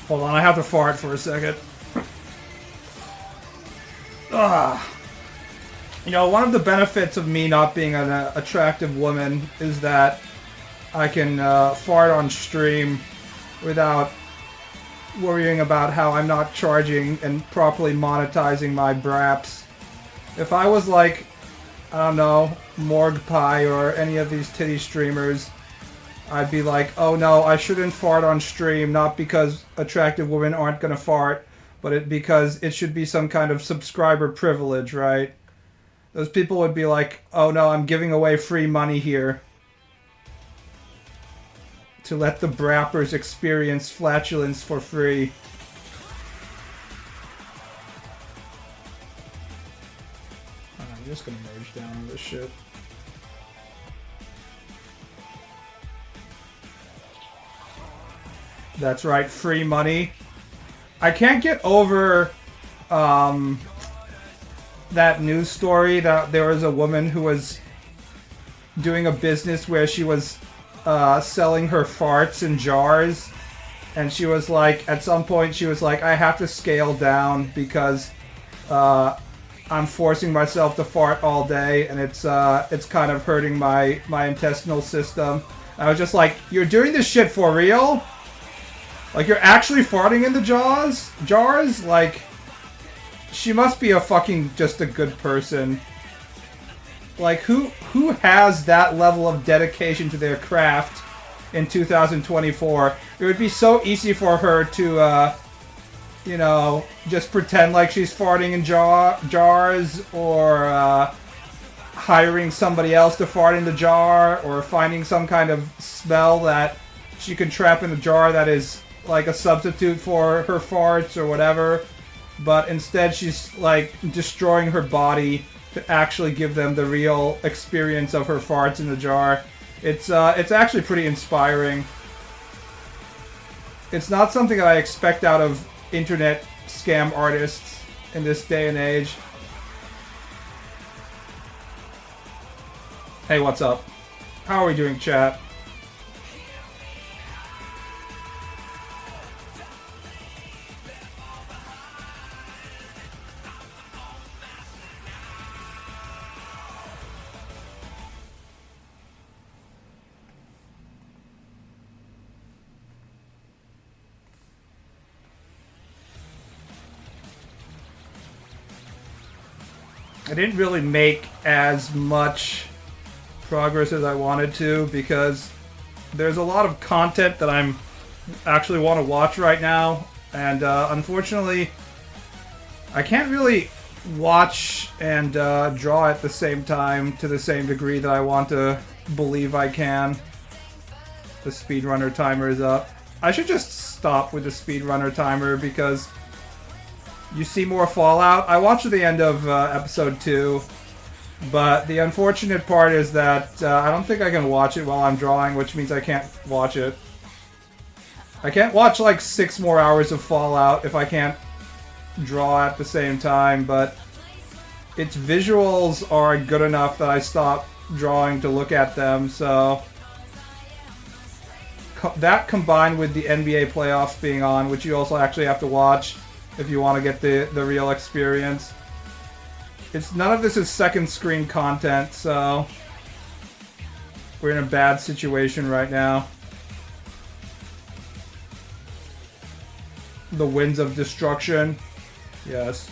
Hold on, I have to fart for a second. Ah. You know, one of the benefits of me not being an attractive woman is that I can fart on stream without worrying about how I'm not charging and properly monetizing my braps. If I was like, I don't know, Morg Pie or any of these titty streamers, I'd be like, oh no, I shouldn't fart on stream, not because attractive women aren't gonna fart, but because it should be some kind of subscriber privilege, right? Those people would be like, oh no, I'm giving away free money here to let the brappers experience flatulence for free. I'm just gonna merge down on this shit. That's right, free money. I can't get over that news story that there was a woman who was doing a business where she was selling her farts in jars, and she was like, at some point she was like, I have to scale down because I'm forcing myself to fart all day, and it's kind of hurting my intestinal system. I was just like, you're doing this shit for real? Like, you're actually farting in the jars? Like, she must be a fucking just a good person. Like, who has that level of dedication to their craft in 2024? It would be so easy for her to, you know, just pretend like she's farting in jars, or hiring somebody else to fart in the jar, or finding some kind of smell that she can trap in the jar that is like a substitute for her farts or whatever. But instead she's like destroying her body to actually give them the real experience of her farts in the jar. It's actually pretty inspiring. It's not something that I expect out of internet scam artists in this day and age. Hey, what's up? How are we doing, chat? I didn't really make as much progress as I wanted to because there's a lot of content that I'm actually want to watch right now, and unfortunately I can't really watch and draw at the same time to the same degree that I want to believe I can. The speedrunner timer is up. I should just stop with the speedrunner timer because you see more Fallout. I watched the end of episode 2, but the unfortunate part is that I don't think I can watch it while I'm drawing, which means I can't watch it. I can't watch like 6 more hours of Fallout if I can't draw at the same time, but its visuals are good enough that I stop drawing to look at them, so that combined with the NBA playoffs being on, which you also actually have to watch if you want to get the real experience. None of this is second screen content, so we're in a bad situation right now. The winds of destruction. Yes.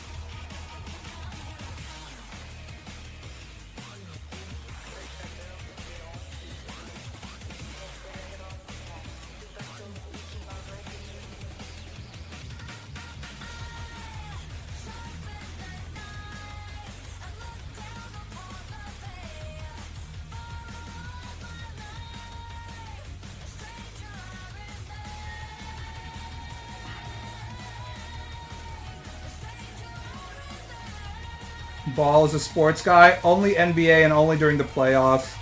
Ball is a sports guy. Only NBA and only during the playoffs.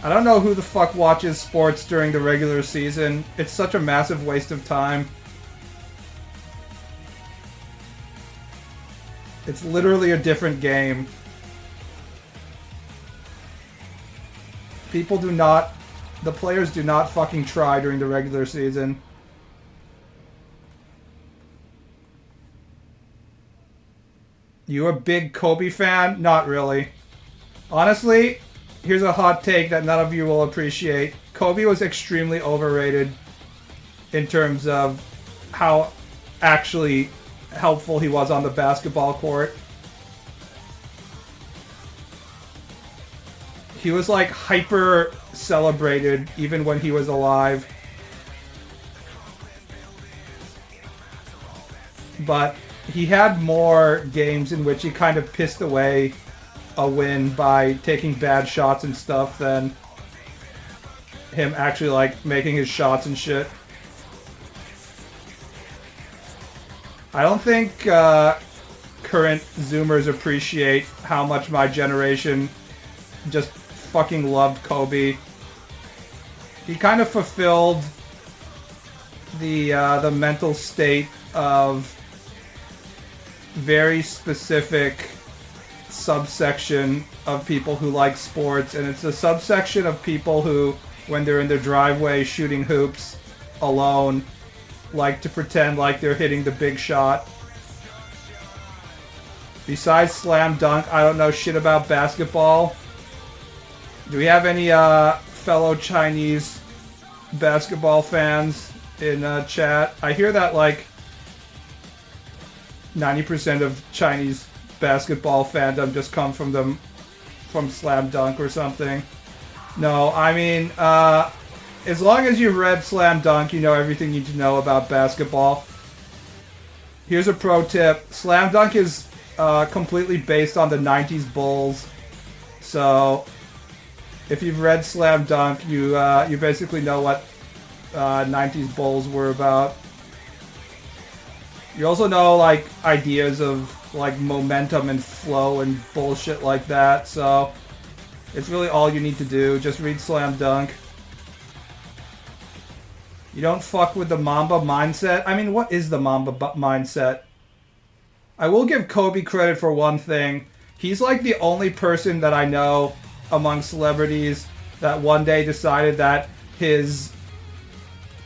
I don't know who the fuck watches sports during the regular season. It's such a massive waste of time. It's literally a different game. People do not... The players do not fucking try during the regular season. You a big Kobe fan? Not really. Honestly, here's a hot take that none of you will appreciate. Kobe was extremely overrated in terms of how actually helpful he was on the basketball court. He was like hyper celebrated even when he was alive. But he had more games in which he kind of pissed away a win by taking bad shots and stuff than him actually like making his shots and shit. I don't think current Zoomers appreciate how much my generation just fucking loved Kobe. He kind of fulfilled the mental state of very specific subsection of people who like sports, and it's a subsection of people who, when they're in their driveway shooting hoops alone, like to pretend like they're hitting the big shot. Besides Slam Dunk, I don't know shit about basketball. Do we have any fellow Chinese basketball fans in chat? I hear that like 90% of Chinese basketball fandom just come from Slam Dunk or something. No, I mean, as long as you've read Slam Dunk, you know everything you need to know about basketball. Here's a pro tip. Slam Dunk is completely based on the 90s Bulls. So, if you've read Slam Dunk, you basically know what 90s Bulls were about. You also know, like, ideas of, like, momentum and flow and bullshit like that, so it's really all you need to do. Just read Slam Dunk. You don't fuck with the Mamba mindset? I mean, what is the Mamba mindset? I will give Kobe credit for one thing. He's, like, the only person that I know among celebrities that one day decided that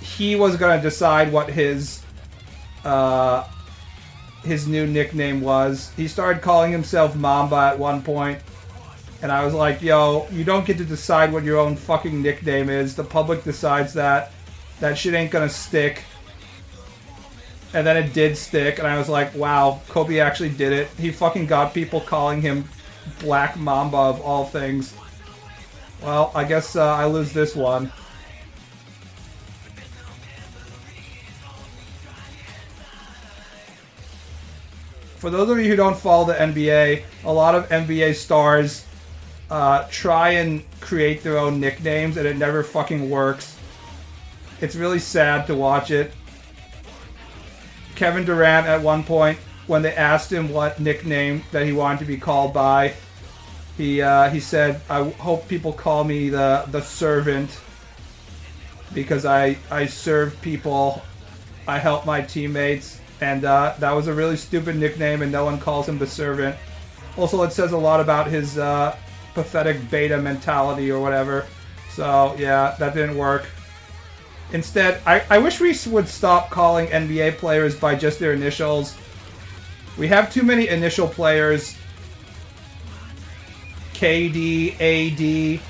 he was gonna decide what his new nickname was. He started calling himself Mamba at one point, and I was like, yo, you don't get to decide what your own fucking nickname is. The public decides that. That shit ain't gonna stick. And then it did stick, and I was like, wow, Kobe actually did it. He fucking got people calling him Black Mamba of all things. Well, I guess I lose this one. For those of you who don't follow the NBA, a lot of NBA stars try and create their own nicknames, and it never fucking works. It's really sad to watch it. Kevin Durant, at one point, when they asked him what nickname that he wanted to be called by, he said, I hope people call me the servant, because I serve people, I help my teammates. And that was a really stupid nickname, and no one calls him the servant. Also, it says a lot about his pathetic beta mentality or whatever. So, yeah, that didn't work. Instead, I wish we would stop calling NBA players by just their initials. We have too many initial players. KD, AD.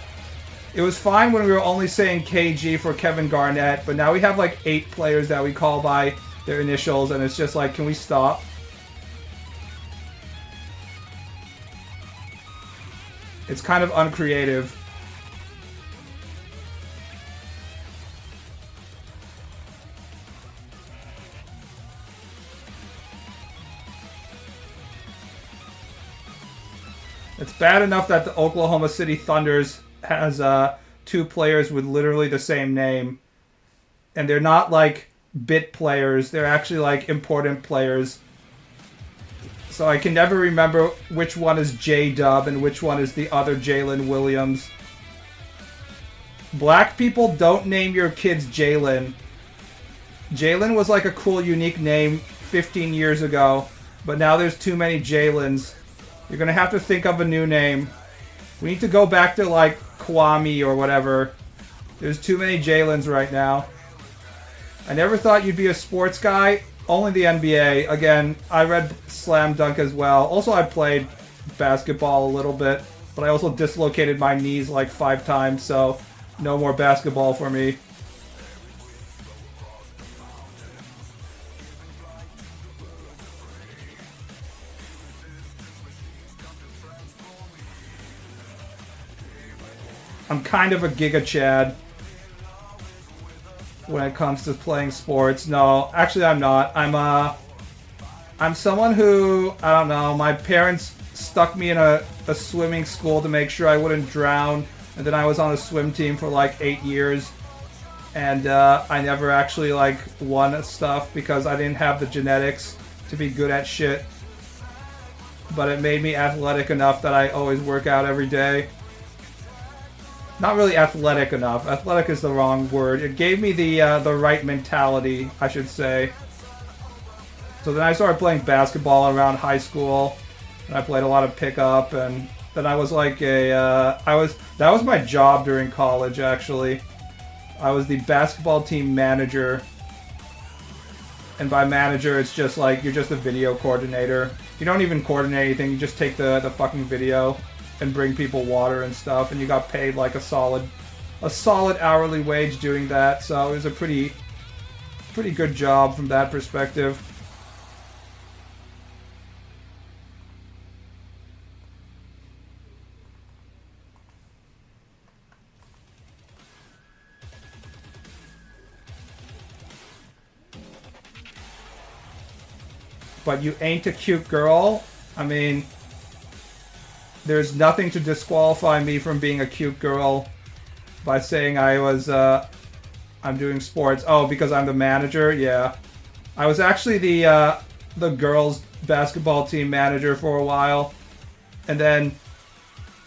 It was fine when we were only saying KG for Kevin Garnett, but now we have like 8 players that we call by their initials, and it's just like, can we stop? It's kind of uncreative. It's bad enough that the Oklahoma City Thunders has 2 players with literally the same name, and they're not like bit players, they're actually like important players. So I can never remember which one is J-Dub and which one is the other Jalen Williams. Black people, don't name your kids Jalen. Jalen was like a cool, unique name 15 years ago, but now there's too many Jalens. You're gonna have to think of a new name. We need to go back to like Kwame or whatever. There's too many Jalens right now. I never thought you'd be a sports guy. only the NBA. Again, I read Slam Dunk as well. Also, I played basketball a little bit, but I also dislocated my knees like 5 times, so no more basketball for me. I'm kind of a Giga Chad when it comes to playing sports. No, actually I'm not. I'm someone who, I don't know, my parents stuck me in a swimming school to make sure I wouldn't drown, and then I was on a swim team for like 8 years, and I never actually like won stuff because I didn't have the genetics to be good at shit. But it made me athletic enough that I always work out every day. Not really athletic enough. Athletic is the wrong word. It gave me the right mentality, I should say. So then I started playing basketball around high school, and I played a lot of pickup, and then I was like that was my job during college, actually. I was the basketball team manager, and by manager, it's just like, you're just a video coordinator. You don't even coordinate anything, you just take the fucking video and bring people water and stuff, and you got paid like a solid hourly wage doing that, so it was a pretty good job from that perspective. But you ain't a cute girl? I mean, there's nothing to disqualify me from being a cute girl by saying I'm doing sports. Oh, because I'm the manager? Yeah. I was actually the girls' basketball team manager for a while. And then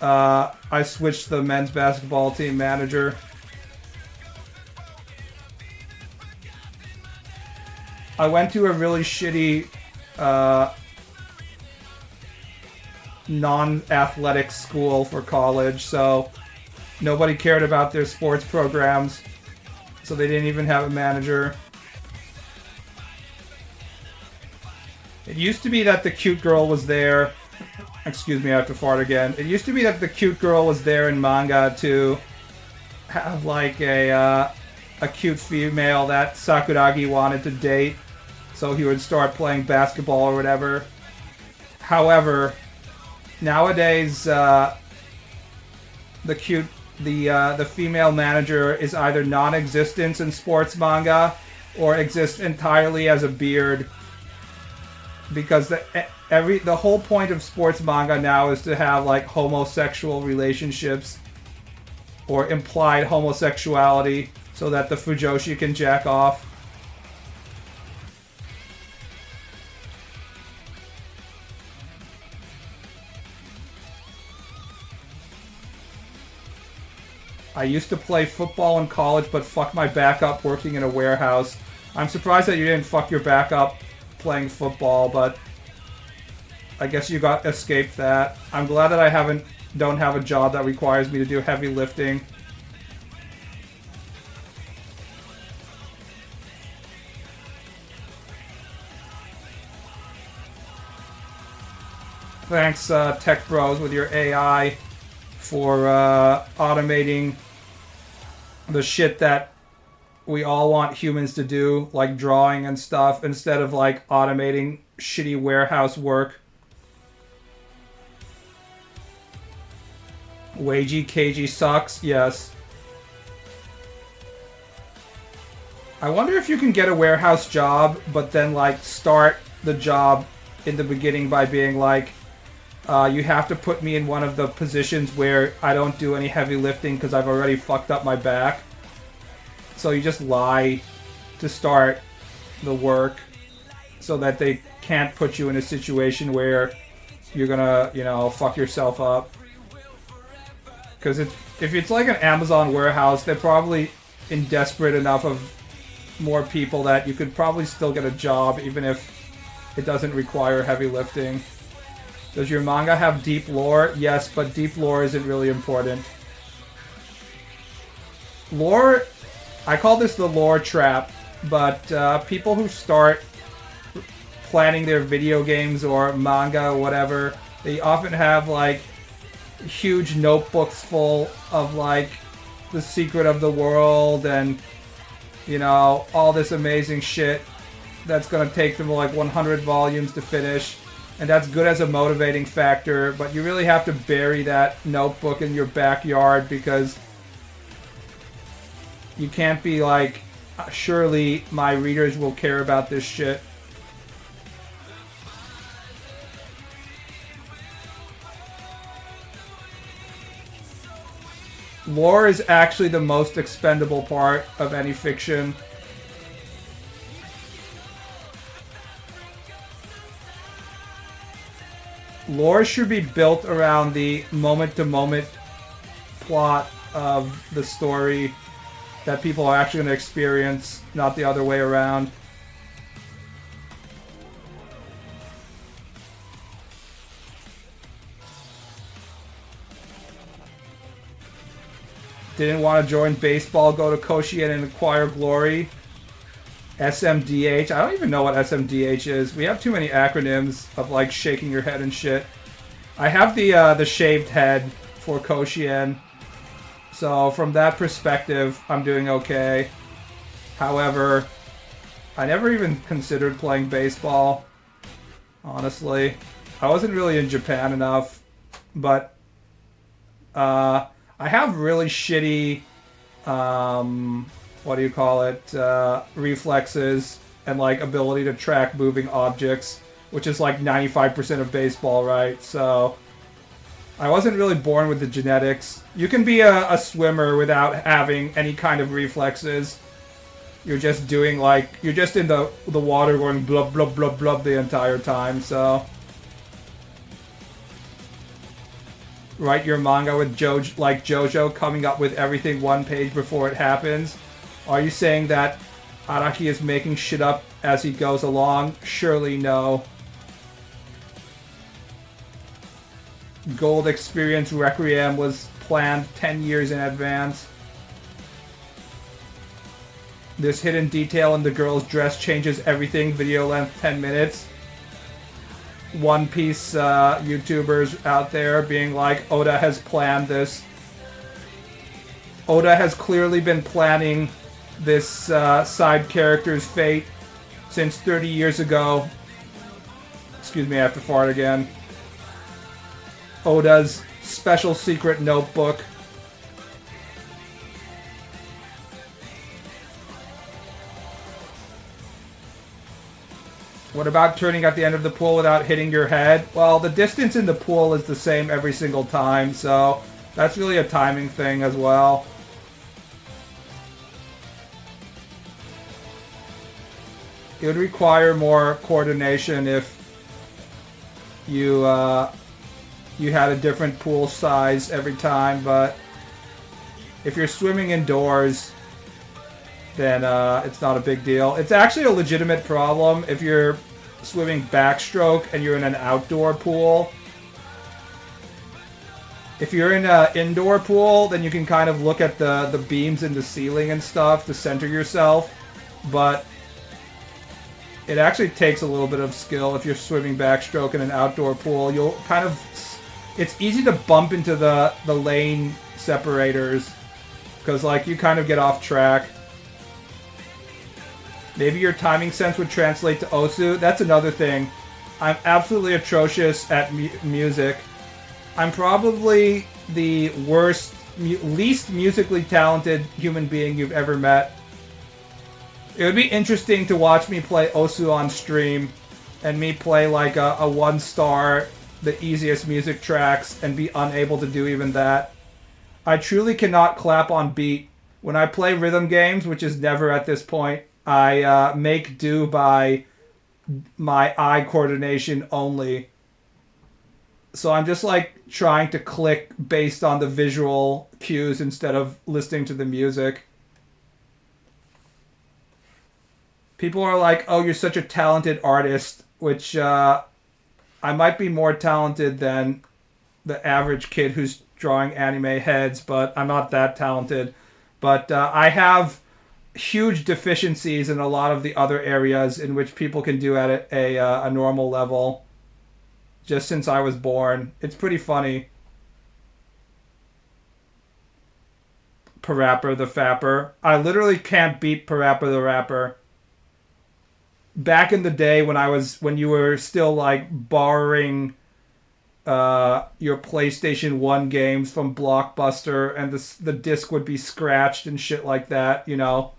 I switched to the men's basketball team manager. I went to a really shitty non-athletic school for college, so nobody cared about their sports programs, so they didn't even have a manager. It used to be that the cute girl was there. Excuse me, I have to fart again. It used to be that the cute girl was there in manga to have like a cute female that Sakuragi wanted to date, so he would start playing basketball or whatever. However, nowadays the female manager is either non-existent in sports manga or exists entirely as a beard, because the whole point of sports manga now is to have like homosexual relationships or implied homosexuality so that the fujoshi can jack off. I used to play football in college, but fucked my back up working in a warehouse. I'm surprised that you didn't fuck your back up playing football, but I guess you escaped that. I'm glad that I don't have a job that requires me to do heavy lifting. Thanks, Tech Bros, with your AI for automating the shit that we all want humans to do, like drawing and stuff, instead of like automating shitty warehouse work. Wagey KG sucks, yes. I wonder if you can get a warehouse job, but then like start the job in the beginning by being like, you have to put me in one of the positions where I don't do any heavy lifting because I've already fucked up my back. So you just lie to start the work so that they can't put you in a situation where you're gonna, fuck yourself up. Because if it's like an Amazon warehouse, they're probably in desperate enough of more people that you could probably still get a job even if it doesn't require heavy lifting. Does your manga have deep lore? Yes, but deep lore isn't really important. Lore, I call this the lore trap, but people who start planning their video games or manga or whatever, they often have like huge notebooks full of like the secret of the world and, you know, all this amazing shit that's going to take them like 100 volumes to finish. And that's good as a motivating factor, but you really have to bury that notebook in your backyard because you can't be like, surely my readers will care about this shit. Lore is actually the most expendable part of any fiction. Lore should be built around the moment-to-moment plot of the story that people are actually going to experience, not the other way around. Didn't want to join baseball, go to Koshien and acquire glory. SMDH. I don't even know what SMDH is. We have too many acronyms of like shaking your head and shit. I have the shaved head for Koshien. So from that perspective, I'm doing okay. However, I never even considered playing baseball. Honestly. I wasn't really in Japan enough. But I have really shitty what do you call it, reflexes and like ability to track moving objects, which is like 95% of baseball, right? So I wasn't really born with the genetics. You can be a swimmer without having any kind of reflexes. You're just doing like, you're just in the water going blub blub blub blub the entire time, so. Write your manga with like JoJo coming up with everything one page before it happens. Are you saying that Araki is making shit up as he goes along? Surely no. Gold Experience Requiem was planned 10 years in advance. This hidden detail in the girl's dress changes everything. Video length 10 minutes. One Piece YouTubers out there being like, Oda has planned this. Oda has clearly been planning this side character's fate since 30 years ago. Excuse me, I have to fart again. Oda's special secret notebook. What about turning at the end of the pool without hitting your head? Well, the distance in the pool is the same every single time, so that's really a timing thing as well. It would require more coordination if you you had a different pool size every time, but if you're swimming indoors, then it's not a big deal. It's actually a legitimate problem if you're swimming backstroke and you're in an outdoor pool. If you're in an indoor pool, then you can kind of look at the beams in the ceiling and stuff to center yourself, but it actually takes a little bit of skill if you're swimming backstroke in an outdoor pool. You'll kind of... It's easy to bump into the lane separators because, like, you kind of get off track. Maybe your timing sense would translate to Osu. That's another thing. I'm absolutely atrocious at music. I'm probably the worst, least musically talented human being you've ever met. It would be interesting to watch me play Osu on stream and me play like a one-star, the easiest music tracks, and be unable to do even that. I truly cannot clap on beat. When I play rhythm games, which is never at this point, I make do by my eye coordination only. So I'm just like trying to click based on the visual cues instead of listening to the music. People are like, oh, you're such a talented artist, which I might be more talented than the average kid who's drawing anime heads, but I'm not that talented. But I have huge deficiencies in a lot of the other areas in which people can do at a normal level. Just since I was born, it's pretty funny. Parappa the Fapper. I literally can't beat Parappa the Rapper. Back in the day when you were still like borrowing your PlayStation 1 games from Blockbuster and the disc would be scratched and shit like that, you know.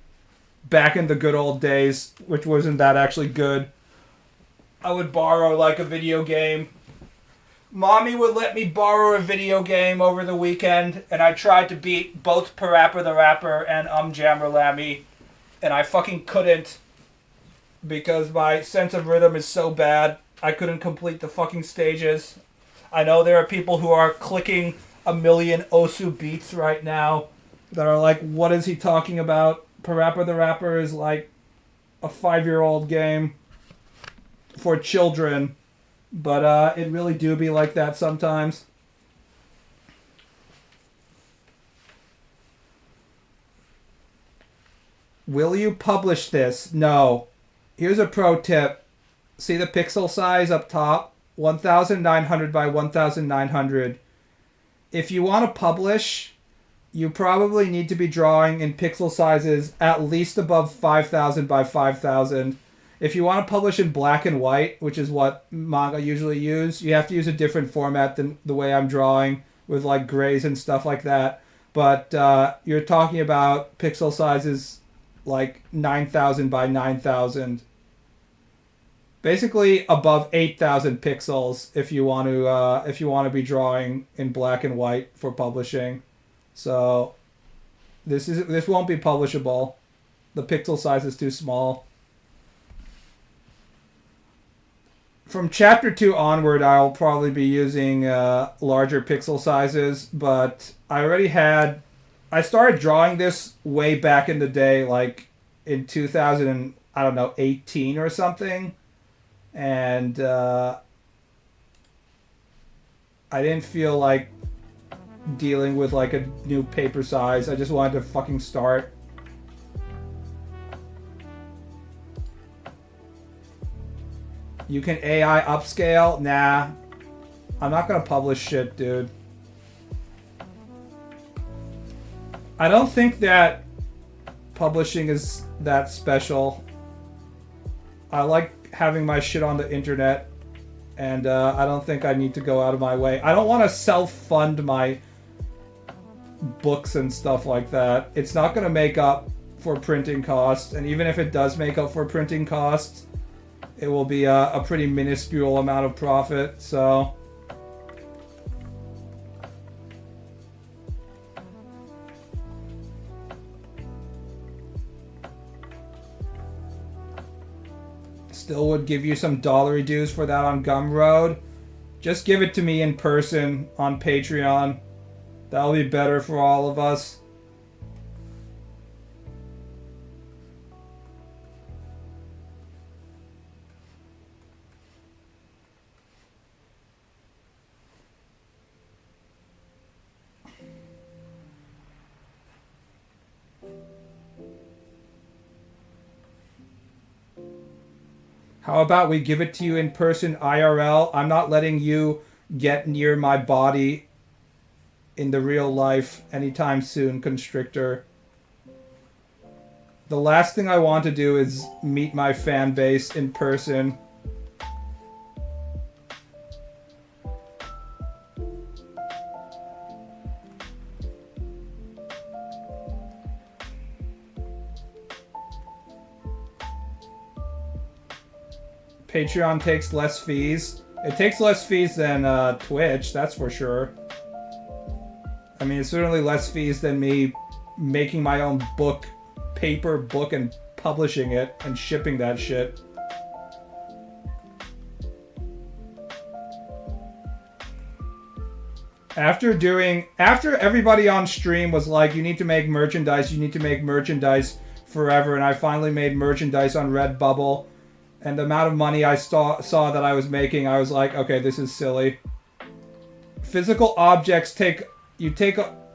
Back in the good old days, which wasn't that actually good. I would borrow like a video game. Mommy would let me borrow a video game over the weekend, and I tried to beat both Parappa the Rapper and Jammerlammy, and I fucking couldn't because my sense of rhythm is so bad. I couldn't complete the fucking stages. I know there are people who are clicking a million Osu beats right now that are like, what is he talking about? Parappa the Rapper is like a 5-year-old game for children. But it really do be like that sometimes. Will you publish this? No. Here's a pro tip. See the pixel size up top? 1900 by 1900. If you want to publish, you probably need to be drawing in pixel sizes at least above 5000 by 5000. If you want to publish in black and white, which is what manga usually use, you have to use a different format than the way I'm drawing with like grays and stuff like that. But you're talking about pixel sizes like 9000 by 9000. Basically above 8000 pixels if you want to be drawing in black and white for publishing. So this won't be publishable. The pixel size is too small. From chapter 2 onward, I'll probably be using larger pixel sizes, but I started drawing this way back in the day, like in 2000, I don't know, 18 or something, and I didn't feel like dealing with like a new paper size. I just wanted to fucking start. You can AI upscale? Nah. I'm not gonna publish shit, dude. I don't think that publishing is that special. I like having my shit on the internet, and I don't think I need to go out of my way. I don't want to self-fund my books and stuff like that. It's not gonna make up for printing costs, and even if it does make up for printing costs, it will be a pretty minuscule amount of profit, so... Still would give you some dollary dues for that on Gumroad. Just give it to me in person on Patreon. That'll be better for all of us. How about we give it to you in person IRL? I'm not letting you get near my body in the real life anytime soon, Constrictor. The last thing I want to do is meet my fan base in person. Patreon takes less fees. It takes less fees than Twitch, that's for sure. I mean, it's certainly less fees than me making my own paper book, and publishing it and shipping that shit. After everybody on stream was like, you need to make merchandise forever, and I finally made merchandise on Redbubble. And the amount of money I saw that I was making, I was like, okay, this is silly. Physical objects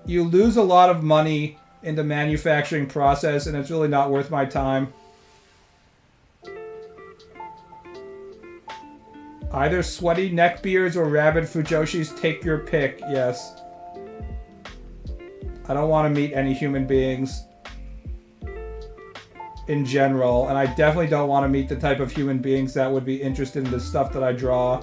you lose a lot of money in the manufacturing process, and it's really not worth my time. Either sweaty neckbeards or rabid fujoshis, take your pick. Yes. I don't want to meet any human beings in general, and I definitely don't want to meet the type of human beings that would be interested in the stuff that I draw.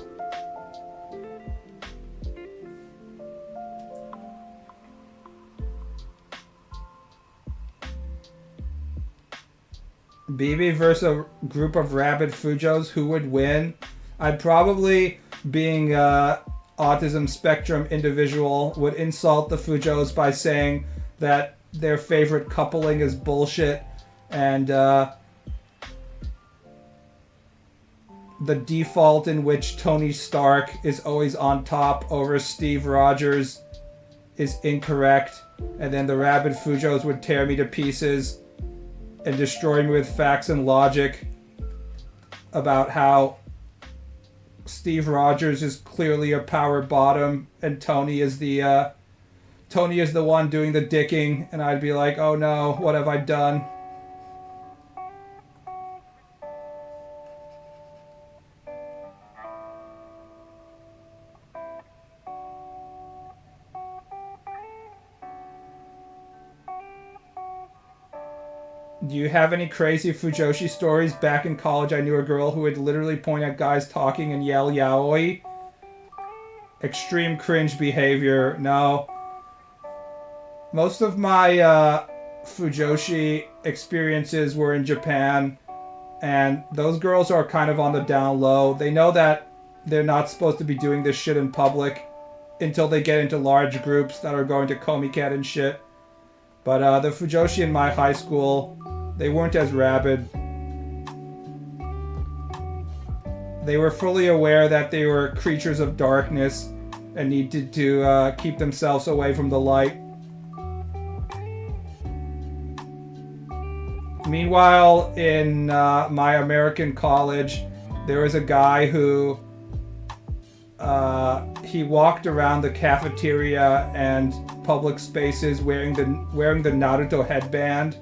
BB versus a group of rabid fujos, who would win? I'd probably, being a autism spectrum individual, would insult the fujos by saying that their favorite coupling is bullshit, and the default in which Tony Stark is always on top over Steve Rogers is incorrect, and then the rabid fujos would tear me to pieces and destroy me with facts and logic about how Steve Rogers is clearly a power bottom and Tony is the one doing the dicking, and I'd be like, oh no, what have I done? Do you have any crazy fujoshi stories? Back in college, I knew a girl who would literally point at guys talking and yell yaoi. Extreme cringe behavior. No. Most of my fujoshi experiences were in Japan, and those girls are kind of on the down low. They know that they're not supposed to be doing this shit in public until they get into large groups that are going to Komiket and shit. But the fujoshi in my high school, they weren't as rabid. They were fully aware that they were creatures of darkness and needed to keep themselves away from the light. Meanwhile, in my American college, there was a guy who he walked around the cafeteria and public spaces wearing the Naruto headband.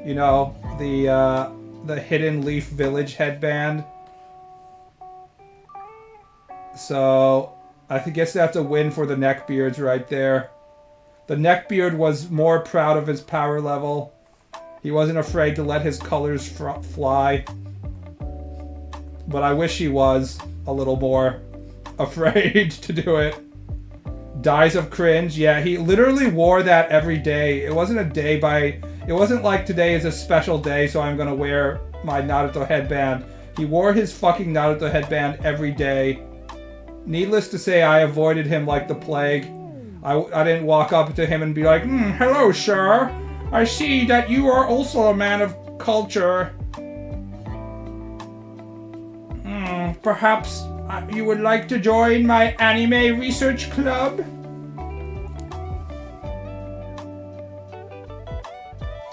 You know, the Hidden Leaf Village headband. So I guess that's a win for the neckbeards right there. The neckbeard was more proud of his power level. He wasn't afraid to let his colors fly. But I wish he was a little more afraid to do it. Dies of cringe. Yeah, he literally wore that every day. It wasn't a day by... It wasn't like today is a special day, so I'm gonna wear my Naruto headband. He wore his fucking Naruto headband every day. Needless to say, I avoided him like the plague. I didn't walk up to him and be like, hello, sir. I see that you are also a man of culture. Perhaps you would like to join my anime research club?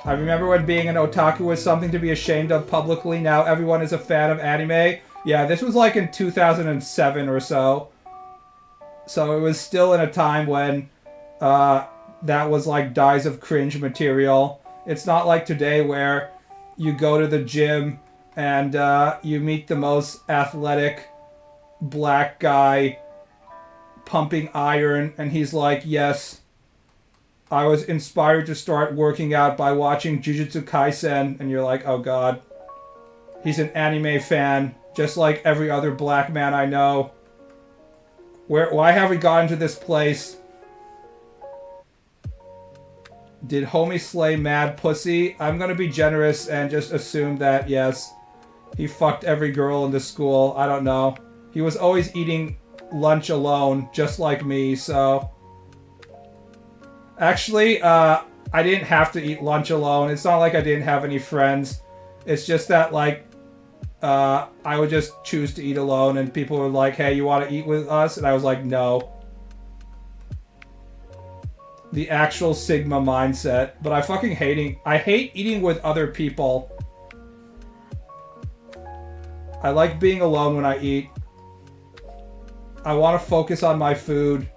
I remember when being an otaku was something to be ashamed of publicly. Now everyone is a fan of anime. Yeah, this was like in 2007 or so. So it was still in a time when that was like dies of cringe material. It's not like today where you go to the gym and you meet the most athletic black guy pumping iron, and he's like, yes, I was inspired to start working out by watching Jujutsu Kaisen, and you're like, oh god. He's an anime fan, just like every other black man I know. Why have we gotten to this place? Did homie slay mad pussy? I'm gonna be generous and just assume that, yes, he fucked every girl in the school. I don't know. He was always eating lunch alone, just like me, so... Actually, I didn't have to eat lunch alone. It's not like I didn't have any friends. It's just that, like, I would just choose to eat alone, and people were like, hey, you want to eat with us? And I was like, no. The actual Sigma mindset. But I hate eating with other people. I like being alone when I eat. I want to focus on my food.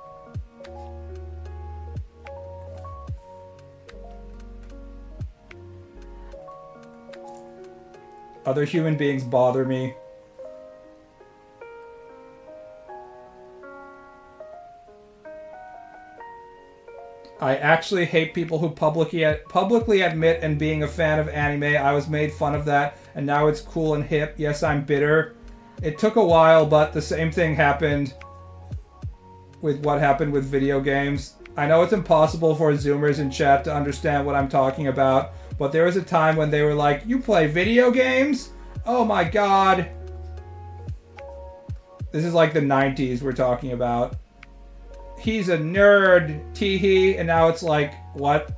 Other human beings bother me. I actually hate people who publicly admit and being a fan of anime. I was made fun of that, and now it's cool and hip. Yes, I'm bitter. It took a while, but the same thing happened with what happened with video games. I know it's impossible for Zoomers in chat to understand what I'm talking about, but there was a time when they were like, "You play video games? Oh my god." This is like the 90s we're talking about. He's a nerd, teehee, and now it's like, what?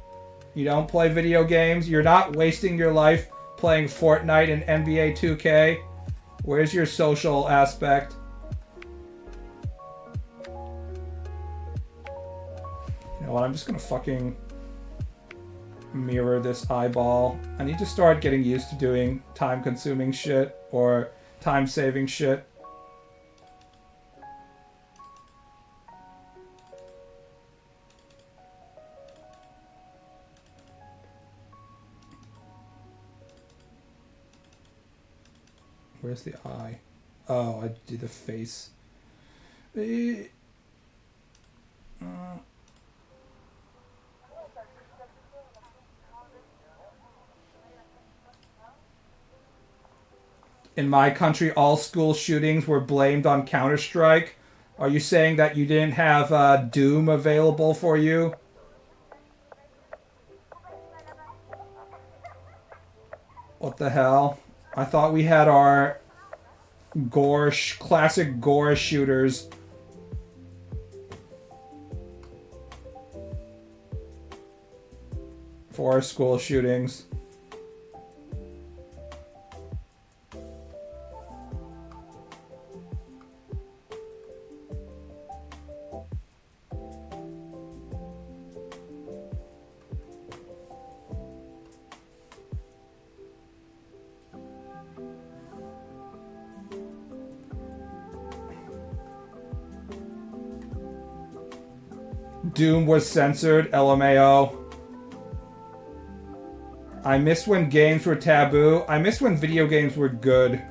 You don't play video games? You're not wasting your life playing Fortnite and NBA 2K? Where's your social aspect? You know what, I'm just gonna fucking mirror this eyeball. I need to start getting used to doing time-consuming shit or time-saving shit. Where's the eye? Oh, I did the face. In my country, all school shootings were blamed on Counter-Strike. Are you saying that you didn't have Doom available for you? What the hell? I thought we had our classic gore shooters. For our school shootings. Doom was censored, LMAO. I miss when games were taboo. I miss when video games were good.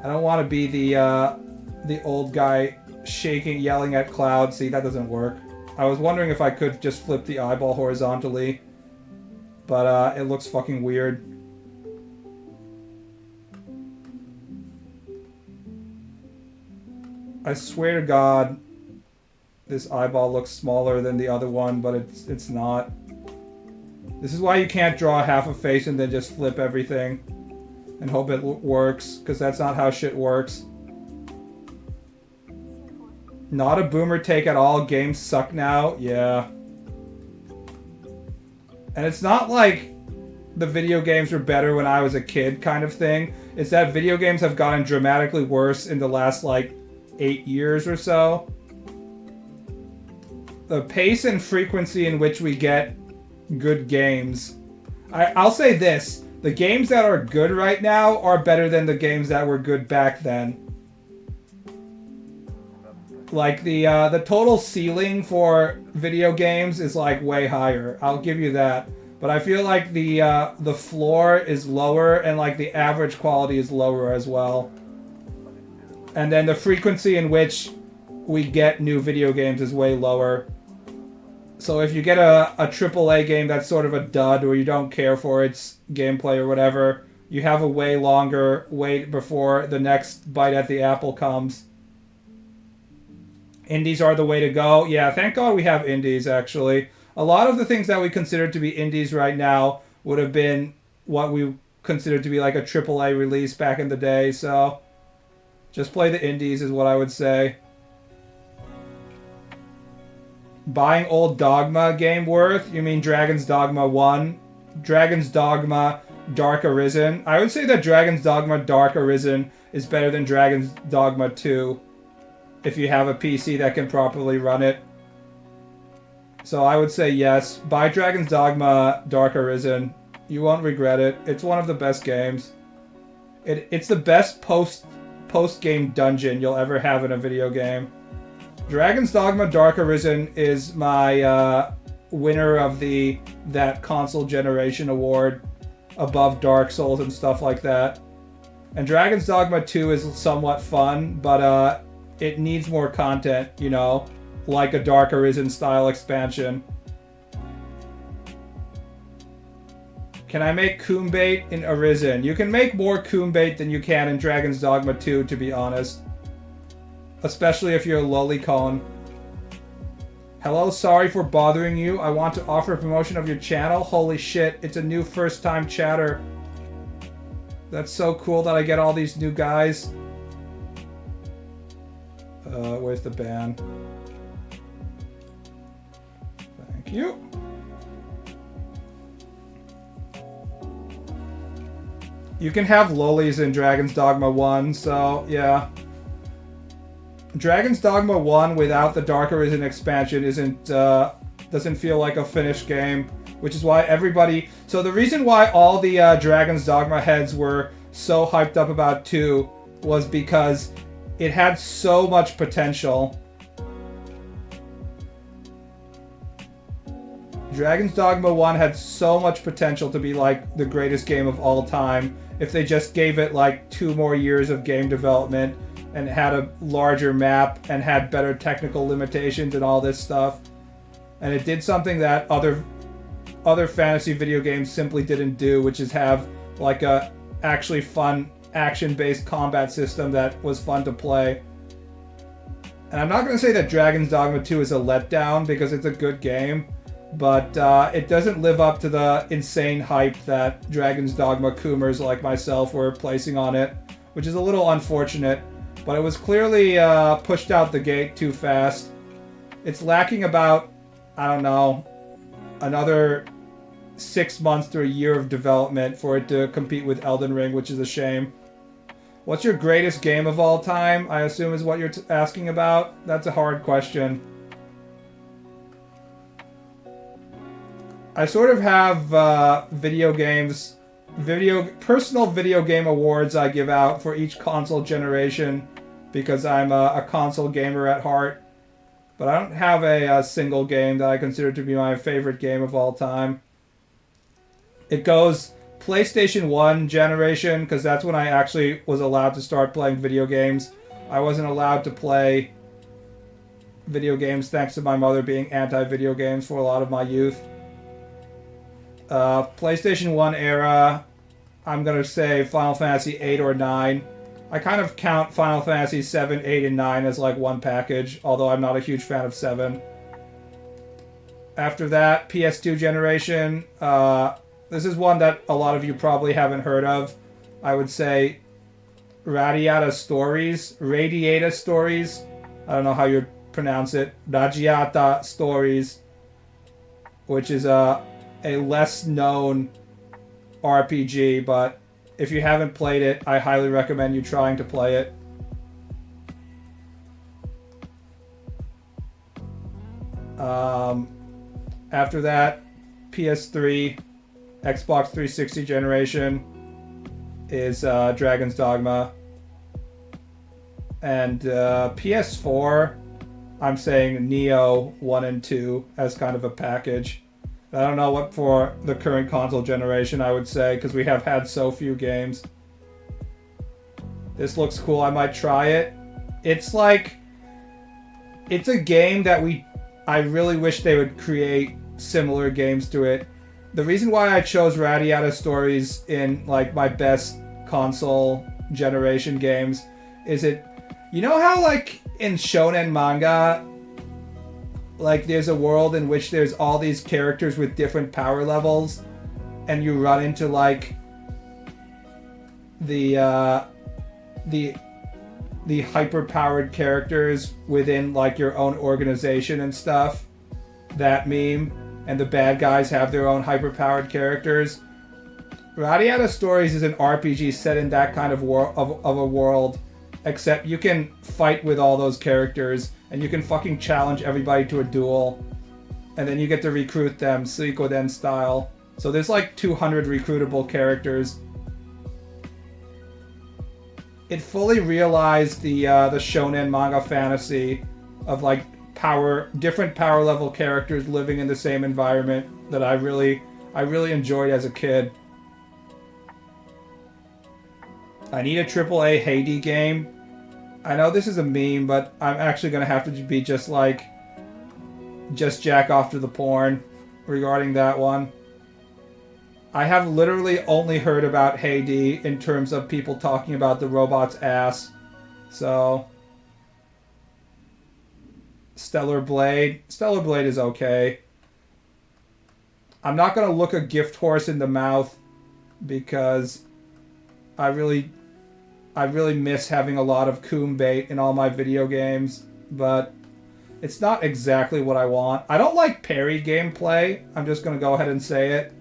I don't want to be the old guy shaking, yelling at clouds. See, that doesn't work. I was wondering if I could just flip the eyeball horizontally, but it looks fucking weird. I swear to God, this eyeball looks smaller than the other one, but it's not. This is why you can't draw half a face and then just flip everything and hope it works, because that's not how shit works. Not a boomer take at all. Games suck now. Yeah. And it's not like the video games were better when I was a kid kind of thing. It's that video games have gotten dramatically worse in the last, like, 8 years or so. The pace and frequency in which we get good games. I'll say this. The games that are good right now are better than the games that were good back then. Like, the total ceiling for video games is, like, way higher. I'll give you that. But I feel like the floor is lower and, like, the average quality is lower as well. And then the frequency in which we get new video games is way lower. So if you get a AAA game that's sort of a dud or you don't care for its gameplay or whatever, you have a way longer wait before the next bite at the apple comes. Indies are the way to go. Yeah, thank God we have indies, actually. A lot of the things that we consider to be indies right now would have been what we considered to be like a AAA release back in the day, so just play the indies is what I would say. Buying old Dogma game worth? You mean Dragon's Dogma 1? Dragon's Dogma Dark Arisen? I would say that Dragon's Dogma Dark Arisen is better than Dragon's Dogma 2 if you have a PC that can properly run it. So I would say yes. Buy Dragon's Dogma Dark Arisen. You won't regret it. It's one of the best games. It's the best post-game dungeon you'll ever have in a video game. Dragon's Dogma Dark Arisen is my winner of that console generation award above Dark Souls and stuff like that. And Dragon's Dogma 2 is somewhat fun, but it needs more content, you know, like a Dark Arisen style expansion. Can I make coom bait in Arisen? You can make more coom bait than you can in Dragon's Dogma 2, to be honest. Especially if you're a lolicon. Hello, sorry for bothering you. I want to offer a promotion of your channel. Holy shit, it's a new first-time chatter. That's so cool that I get all these new guys. Where's the ban? Thank you. You can have lolis in Dragon's Dogma 1, so yeah. Dragon's Dogma 1 without the Dark Arisen expansion doesn't feel like a finished game, which is why everybody... So the reason why all the Dragon's Dogma heads were so hyped up about 2 was because it had so much potential. Dragon's Dogma 1 had so much potential to be like the greatest game of all time if they just gave it like 2 more years of game development and had a larger map and had better technical limitations and all this stuff. And it did something that other fantasy video games simply didn't do, which is have like a actually fun action-based combat system that was fun to play. And I'm not going to say that Dragon's Dogma 2 is a letdown because it's a good game, but it doesn't live up to the insane hype that Dragon's Dogma Coomers like myself were placing on it, which is a little unfortunate. But it was clearly pushed out the gate too fast. It's lacking about, I don't know, another 6 months to a year of development for it to compete with Elden Ring, which is a shame. What's your greatest game of all time? I assume is what you're asking about. That's a hard question. I sort of have personal video game awards I give out for each console generation because I'm a console gamer at heart. But I don't have a single game that I consider to be my favorite game of all time. It goes PlayStation 1 generation because that's when I actually was allowed to start playing video games. I wasn't allowed to play video games thanks to my mother being anti-video games for a lot of my youth. PlayStation 1 era, I'm going to say Final Fantasy 8 or 9. I kind of count Final Fantasy 7, 8, and 9 as like one package, although I'm not a huge fan of 7. After that, PS2 generation. This is one that a lot of you probably haven't heard of. I would say Radiata Stories. I don't know how you pronounce it. Radiata Stories, which is a less known RPG, but if you haven't played it, I highly recommend you trying to play it. After that, PS3, Xbox 360 generation is Dragon's Dogma. And PS4, I'm saying Neo 1 and 2 as kind of a package. I don't know what for the current console generation I would say, because we have had so few games. This looks cool, I might try it. It's like... It's a game that I really wish they would create similar games to it. The reason why I chose Radiata Stories in like my best console generation games is it... You know how like in shonen manga... Like, there's a world in which there's all these characters with different power levels, and you run into, like, the hyper-powered characters within, like, your own organization and stuff. That meme. And the bad guys have their own hyper-powered characters. Radiata Stories is an RPG set in that kind of a world, except you can fight with all those characters, and you can fucking challenge everybody to a duel, and then you get to recruit them, Suikoden style. So there's like 200 recruitable characters. It fully realized the shonen manga fantasy of like different power level characters living in the same environment that I really enjoyed as a kid. I need a AAA Haiti game. I know this is a meme, but I'm actually gonna have to be just jack off to the porn regarding that one. I have literally only heard about Haiti in terms of people talking about the robot's ass. So, Stellar Blade is okay. I'm not gonna look a gift horse in the mouth because I really miss having a lot of coom bait in all my video games, but it's not exactly what I want. I don't like parry gameplay. I'm just gonna go ahead and say it.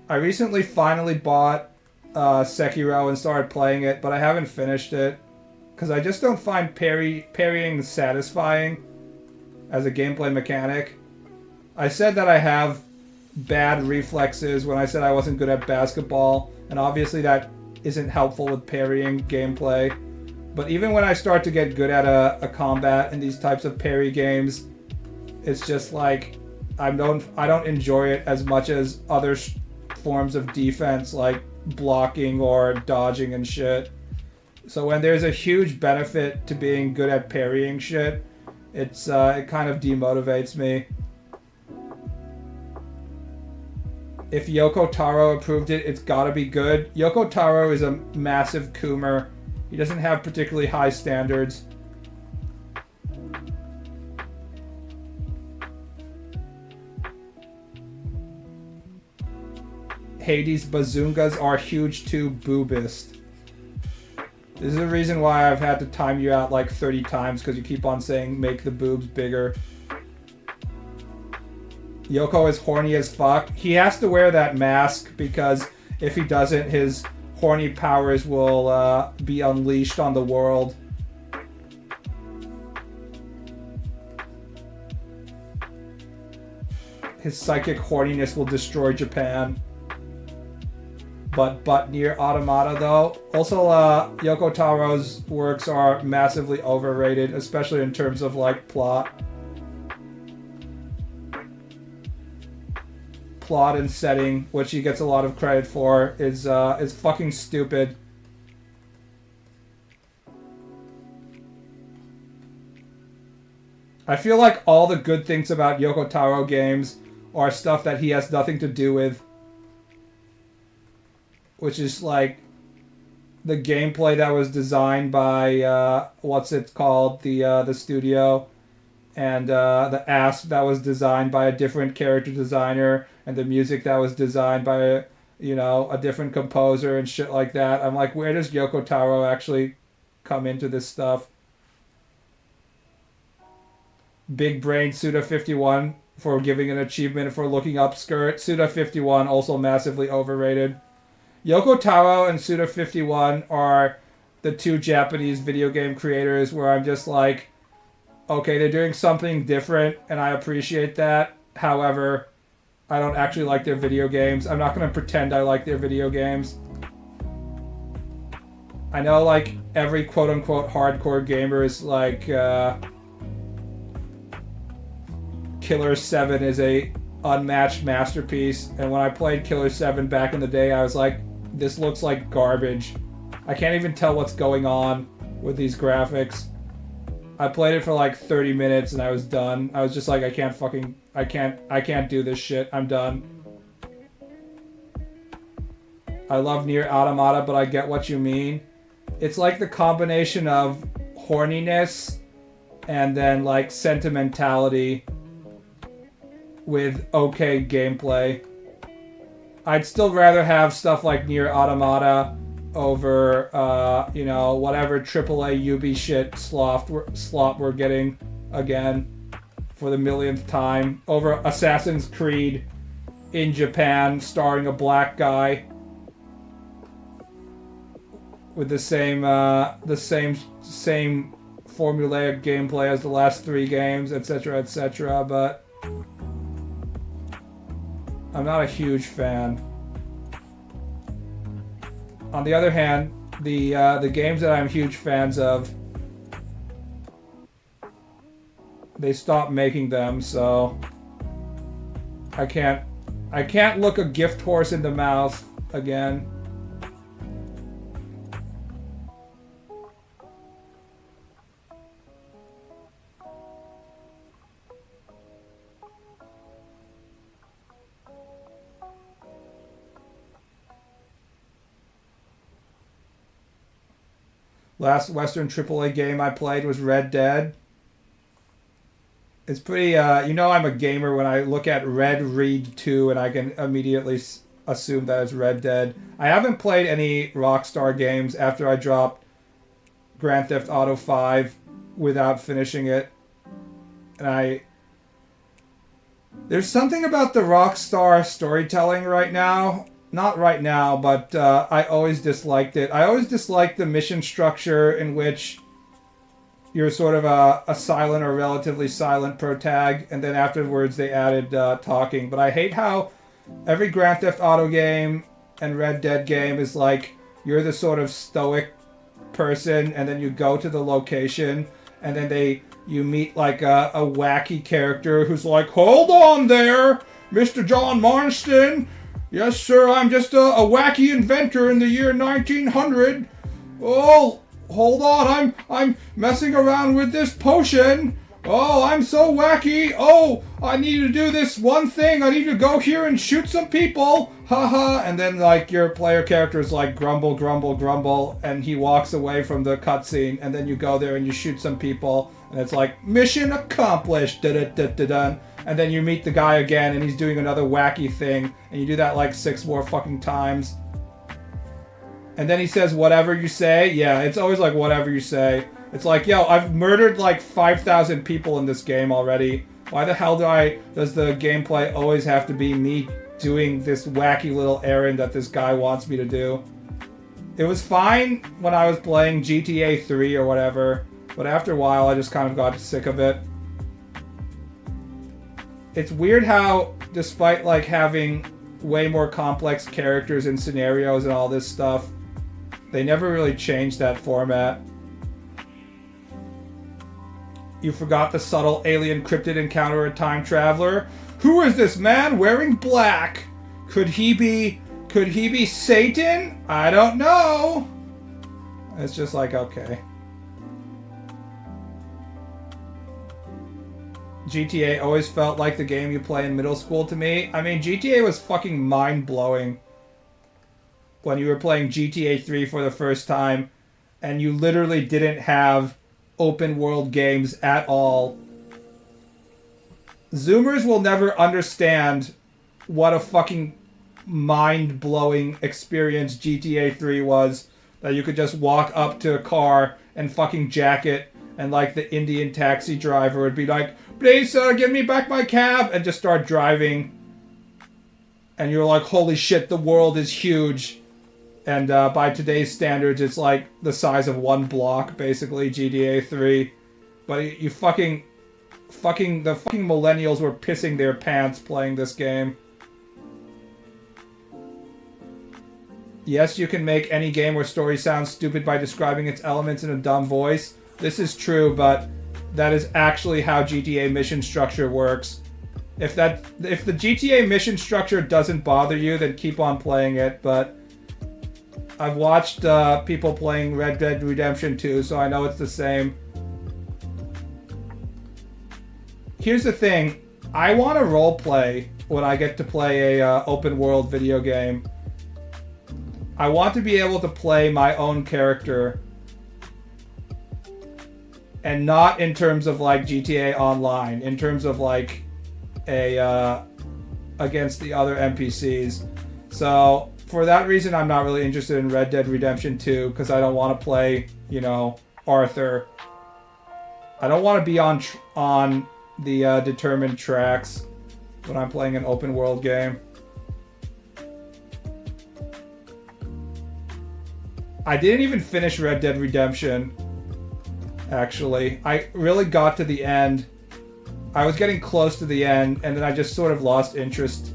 I recently finally bought Sekiro and started playing it, but I haven't finished it because I just don't find parrying satisfying as a gameplay mechanic. I said that I have bad reflexes when I said I wasn't good at basketball, and obviously that isn't helpful with parrying gameplay. But even when I start to get good at a combat in these types of parry games, it's just like I don't enjoy it as much as other forms of defense like blocking or dodging and shit. So when there's a huge benefit to being good at parrying shit, it kind of demotivates me. If Yoko Taro approved it, it's gotta be good. Yoko Taro is a massive coomer. He doesn't have particularly high standards. Hades' bazungas are huge too, boobist. This is the reason why I've had to time you out like 30 times because you keep on saying make the boobs bigger. Yoko is horny as fuck. He has to wear that mask because if he doesn't, his horny powers will be unleashed on the world. His psychic horniness will destroy Japan. But Nier Automata though. Also, Yoko Taro's works are massively overrated, especially in terms of like plot. Plot and setting, which he gets a lot of credit for, is fucking stupid. I feel like all the good things about Yoko Taro games are stuff that he has nothing to do with. Which is like the gameplay that was designed by what's it called, the studio, and the ass that was designed by a different character designer, and the music that was designed by a different composer and shit like that. I'm like, where does Yoko Taro actually come into this stuff? Big Brain Suda51 for giving an achievement for looking up skirt. Suda51 also massively overrated. Yoko Taro and Suda51 are the two Japanese video game creators where I'm just like, okay, they're doing something different and I appreciate that. However, I don't actually like their video games. I'm not going to pretend I like their video games. I know like every quote-unquote hardcore gamer is like Killer 7 is a unmatched masterpiece, and when I played Killer 7 back in the day, I was like, this looks like garbage. I can't even tell what's going on with these graphics. I played it for like 30 minutes and I was done. I was just like, I can't do this shit. I'm done. I love Nier Automata, but I get what you mean. It's like the combination of horniness and then like sentimentality with okay gameplay. I'd still rather have stuff like Nier Automata over, whatever AAA Ubi shit slop we're getting again for the millionth time. Over Assassin's Creed in Japan starring a black guy with the same formulaic gameplay as the last three games, etc., etc., but I'm not a huge fan. On the other hand, the games that I'm huge fans of, they stopped making them, so I can't look a gift horse in the mouth again. Last Western AAA game I played was Red Dead. It's pretty, you know, I'm a gamer when I look at Red Read 2 and I can immediately assume that it's Red Dead. I haven't played any Rockstar games after I dropped Grand Theft Auto 5 without finishing it. And there's something about the Rockstar storytelling right now. Not right now, but I always disliked it. I always disliked the mission structure in which you're sort of a silent or relatively silent protag, and then afterwards they added talking. But I hate how every Grand Theft Auto game and Red Dead game is like you're the sort of stoic person, and then you go to the location, and then you meet like a wacky character who's like, "Hold on there, Mr. John Marston. Yes, sir, I'm just a wacky inventor in the year 1900. Oh, hold on, I'm messing around with this potion. Oh, I'm so wacky. Oh, I need to do this one thing. I need to go here and shoot some people. Haha." And then like your player character is like grumble, grumble, grumble, and he walks away from the cutscene, and then you go there and you shoot some people, and it's like mission accomplished. Da da da da da. And then you meet the guy again, and he's doing another wacky thing, and you do that like 6 more fucking times. And then he says, "Whatever you say." Yeah, it's always like, "Whatever you say." It's like, yo, I've murdered like 5,000 people in this game already. Why the hell does the gameplay always have to be me doing this wacky little errand that this guy wants me to do? It was fine when I was playing GTA 3 or whatever, but after a while I just kind of got sick of it. It's weird how, despite like having way more complex characters and scenarios and all this stuff, they never really changed that format. You forgot the subtle alien cryptid encounter a time traveler. Who is this man wearing black? Could he be Satan? I don't know. It's just like, okay. GTA always felt like the game you play in middle school to me. I mean, GTA was fucking mind-blowing when you were playing GTA 3 for the first time and you literally didn't have open world games at all. Zoomers will never understand what a fucking mind-blowing experience GTA 3 was, that you could just walk up to a car and fucking jack it, and like the Indian taxi driver would be like, "Please sir, give me back my cab," and just start driving. And you're like, holy shit, the world is huge. And by today's standards, it's like the size of one block, basically, GTA 3. But you the fucking millennials were pissing their pants playing this game. Yes, you can make any game or story sound stupid by describing its elements in a dumb voice. This is true, but that is actually how GTA mission structure works. If the GTA mission structure doesn't bother you, then keep on playing it, but I've watched people playing Red Dead Redemption 2, so I know it's the same. Here's the thing. I want to roleplay when I get to play a open world video game. I want to be able to play my own character. And not in terms of like GTA Online, in terms of like against the other NPCs. So for that reason, I'm not really interested in Red Dead Redemption 2, because I don't want to play, you know, Arthur. I don't want to be on the determined tracks when I'm playing an open world game. I didn't even finish Red Dead Redemption, actually. I really got to the end. I was getting close to the end, and then I just sort of lost interest.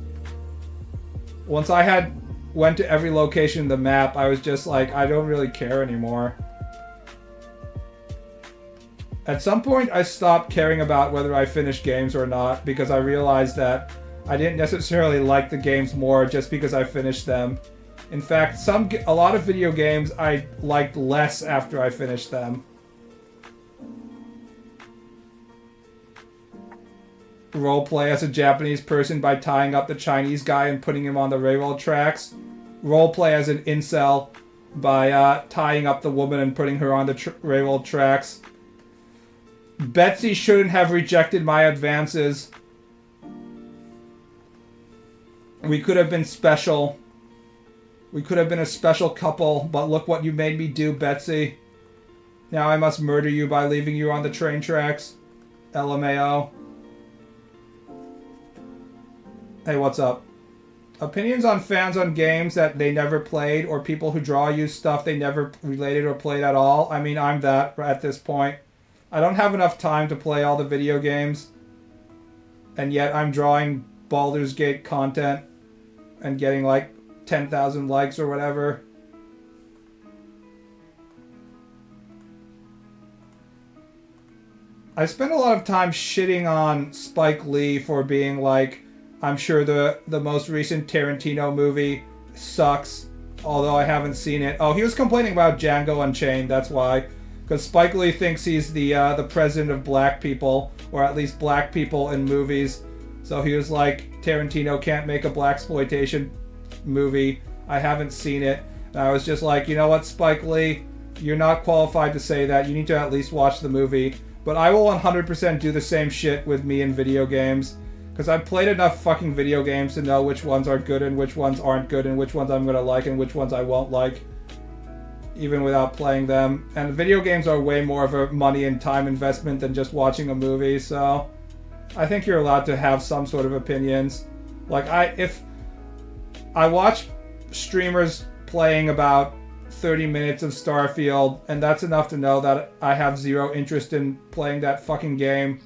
Once I went to every location in the map, I was just like, I don't really care anymore. At some point, I stopped caring about whether I finished games or not, because I realized that I didn't necessarily like the games more just because I finished them. In fact, a lot of video games I liked less after I finished them. Roleplay as a Japanese person by tying up the Chinese guy and putting him on the railroad tracks. Roleplay as an incel by tying up the woman and putting her on the railroad tracks. Betsy shouldn't have rejected my advances. We could have been special. We could have been a special couple, but look what you made me do, Betsy. Now I must murder you by leaving you on the train tracks. LMAO. Hey, what's up? Opinions on fans on games that they never played, or people who draw you stuff they never related or played at all. I mean, I'm that at this point. I don't have enough time to play all the video games, and yet I'm drawing Baldur's Gate content and getting like 10,000 likes or whatever. I spent a lot of time shitting on Spike Lee for being like, I'm sure the most recent Tarantino movie sucks, although I haven't seen it. Oh, he was complaining about Django Unchained, that's why. Because Spike Lee thinks he's the president of black people, or at least black people in movies. So he was like, Tarantino can't make a blaxploitation movie. I haven't seen it. And I was just like, you know what, Spike Lee? You're not qualified to say that. You need to at least watch the movie. But I will 100% do the same shit with me in video games. Because I've played enough fucking video games to know which ones are good and which ones aren't good and which ones I'm going to like and which ones I won't like. Even without playing them. And video games are way more of a money and time investment than just watching a movie, so I think you're allowed to have some sort of opinions. Like, if I watch streamers playing about 30 minutes of Starfield, and that's enough to know that I have zero interest in playing that fucking game.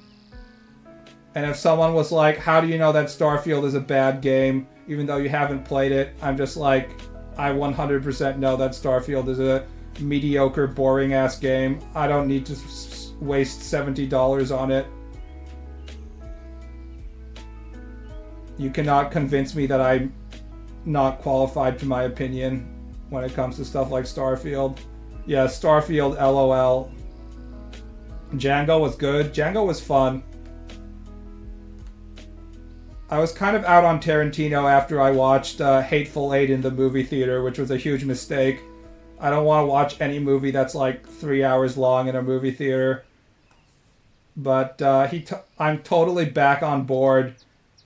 And if someone was like, how do you know that Starfield is a bad game, even though you haven't played it, I'm just like, I 100% know that Starfield is a mediocre, boring-ass game. I don't need to waste $70 on it. You cannot convince me that I'm not qualified to my opinion when it comes to stuff like Starfield. Yeah, Starfield, LOL. Django was good. Django was fun. I was kind of out on Tarantino after I watched Hateful Eight in the movie theater, which was a huge mistake. I don't want to watch any movie that's like 3 hours long in a movie theater. But I'm totally back on board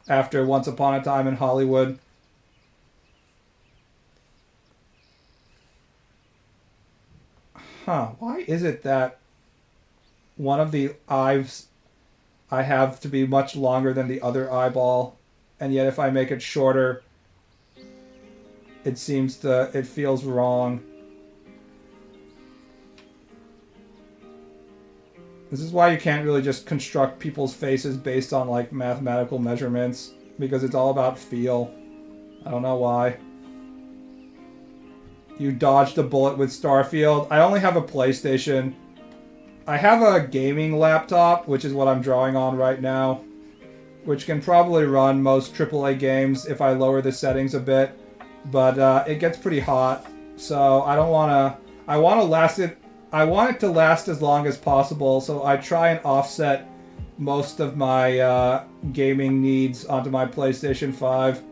after Once Upon a Time in Hollywood. Huh, why is it that one of the eyes I have to be much longer than the other eyeball, and yet if I make it shorter, it feels wrong. This is why you can't really just construct people's faces based on like mathematical measurements, because it's all about feel. I don't know why. You dodged a bullet with Starfield. I only have a PlayStation. I have a gaming laptop, which is what I'm drawing on right now, which can probably run most AAA games if I lower the settings a bit, but it gets pretty hot, so I don't want to... I want it to last as long as possible, so I try and offset most of my gaming needs onto my PlayStation 5.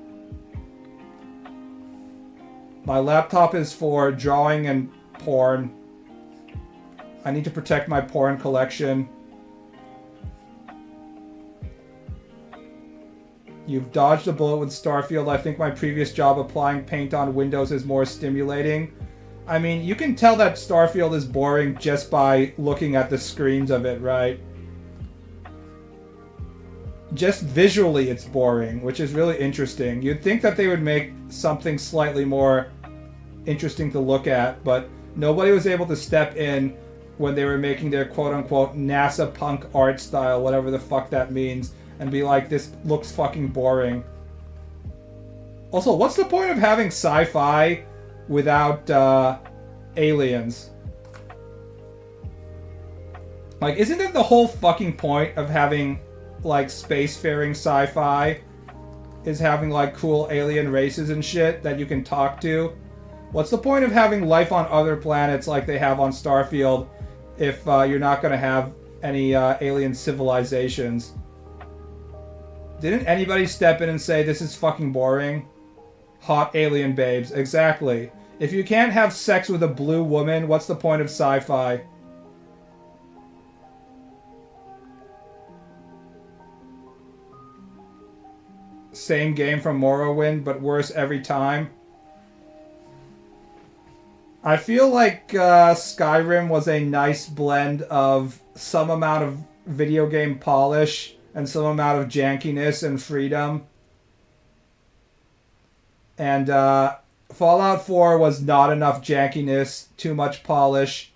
My laptop is for drawing and porn. I need to protect my porn collection. You've dodged a bullet with Starfield. I think my previous job applying paint on windows is more stimulating. I mean, you can tell that Starfield is boring just by looking at the screens of it, right? Just visually it's boring, which is really interesting. You'd think that they would make something slightly more interesting to look at, but nobody was able to step in when they were making their quote-unquote NASA punk art style, whatever the fuck that means, and be like, this looks fucking boring. Also, what's the point of having sci-fi without aliens? Like, isn't that the whole fucking point of having, like, spacefaring sci-fi? Is having, like, cool alien races and shit that you can talk to? What's the point of having life on other planets like they have on Starfield if you're not going to have any alien civilizations? Didn't anybody step in and say, this is fucking boring? Hot alien babes. Exactly. If you can't have sex with a blue woman, what's the point of sci-fi? Same game from Morrowind, but worse every time. I feel like Skyrim was a nice blend of some amount of video game polish and some amount of jankiness and freedom. And Fallout 4 was not enough jankiness, too much polish.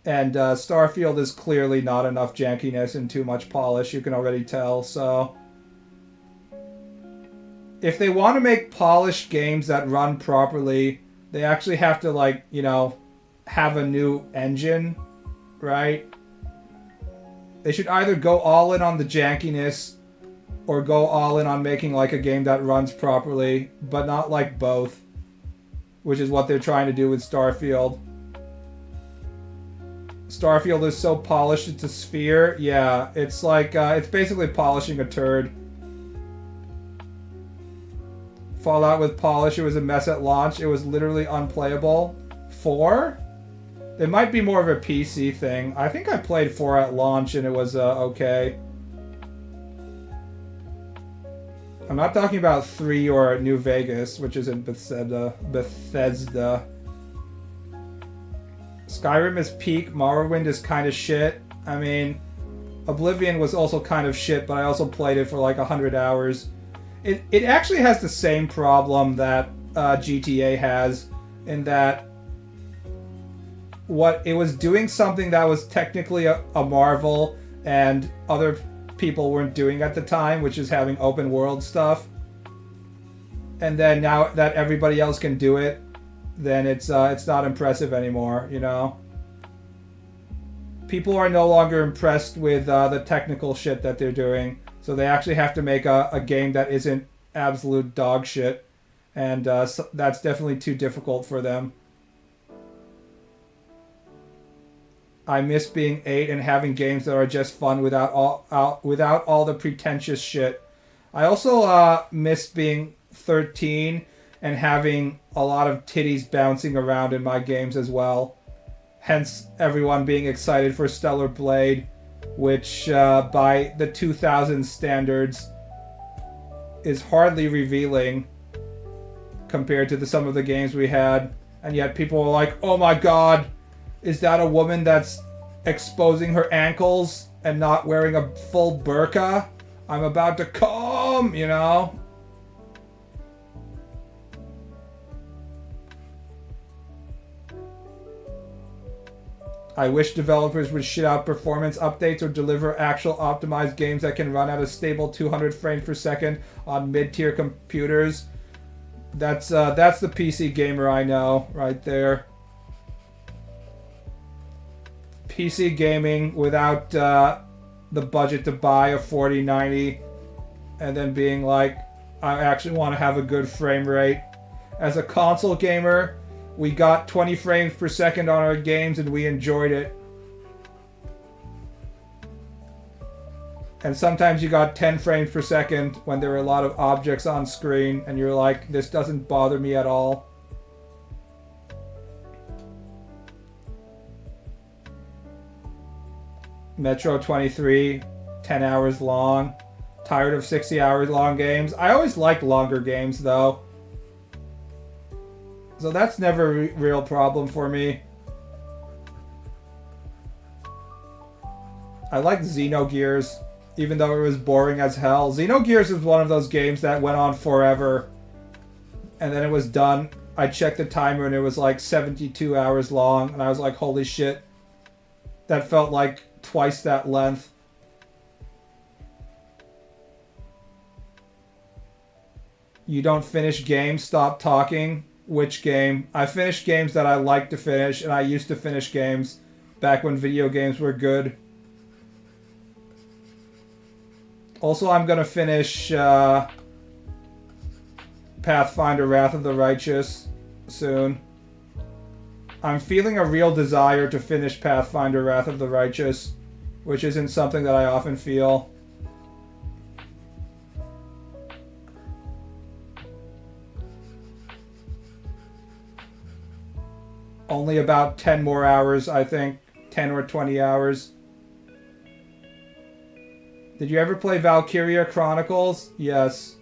And Starfield is clearly not enough jankiness and too much polish, you can already tell, so... If they want to make polished games that run properly, they actually have to, like, you know, have a new engine, right? They should either go all in on the jankiness or go all in on making, like, a game that runs properly, but not, like, both, which is what they're trying to do with Starfield. Starfield is so polished it's a sphere. Yeah, it's like, it's basically polishing a turd. Fallout with polish, it was a mess at launch. It was literally unplayable. 4? It might be more of a PC thing. I think I played 4 at launch and it was okay. I'm not talking about 3 or New Vegas, which is in Bethesda. Skyrim is peak. Morrowind is kind of shit. I mean, Oblivion was also kind of shit, but I also played it for like 100 hours. It actually has the same problem that GTA has, in that it was doing something that was technically a marvel and other people weren't doing at the time, which is having open world stuff. And then now that everybody else can do it, then it's not impressive anymore, you know? People are no longer impressed with the technical shit that they're doing. So they actually have to make a game that isn't absolute dog shit. And so that's definitely too difficult for them. I miss being 8 and having games that are just fun without all the pretentious shit. I also miss being 13 and having a lot of titties bouncing around in my games as well. Hence everyone being excited for Stellar Blade, which by the 2000 standards is hardly revealing compared to some of the games we had. And yet people are like, oh my god, is that a woman that's exposing her ankles and not wearing a full burqa? I'm about to come, you know? I wish developers would shit out performance updates or deliver actual optimized games that can run at a stable 200 frames per second on mid-tier computers. That's the PC gamer I know, right there. PC gaming without the budget to buy a 4090 and then being like, I actually want to have a good frame rate. As a console gamer, we got 20 frames per second on our games and we enjoyed it. And sometimes you got 10 frames per second when there were a lot of objects on screen and you're like, this doesn't bother me at all. Metro 23, 10 hours long. Tired of 60 hours long games. I always like longer games though. So that's never a real problem for me. I like Xenogears, even though it was boring as hell. Xenogears is one of those games that went on forever. And then it was done. I checked the timer and it was like 72 hours long. And I was like, holy shit. That felt like twice that length. You don't finish games, stop talking. Which game? I finished games that I like to finish, and I used to finish games back when video games were good. Also, I'm gonna finish Pathfinder Wrath of the Righteous soon. I'm feeling a real desire to finish Pathfinder Wrath of the Righteous, which isn't something that I often feel. Only about 10 more hours, I think. 10 or 20 hours. Did you ever play Valkyria Chronicles? Yes.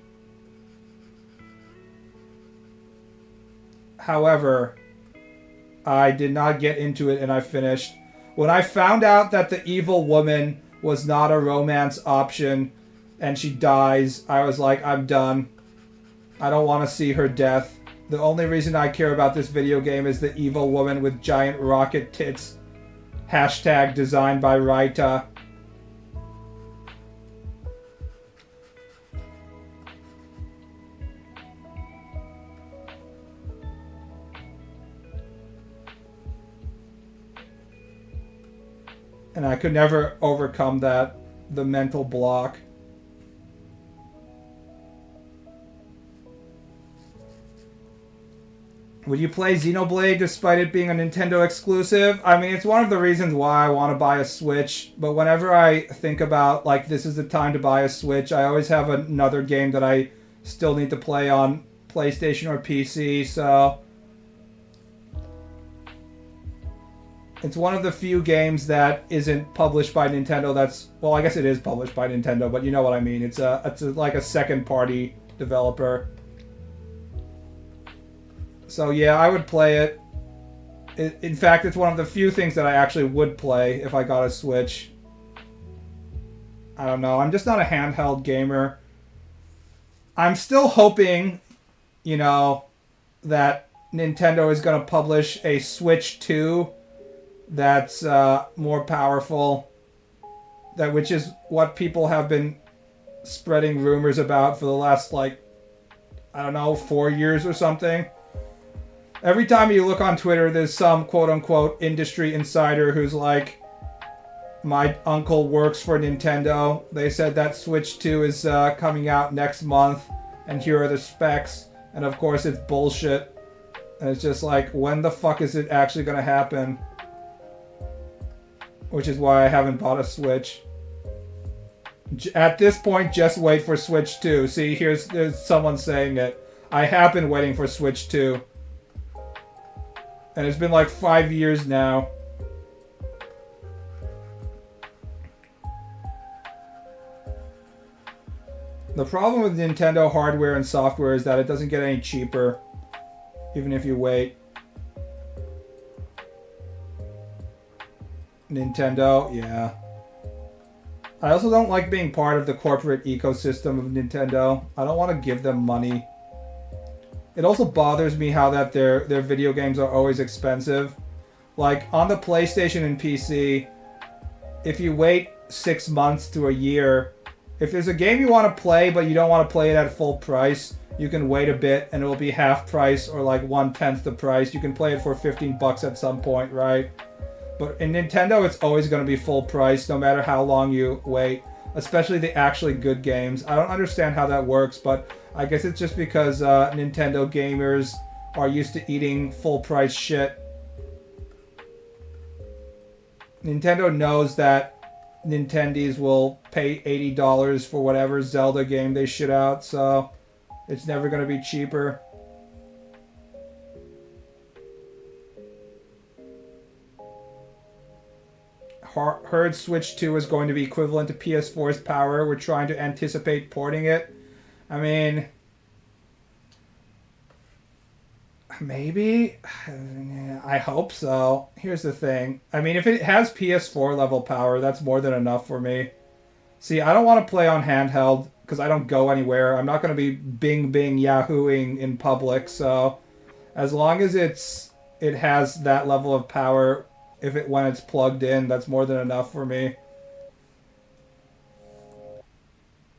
However, I did not get into it and I finished. When I found out that the evil woman was not a romance option and she dies, I was like, I'm done. I don't want to see her death. The only reason I care about this video game is the evil woman with giant rocket tits. Hashtag designed by Raita. And I could never overcome that, the mental block. Would you play Xenoblade despite it being a Nintendo exclusive? I mean, it's one of the reasons why I want to buy a Switch. But whenever I think about, like, this is the time to buy a Switch, I always have another game that I still need to play on PlayStation or PC, so... It's one of the few games that isn't published by Nintendo that's... Well, I guess it is published by Nintendo, but you know what I mean. It's like a second-party developer. So yeah, I would play it. In fact, it's one of the few things that I actually would play if I got a Switch. I don't know. I'm just not a handheld gamer. I'm still hoping, you know, that Nintendo is going to publish a Switch 2 that's more powerful. Which is what people have been spreading rumors about for the last, like, I don't know, 4 years or something. Every time you look on Twitter, there's some quote-unquote industry insider who's like, my uncle works for Nintendo. They said that Switch 2 is coming out next month, and here are the specs. And of course, it's bullshit. And it's just like, when the fuck is it actually going to happen? Which is why I haven't bought a Switch. At this point, just wait for Switch 2. See, there's someone saying it. I have been waiting for Switch 2. And it's been like 5 years now. The problem with Nintendo hardware and software is that it doesn't get any cheaper, even if you wait. Nintendo, yeah. I also don't like being part of the corporate ecosystem of Nintendo. I don't want to give them money. It also bothers me how that their video games are always expensive. Like, on the PlayStation and PC, if you wait 6 months to a year, if there's a game you want to play but you don't want to play it at full price, you can wait a bit and it will be half price or like 1/10 the price. You can play it for $15 at some point, right? But in Nintendo, it's always going to be full price no matter how long you wait, especially the actually good games. I don't understand how that works, but I guess it's just because Nintendo gamers are used to eating full price shit. Nintendo knows that Nintendies will pay $80 for whatever Zelda game they shit out, so it's never going to be cheaper. Heard Switch 2 is going to be equivalent to PS4's power. We're trying to anticipate porting it. I mean, maybe. I hope so. Here's the thing. I mean, if it has PS4 level power, that's more than enough for me. See, I don't want to play on handheld because I don't go anywhere. I'm not going to be bing yahooing in public. So as long as it has that level of power, when it's plugged in, that's more than enough for me.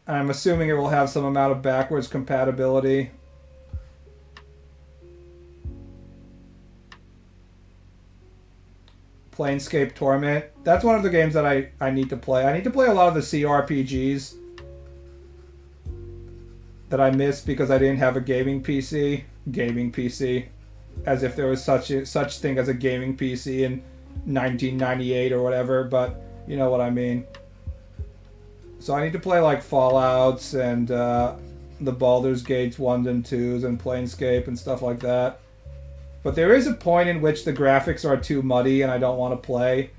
I'm assuming it will have some amount of backwards compatibility. Planescape Torment. That's one of the games that I need to play. I need to play a lot of the CRPGs that I missed because I didn't have a gaming PC. Gaming PC. As if there was such thing as a gaming PC in 1998 or whatever, but you know what I mean. So I need to play like Fallouts and the Baldur's Gates 1s and 2s and Planescape and stuff like that. But there is a point in which the graphics are too muddy and I don't want to play.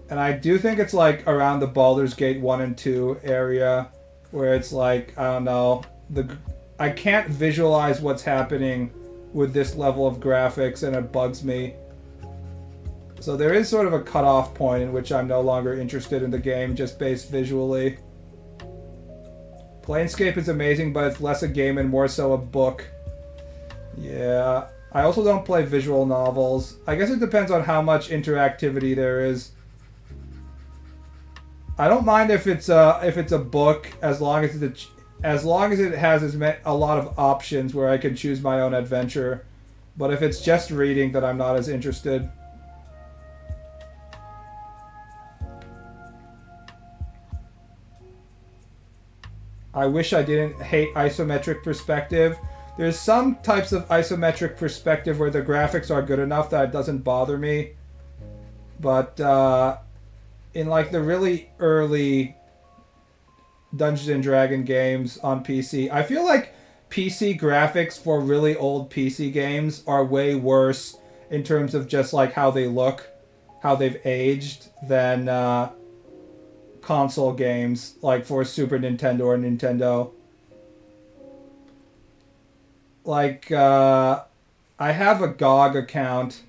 And I do think it's like around the Baldur's Gate 1 and 2 area where it's like, I don't know, I can't visualize what's happening with this level of graphics and it bugs me. So there is sort of a cutoff point in which I'm no longer interested in the game just based visually. Planescape is amazing, but it's less a game and more so a book. Yeah. I also don't play visual novels. I guess it depends on how much interactivity there is. I don't mind if it's a book as long as it has a lot of options where I can choose my own adventure. But if it's just reading, then I'm not as interested. I wish I didn't hate isometric perspective. There's some types of isometric perspective where the graphics are good enough that it doesn't bother me. But in like the really early Dungeons and Dragon games on PC, I feel like PC graphics for really old PC games are way worse in terms of just like how they look, how they've aged, than console games like for Super Nintendo or Nintendo. Like, I have a GOG account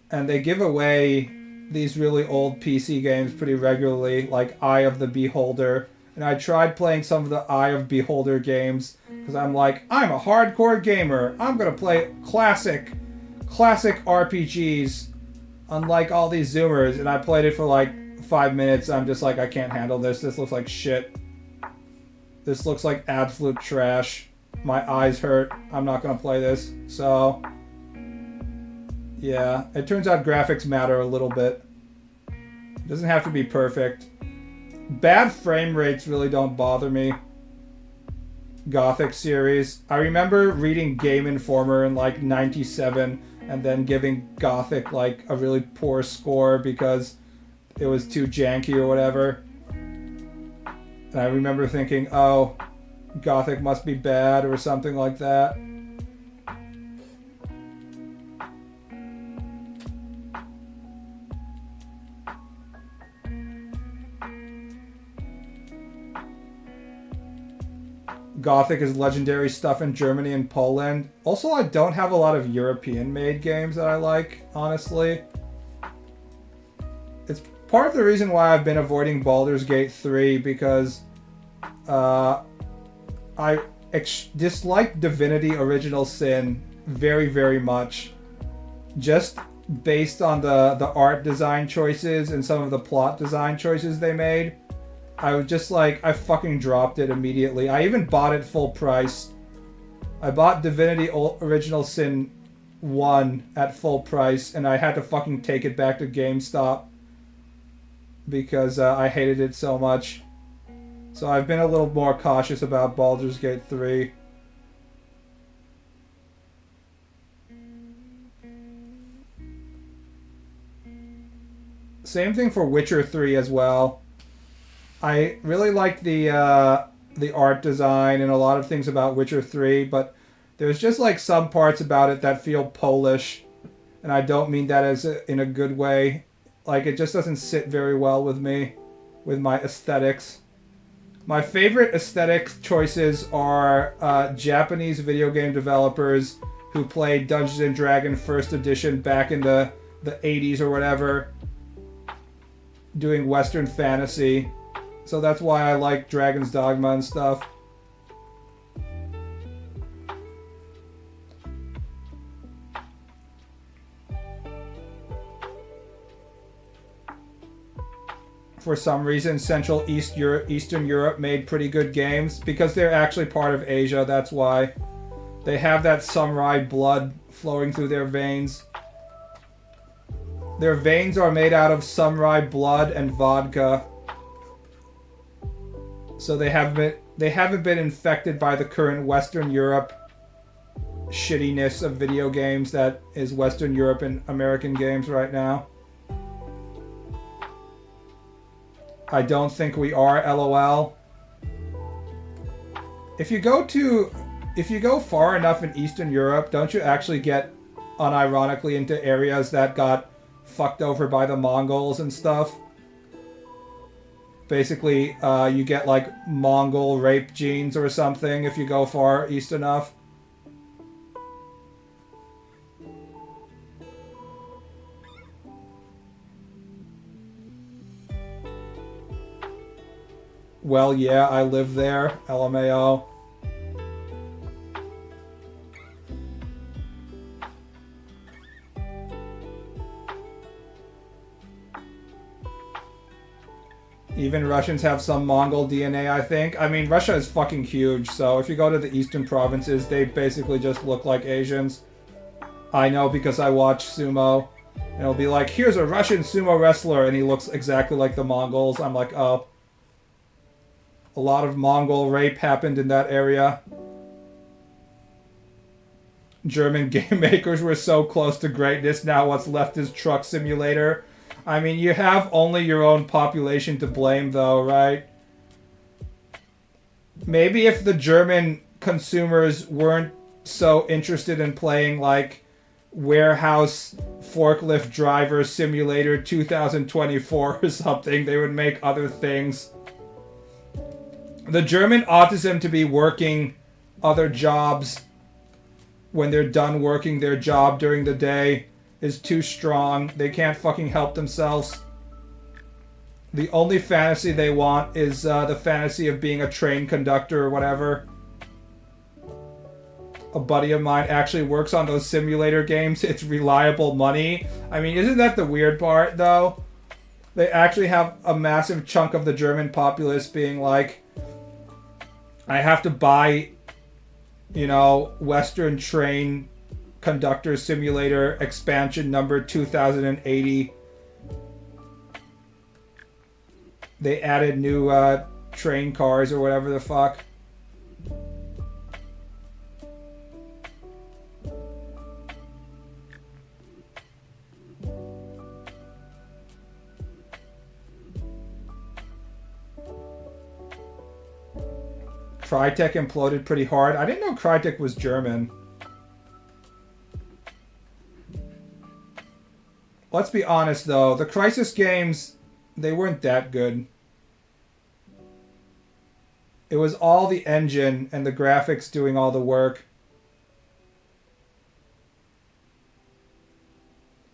and they give away these really old PC games pretty regularly, like Eye of the Beholder. And I tried playing some of the Eye of Beholder games because I'm like, I'm a hardcore gamer. I'm going to play classic RPGs, unlike all these Zoomers. And I played it for like 5 minutes. I'm just like, I can't handle this. This looks like shit. This looks like absolute trash. My eyes hurt. I'm not going to play this. So, yeah. It turns out graphics matter a little bit. It doesn't have to be perfect. Bad frame rates really don't bother me. Gothic series. I remember reading Game Informer in like 97 and then giving Gothic like a really poor score because it was too janky or whatever. And I remember thinking, oh, Gothic must be bad or something like that. Gothic is legendary stuff in Germany and Poland. Also, I don't have a lot of European-made games that I like, honestly. It's part of the reason why I've been avoiding Baldur's Gate 3, because I dislike Divinity Original Sin very, very much. Just based on the art design choices and some of the plot design choices they made. I was just like, I fucking dropped it immediately. I even bought it full price. I bought Divinity Original Sin 1 at full price, and I had to fucking take it back to GameStop because I hated it so much. So I've been a little more cautious about Baldur's Gate 3. Same thing for Witcher 3 as well. I really like the art design and a lot of things about Witcher 3, but there's just like some parts about it that feel Polish, and I don't mean that as in a good way. Like, it just doesn't sit very well with me, with my aesthetics. My favorite aesthetic choices are Japanese video game developers who played Dungeons and Dragons First Edition back in the 80s or whatever, doing Western fantasy. So that's why I like Dragon's Dogma and stuff. For some reason, Eastern Europe made pretty good games because they're actually part of Asia. That's why they have that samurai blood flowing through their veins. Their veins are made out of samurai blood and vodka. So they haven't been infected by the current Western Europe shittiness of video games that is Western Europe and American games right now. I don't think we are, LOL. If you go to if you go far enough in Eastern Europe, don't you actually get unironically into areas that got fucked over by the Mongols and stuff? Basically, you get like Mongol rape genes or something if you go far east enough. Well, yeah, I live there, LMAO. Even Russians have some Mongol DNA, I think. I mean, Russia is fucking huge, so if you go to the eastern provinces, they basically just look like Asians. I know because I watch sumo. And it'll be like, here's a Russian sumo wrestler, and he looks exactly like the Mongols. I'm like, oh. A lot of Mongol rape happened in that area. German game makers were so close to greatness, now what's left is Truck Simulator. I mean, you have only your own population to blame, though, right? Maybe if the German consumers weren't so interested in playing, like, Warehouse Forklift Driver Simulator 2024 or something, they would make other things. The German autism to be working other jobs when they're done working their job during the day is too strong. They can't fucking help themselves. The only fantasy they want is the fantasy of being a train conductor or whatever. A buddy of mine actually works on those simulator games. It's reliable money. I mean, isn't that the weird part, though? They actually have a massive chunk of the German populace being like, I have to buy, you know, Western Train Conductor Simulator expansion number 2080. They added new train cars or whatever the fuck. Crytek imploded pretty hard. I didn't know Crytek was German. Let's be honest, though. The Crysis games, they weren't that good. It was all the engine and the graphics doing all the work.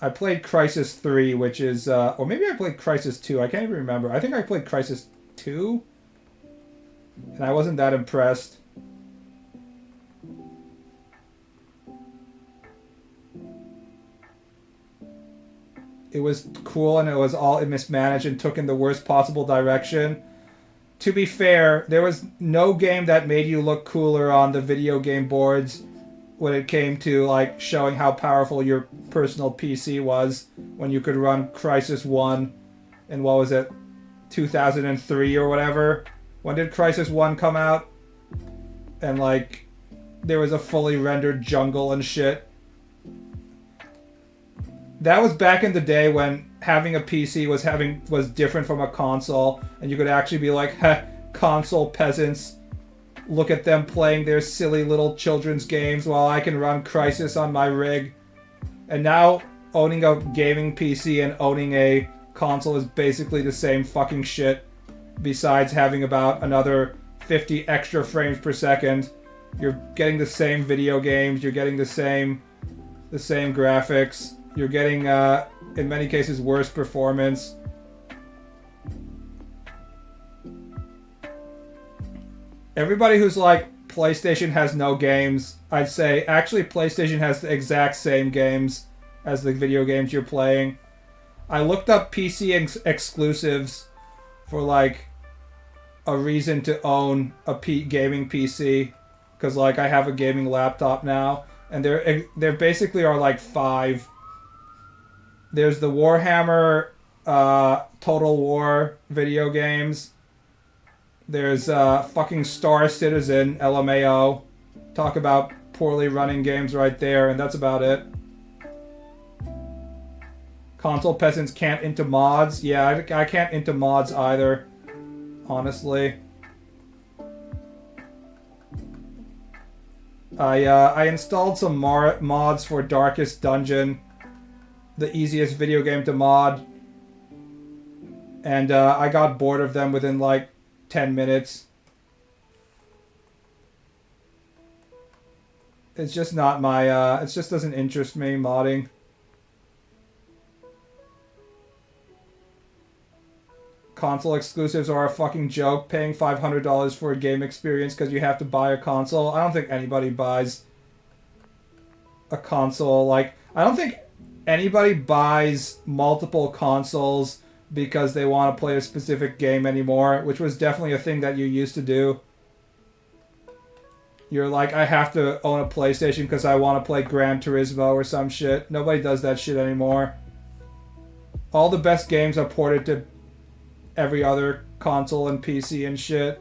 I played Crysis 3, which is... or maybe I played Crysis 2. I can't even remember. I think I played Crysis 2. And I wasn't that impressed. It was cool and it was all mismanaged and took in the worst possible direction. To be fair, there was no game that made you look cooler on the video game boards when it came to like showing how powerful your personal PC was when you could run Crysis 1 in, what was it, 2003 or whatever. When did Crysis 1 come out? And like, there was a fully rendered jungle and shit. That was back in the day when having a PC was different from a console, and you could actually be like, heh, console peasants. Look at them playing their silly little children's games while I can run Crysis on my rig. And now, owning a gaming PC and owning a console is basically the same fucking shit. Besides having about another 50 extra frames per second. You're getting the same video games, you're getting the same graphics, you're getting, in many cases, worse performance. Everybody who's like, PlayStation has no games, I'd say, actually PlayStation has the exact same games as the video games you're playing. I looked up PC exclusives for like a reason to own a gaming PC, because like I have a gaming laptop now, and there basically are like 5. There's the Warhammer Total War video games. There's fucking Star Citizen, LMAO. Talk about poorly running games right there, and that's about it. Console peasants can't into mods. Yeah, I can't into mods either. Honestly. I installed some mods for Darkest Dungeon, the easiest video game to mod, and I got bored of them within like 10 minutes. It's just not my, it just doesn't interest me, modding. Console exclusives are a fucking joke. Paying $500 for a game experience because you have to buy a console. I don't think anybody buys a console. Like, I don't think anybody buys multiple consoles because they want to play a specific game anymore, which was definitely a thing that you used to do. You're like, I have to own a PlayStation because I want to play Gran Turismo or some shit. Nobody does that shit anymore. All the best games are ported to every other console and PC and shit.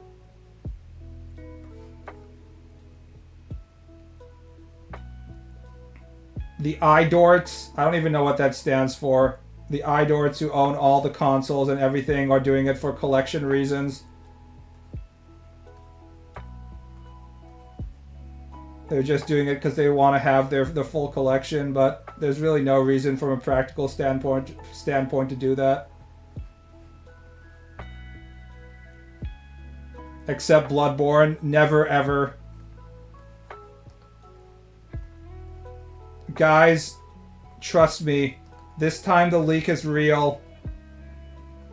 The iDorts, I don't even know what that stands for. The iDorts who own all the consoles and everything are doing it for collection reasons. They're just doing it because they want to have the full collection, but there's really no reason from a practical standpoint to do that. Except Bloodborne, never ever. Guys, trust me, this time the leak is real.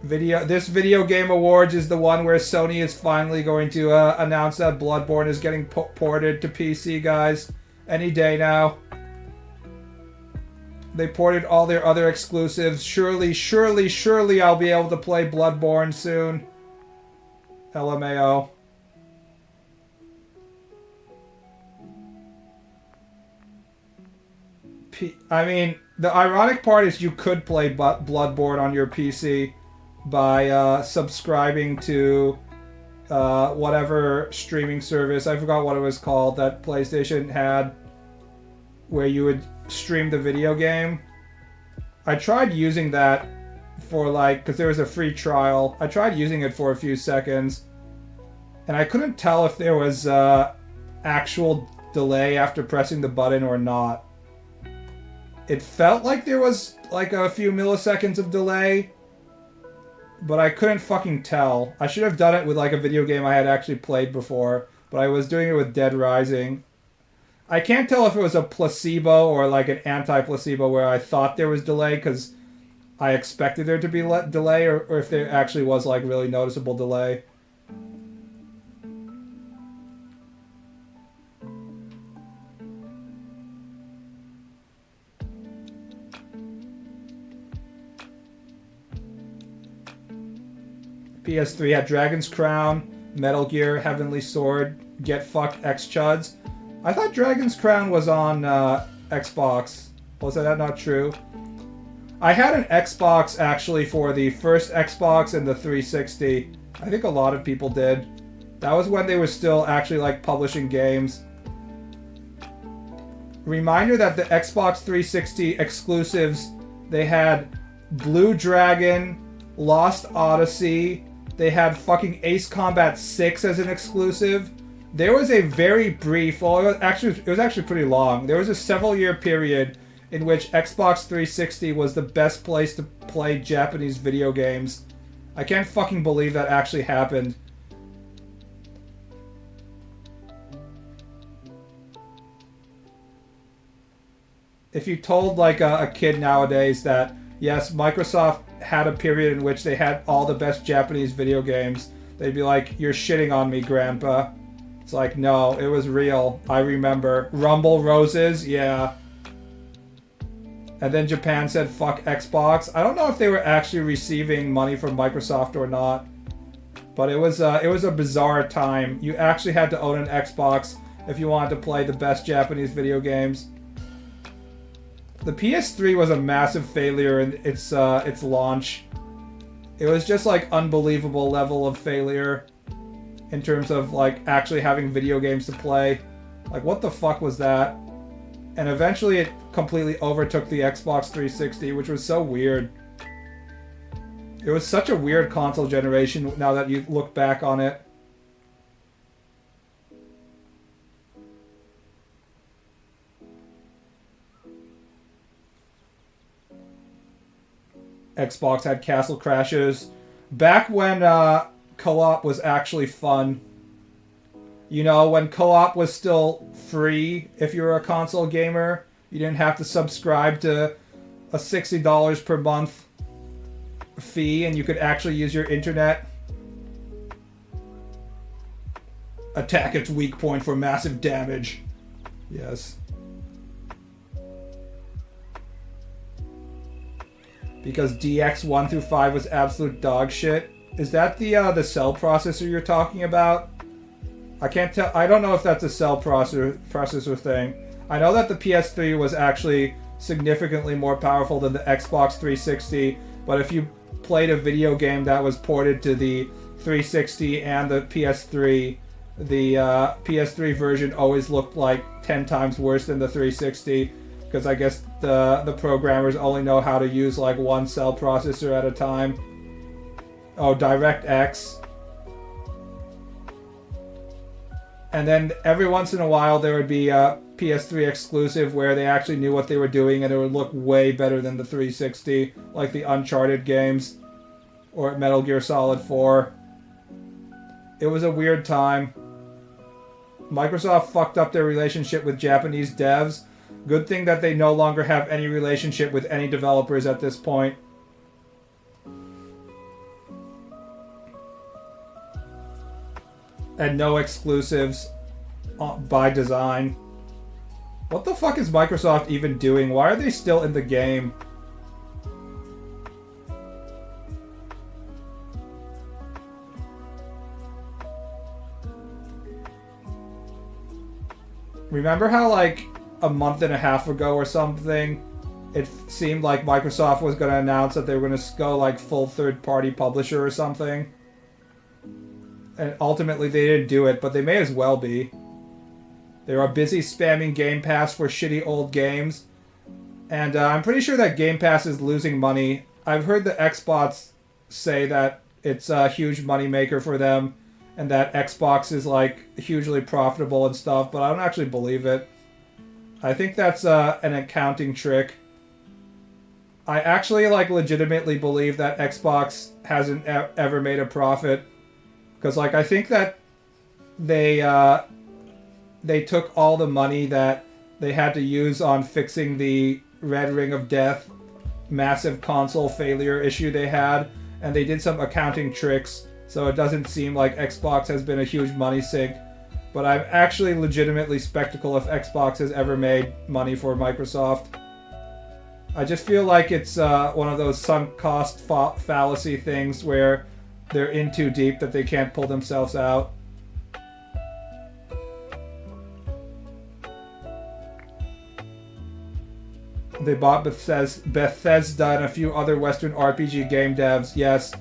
This Video Game Awards is the one where Sony is finally going to announce that Bloodborne is getting ported to PC, guys. Any day now. They ported all their other exclusives. Surely I'll be able to play Bloodborne soon. LMAO. I mean, the ironic part is you could play Bloodborne on your PC by subscribing to whatever streaming service. I forgot what it was called that PlayStation had, where you would stream the video game. I tried using that for like, because there was a free trial. I tried using it for a few seconds, and I couldn't tell if there was actual delay after pressing the button or not. It felt like there was like a few milliseconds of delay, but I couldn't fucking tell. I should have done it with like a video game I had actually played before, but I was doing it with Dead Rising. I can't tell if it was a placebo or like an anti-placebo where I thought there was delay because I expected there to be delay, or if there actually was like really noticeable delay. PS3 had Dragon's Crown, Metal Gear, Heavenly Sword, Get Fucked, X-Chuds. I thought Dragon's Crown was on Xbox. Was that not true? I had an Xbox actually for the first Xbox and the 360. I think a lot of people did. That was when they were still actually like publishing games. Reminder that the Xbox 360 exclusives, they had Blue Dragon, Lost Odyssey, they had fucking Ace Combat 6 as an exclusive. There was a very brief, well, it was actually pretty long. There was a several-year period in which Xbox 360 was the best place to play Japanese video games. I can't fucking believe that actually happened. If you told like a kid nowadays that, yes, Microsoft had a period in which they had all the best Japanese video games, they'd be like, you're shitting on me, Grandpa. It's like, no, it was real. I remember. Rumble Roses, yeah. And then Japan said, fuck Xbox. I don't know if they were actually receiving money from Microsoft or not, but it was a bizarre time. You actually had to own an Xbox if you wanted to play the best Japanese video games. The PS3 was a massive failure in its launch. It was just like unbelievable level of failure in terms of like actually having video games to play. Like, what the fuck was that? And eventually it completely overtook the Xbox 360, which was so weird. It was such a weird console generation now that you look back on it. Xbox had Castle Crashers. Back when co-op was actually fun. You know, when co-op was still free if you were a console gamer. You didn't have to subscribe to a $60 per month fee and you could actually use your internet. Attack its weak point for massive damage. Yes. Because DX 1 through 5 was absolute dog shit. Is that the cell processor you're talking about? I can't tell. I don't know if that's a cell processor thing. I know that the PS3 was actually significantly more powerful than the Xbox 360, but if you played a video game that was ported to the 360 and the PS3, the PS3 version always looked like 10 times worse than the 360, because I guess the programmers only know how to use like one cell processor at a time. Oh, DirectX. And then every once in a while there would be a PS3 exclusive where they actually knew what they were doing and it would look way better than the 360, like the Uncharted games or Metal Gear Solid 4. It was a weird time. Microsoft fucked up their relationship with Japanese devs. Good thing that they no longer have any relationship with any developers at this point. And no exclusives by design. What the fuck is Microsoft even doing? Why are they still in the game? Remember how like a month and a half ago or something, it seemed like Microsoft was going to announce that they were going to go like full third-party publisher or something? And ultimately they didn't do it, but they may as well be. They are busy spamming Game Pass for shitty old games. And I'm pretty sure that Game Pass is losing money. I've heard the Xbox say that it's a huge moneymaker for them and that Xbox is like hugely profitable and stuff, but I don't actually believe it. I think that's an accounting trick. I actually like legitimately believe that Xbox hasn't ever made a profit. Because like I think that they took all the money that they had to use on fixing the Red Ring of Death massive console failure issue they had, and they did some accounting tricks, so it doesn't seem like Xbox has been a huge money sink. But I'm actually legitimately skeptical if Xbox has ever made money for Microsoft. I just feel like it's one of those sunk cost fallacy things where they're in too deep that they can't pull themselves out. They bought Bethesda and a few other Western RPG game devs, yes.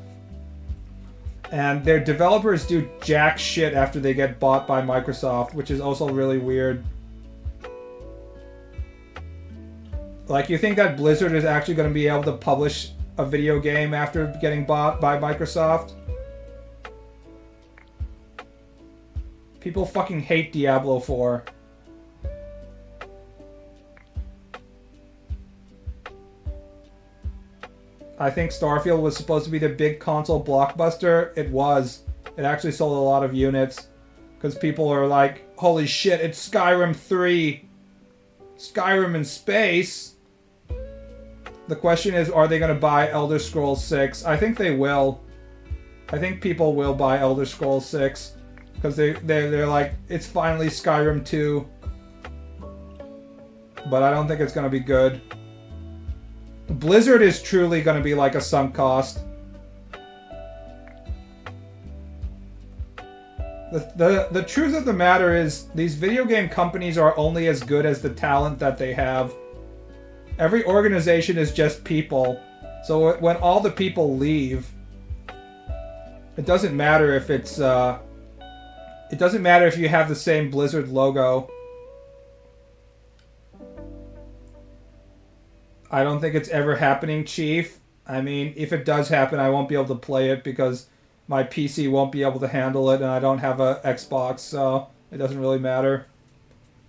And their developers do jack shit after they get bought by Microsoft, which is also really weird. Like, you think that Blizzard is actually going to be able to publish a video game after getting bought by Microsoft? People fucking hate Diablo 4. I think Starfield was supposed to be the big console blockbuster. It was. It actually sold a lot of units. Because people are like, holy shit, it's Skyrim 3. Skyrim in space. The question is, are they going to buy Elder Scrolls 6? I think they will. I think people will buy Elder Scrolls 6. Because they're like, it's finally Skyrim 2. But I don't think it's going to be good. Blizzard is truly going to be like a sunk cost. The truth of the matter is, these video game companies are only as good as the talent that they have. Every organization is just people. So when all the people leave, it doesn't matter if it's... it doesn't matter if you have the same Blizzard logo. I don't think it's ever happening, Chief. I mean, if it does happen, I won't be able to play it because my PC won't be able to handle it and I don't have a Xbox, so it doesn't really matter.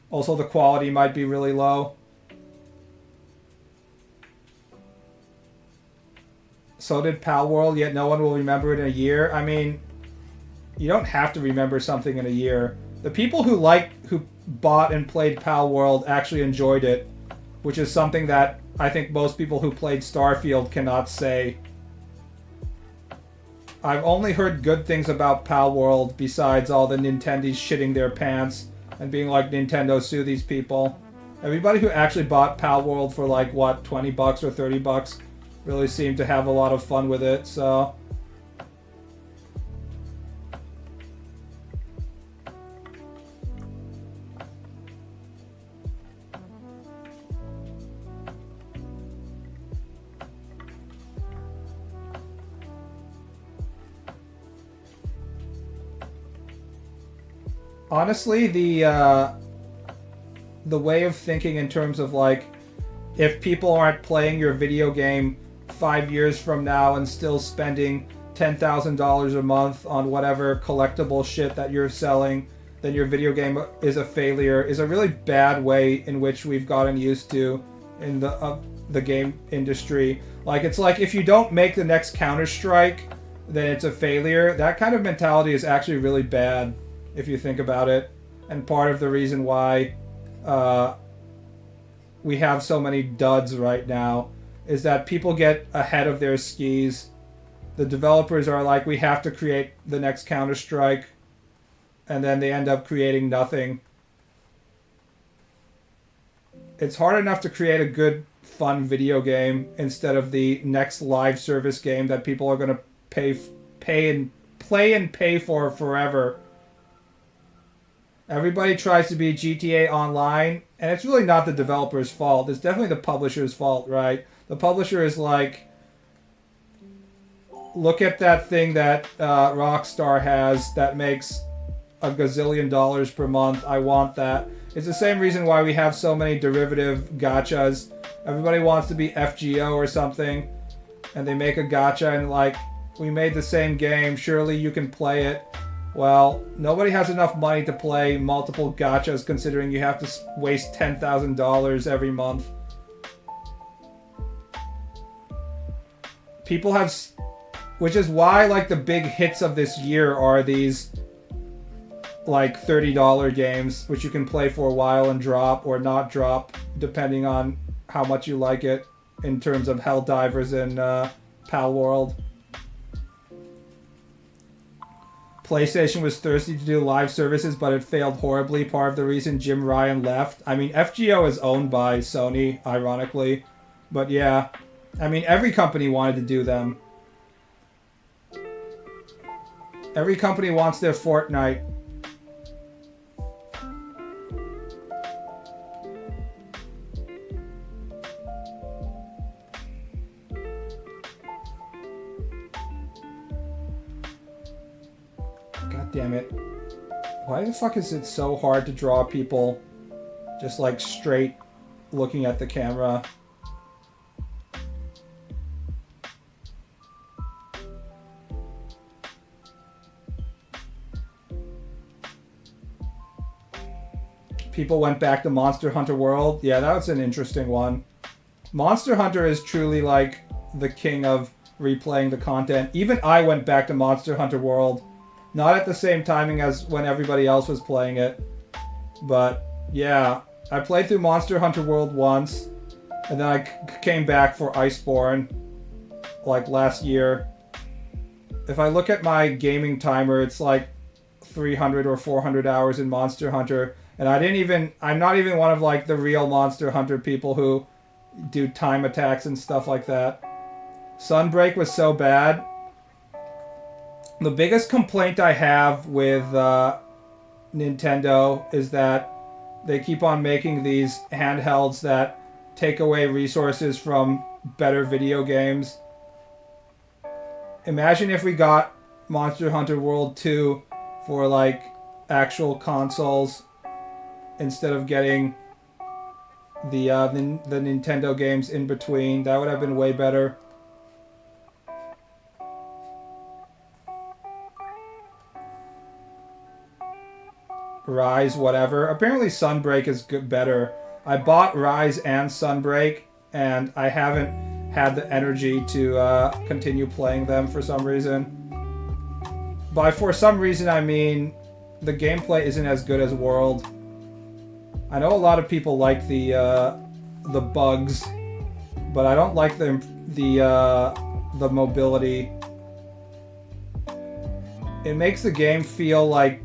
Also, the quality might be really low. So did Pal World, yet no one will remember it in a year. I mean, you don't have to remember something in a year. The people who bought and played Pal World actually enjoyed it, which is something that I think most people who played Starfield cannot say. I've only heard good things about Pal World besides all the Nintendies shitting their pants and being like, Nintendo, sue these people. Everybody who actually bought Pal World for like, what, 20 bucks or 30 bucks really seemed to have a lot of fun with it, so... Honestly, the way of thinking in terms of like, if people aren't playing your video game 5 years from now and still spending $10,000 a month on whatever collectible shit that you're selling, then your video game is a failure, is a really bad way in which we've gotten used to in the game industry. Like, it's like, if you don't make the next Counter-Strike, then it's a failure. That kind of mentality is actually really bad, if you think about it. And part of the reason why we have so many duds right now is that people get ahead of their skis. The developers are like, we have to create the next Counter-Strike, and then they end up creating nothing. It's hard enough to create a good, fun video game instead of the next live service game that people are going to play and pay for forever. Everybody tries to be GTA Online, and it's really not the developer's fault. It's definitely the publisher's fault, right? The publisher is like, look at that thing that Rockstar has that makes a gazillion dollars per month. I want that. It's the same reason why we have so many derivative gachas. Everybody wants to be FGO or something, and they make a gacha and like, we made the same game, surely you can play it. Well, nobody has enough money to play multiple gachas considering you have to waste $10,000 every month. People have... Which is why, like, the big hits of this year are these, like, $30 games, which you can play for a while and drop or not drop, depending on how much you like it, in terms of Helldivers and Pal World. PlayStation was thirsty to do live services, but it failed horribly. Part of the reason Jim Ryan left. I mean, FGO is owned by Sony, ironically. But yeah, I mean, every company wanted to do them. Every company wants their Fortnite. Damn it. Why the fuck is it so hard to draw people just like straight looking at the camera? People went back to Monster Hunter World. Yeah, that was an interesting one. Monster Hunter is truly like the king of replaying the content. Even I went back to Monster Hunter World. Not at the same timing as when everybody else was playing it. But, yeah. I played through Monster Hunter World once. And then I came back for Iceborne. Like, last year. If I look at my gaming timer, it's like 300 or 400 hours in Monster Hunter. And I'm not even one of, like, the real Monster Hunter people who do time attacks and stuff like that. Sunbreak was so bad. The biggest complaint I have with Nintendo is that they keep on making these handhelds that take away resources from better video games. Imagine if we got Monster Hunter World 2 for like actual consoles instead of getting the Nintendo games in between. That would have been way better. Rise, whatever. Apparently Sunbreak is better. I bought Rise and Sunbreak, and I haven't had the energy to continue playing them for some reason. By for some reason, I mean the gameplay isn't as good as World. I know a lot of people like the bugs, but I don't like the mobility. It makes the game feel like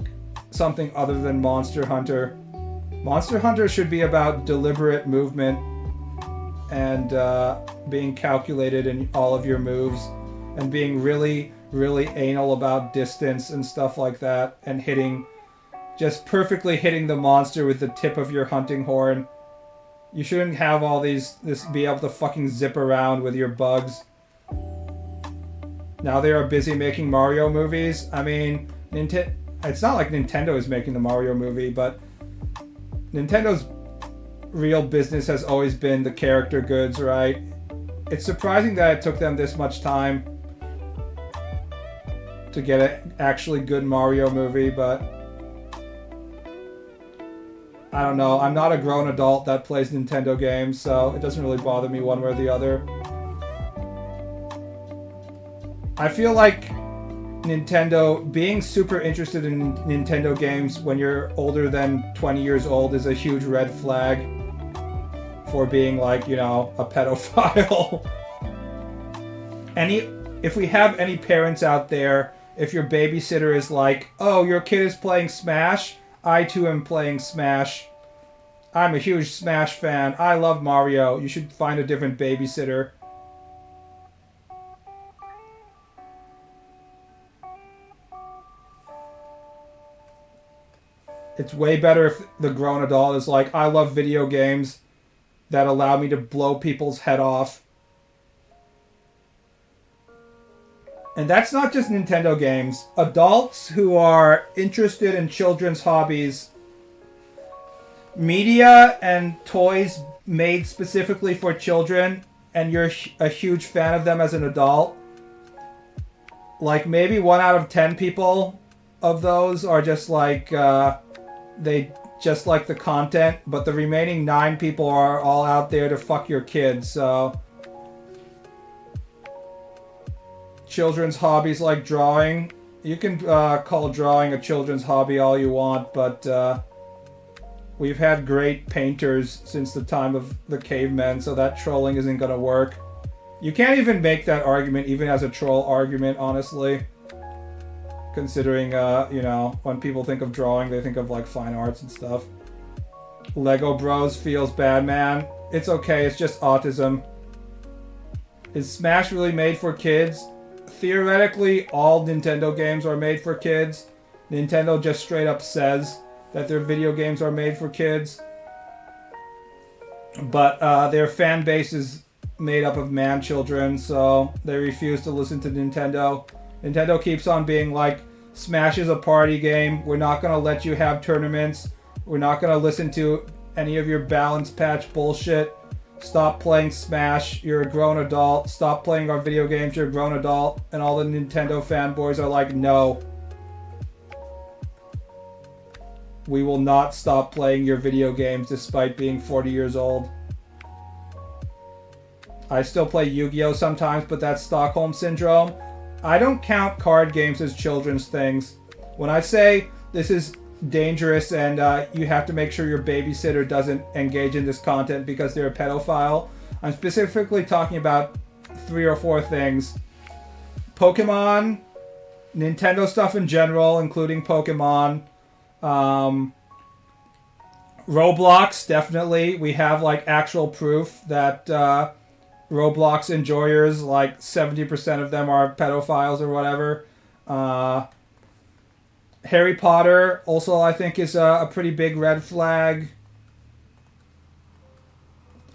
something other than Monster Hunter. Monster Hunter should be about deliberate movement and being calculated in all of your moves and being really, really anal about distance and stuff like that, and just perfectly hitting the monster with the tip of your hunting horn. You shouldn't have all this be able to fucking zip around with your bugs. Now they are busy making Mario movies. I mean, it's not like Nintendo is making the Mario movie, but Nintendo's real business has always been the character goods, right? It's surprising that it took them this much time to get an actually good Mario movie, but I don't know. I'm not a grown adult that plays Nintendo games, so it doesn't really bother me one way or the other. I feel like Nintendo, being super interested in Nintendo games when you're older than 20 years old is a huge red flag for being like, you know, a pedophile. If we have any parents out there, if your babysitter is like, oh, your kid is playing Smash, I too am playing Smash. I'm a huge Smash fan. I love Mario. You should find a different babysitter. It's way better if the grown adult is like, I love video games that allow me to blow people's head off. And that's not just Nintendo games. Adults who are interested in children's hobbies, media and toys made specifically for children, and you're a huge fan of them as an adult, like maybe 1 out of 10 people of those are just like, they just like the content, but the remaining 9 people are all out there to fuck your kids, so... Children's hobbies like drawing. You can call drawing a children's hobby all you want, but we've had great painters since the time of the cavemen, so that trolling isn't going to work. You can't even make that argument even as a troll argument, honestly. Considering, you know, when people think of drawing, they think of like fine arts and stuff. Lego Bros feels bad, man. It's okay, it's just autism. Is Smash really made for kids? Theoretically, all Nintendo games are made for kids. Nintendo just straight up says that their video games are made for kids. But their fan base is made up of man-children, so they refuse to listen to Nintendo. Nintendo keeps on being like, Smash is a party game. We're not going to let you have tournaments. We're not going to listen to any of your balance patch bullshit. Stop playing Smash, you're a grown adult. Stop playing our video games, you're a grown adult. And all the Nintendo fanboys are like, no. We will not stop playing your video games despite being 40 years old. I still play Yu-Gi-Oh! Sometimes, but that's Stockholm Syndrome. I don't count card games as children's things. When I say this is dangerous and you have to make sure your babysitter doesn't engage in this content because they're a pedophile, I'm specifically talking about 3 or 4 things. Pokemon, Nintendo stuff in general, including Pokemon, Roblox, definitely. We have like actual proof that Roblox enjoyers, like 70% of them are pedophiles or whatever. Harry Potter also, I think, is a pretty big red flag.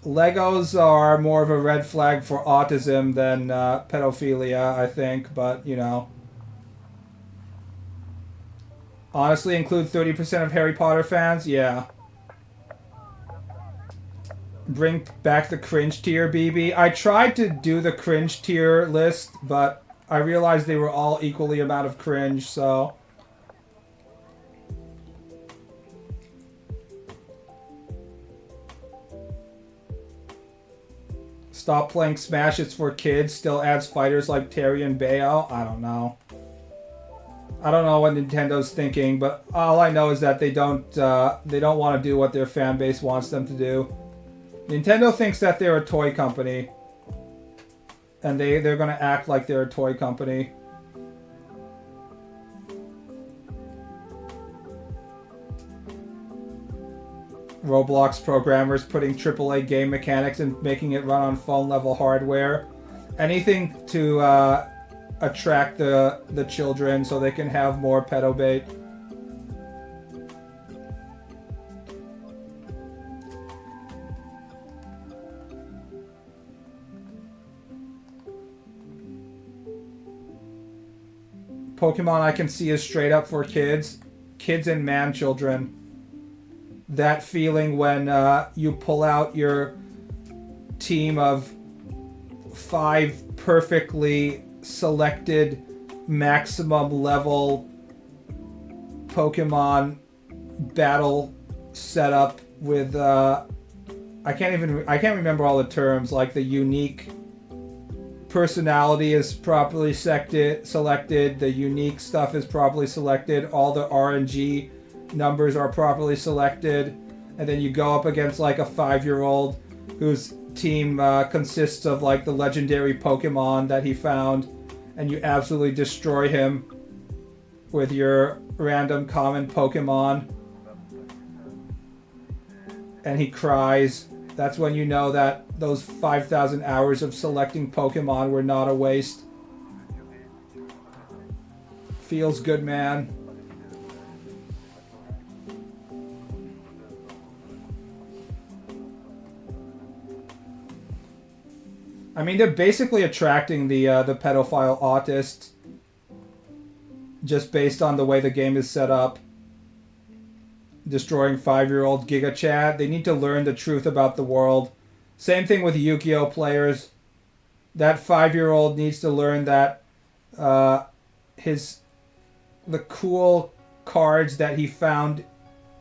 Legos are more of a red flag for autism than pedophilia, I think, but, you know. Honestly, include 30% of Harry Potter fans? Yeah. Bring back the cringe tier, BB. I tried to do the cringe tier list, but I realized they were all equally amount of cringe, so... Stop playing Smash, it's for kids. Still adds fighters like Terry and Bayo. I don't know. I don't know what Nintendo's thinking, but all I know is that they don't want to do what their fan base wants them to do. Nintendo thinks that they're a toy company, and they're gonna act like they're a toy company. Roblox programmers putting AAA game mechanics and making it run on phone level hardware. Anything to attract the children so they can have more pedo bait. Pokemon I can see is straight up for kids. Kids and man children. That feeling when you pull out your team of 5 perfectly selected maximum level Pokemon battle setup with I can't remember all the terms, like the unique personality is properly selected, the unique stuff is properly selected, all the RNG numbers are properly selected, and then you go up against like a 5-year-old whose team consists of like the legendary Pokemon that he found, and you absolutely destroy him with your random common Pokemon, and he cries. That's when you know that those 5,000 hours of selecting Pokemon were not a waste. Feels good, man. I mean, they're basically attracting the pedophile autist just based on the way the game is set up. Destroying 5-year-old Giga Chad. They need to learn the truth about the world. Same thing with Yu-Gi-Oh players. That 5-year-old needs to learn that the cool cards that he found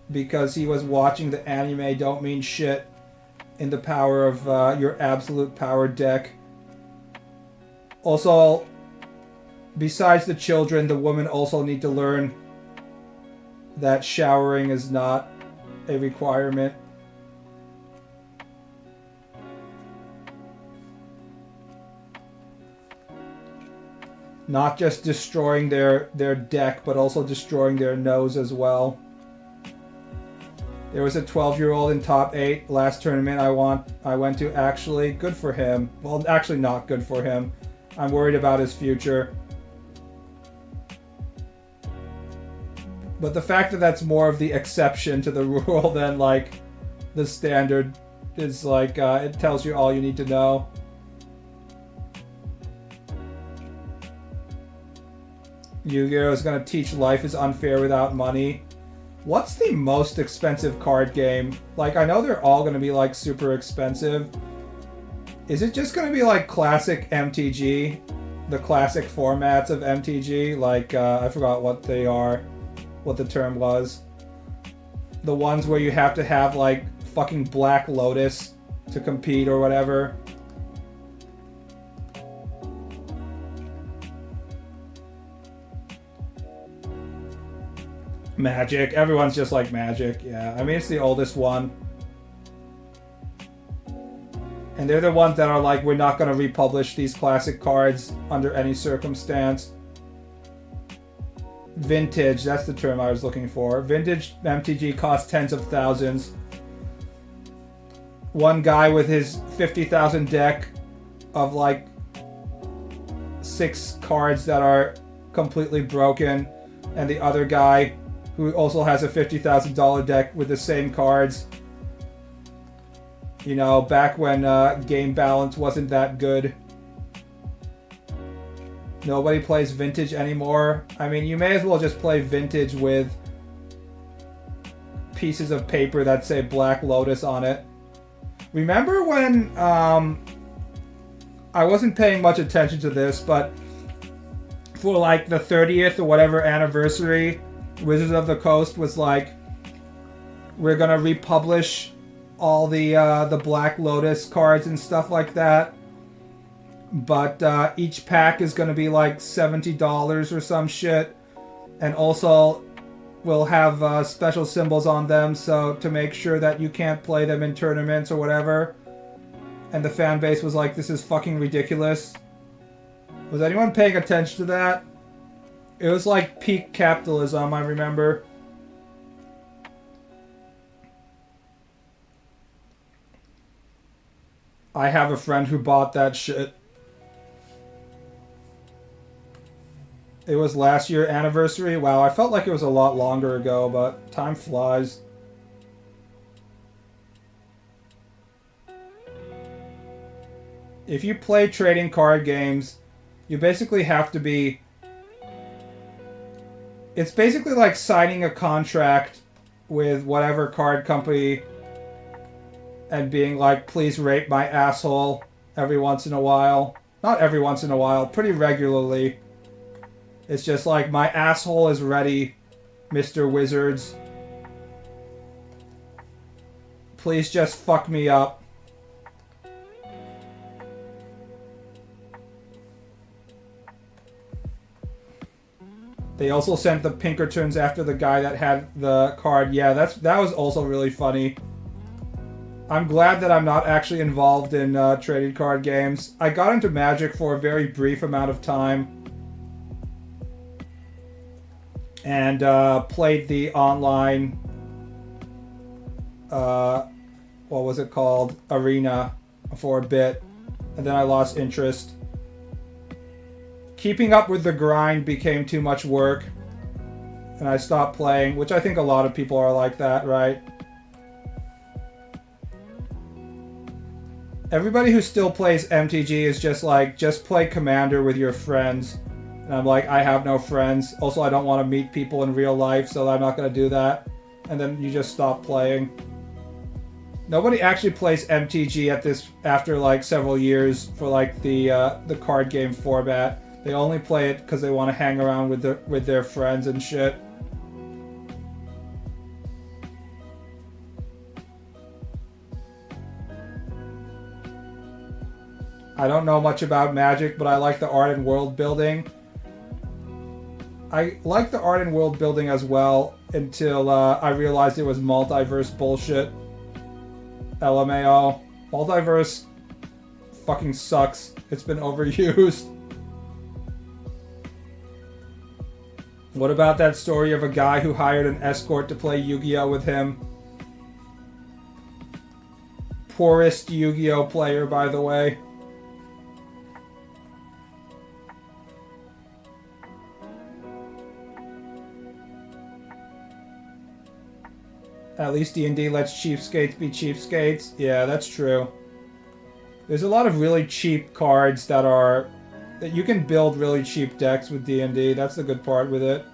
because he was watching the anime don't mean shit in the power of your absolute power deck. Also, besides the children, the women also need to learn that showering is not a requirement. Not just destroying their deck, but also destroying their nose as well. There was a 12-year-old in top 8 last tournament I went to. Actually, good for him. Well, actually not good for him. I'm worried about his future. But the fact that that's more of the exception to the rule than like the standard is like it tells you all you need to know. Yu-Gi-Oh is going to teach life is unfair without money. What's the most expensive card game? Like, I know they're all going to be like super expensive. Is it just going to be like classic MTG? The classic formats of MTG? Like, I forgot what they are. What the term was. The ones where you have to have like fucking Black Lotus to compete or whatever. Magic. Everyone's just like Magic. Yeah, I mean, it's the oldest one. And they're the ones that are like, we're not going to republish these classic cards under any circumstance. Vintage, that's the term I was looking for. Vintage MTG costs tens of thousands. One guy with his 50,000 deck of like 6 cards that are completely broken, and the other guy who also has a $50,000 deck with the same cards. You know, back when game balance wasn't that good. Nobody plays Vintage anymore. I mean, you may as well just play Vintage with pieces of paper that say Black Lotus on it. Remember when, I wasn't paying much attention to this, but for like the 30th or whatever anniversary, Wizards of the Coast was like, we're gonna republish all the Black Lotus cards and stuff like that. But each pack is going to be like $70 or some shit, and also will have special symbols on them, so to make sure that you can't play them in tournaments or whatever. And the fan base was like, this is fucking ridiculous. Was anyone paying attention to that? It was like peak capitalism, I remember. I have a friend who bought that shit. It was last year's anniversary. Wow, I felt like it was a lot longer ago, but time flies. If you play trading card games, you basically have to be... It's basically like signing a contract with whatever card company and being like, please rape my asshole every once in a while. Not every once in a while, pretty regularly. It's just like, my asshole is ready, Mr. Wizards. Please just fuck me up. They also sent the Pinkertons after the guy that had the card. Yeah, that was also really funny. I'm glad that I'm not actually involved in trading card games. I got into Magic for a very brief amount of time. And played the online, what was it called? Arena for a bit. And then I lost interest. Keeping up with the grind became too much work. And I stopped playing, which I think a lot of people are like that, right? Everybody who still plays MTG is just like, just play Commander with your friends. And I'm like, I have no friends. Also, I don't want to meet people in real life, so I'm not going to do that. And then you just stop playing. Nobody actually plays MTG at this after like several years for like the card game format. They only play it because they want to hang around with their friends and shit. I don't know much about Magic, but I like the art and world building. I like the art and world building as well until I realized it was multiverse bullshit. LMAO. Multiverse fucking sucks. It's been overused. What about that story of a guy who hired an escort to play Yu-Gi-Oh with him? Poorest Yu-Gi-Oh player, by the way. At least D&D lets cheapskates be cheapskates. Yeah, that's true. There's a lot of really cheap cards that you can build really cheap decks with D&D. That's the good part with it.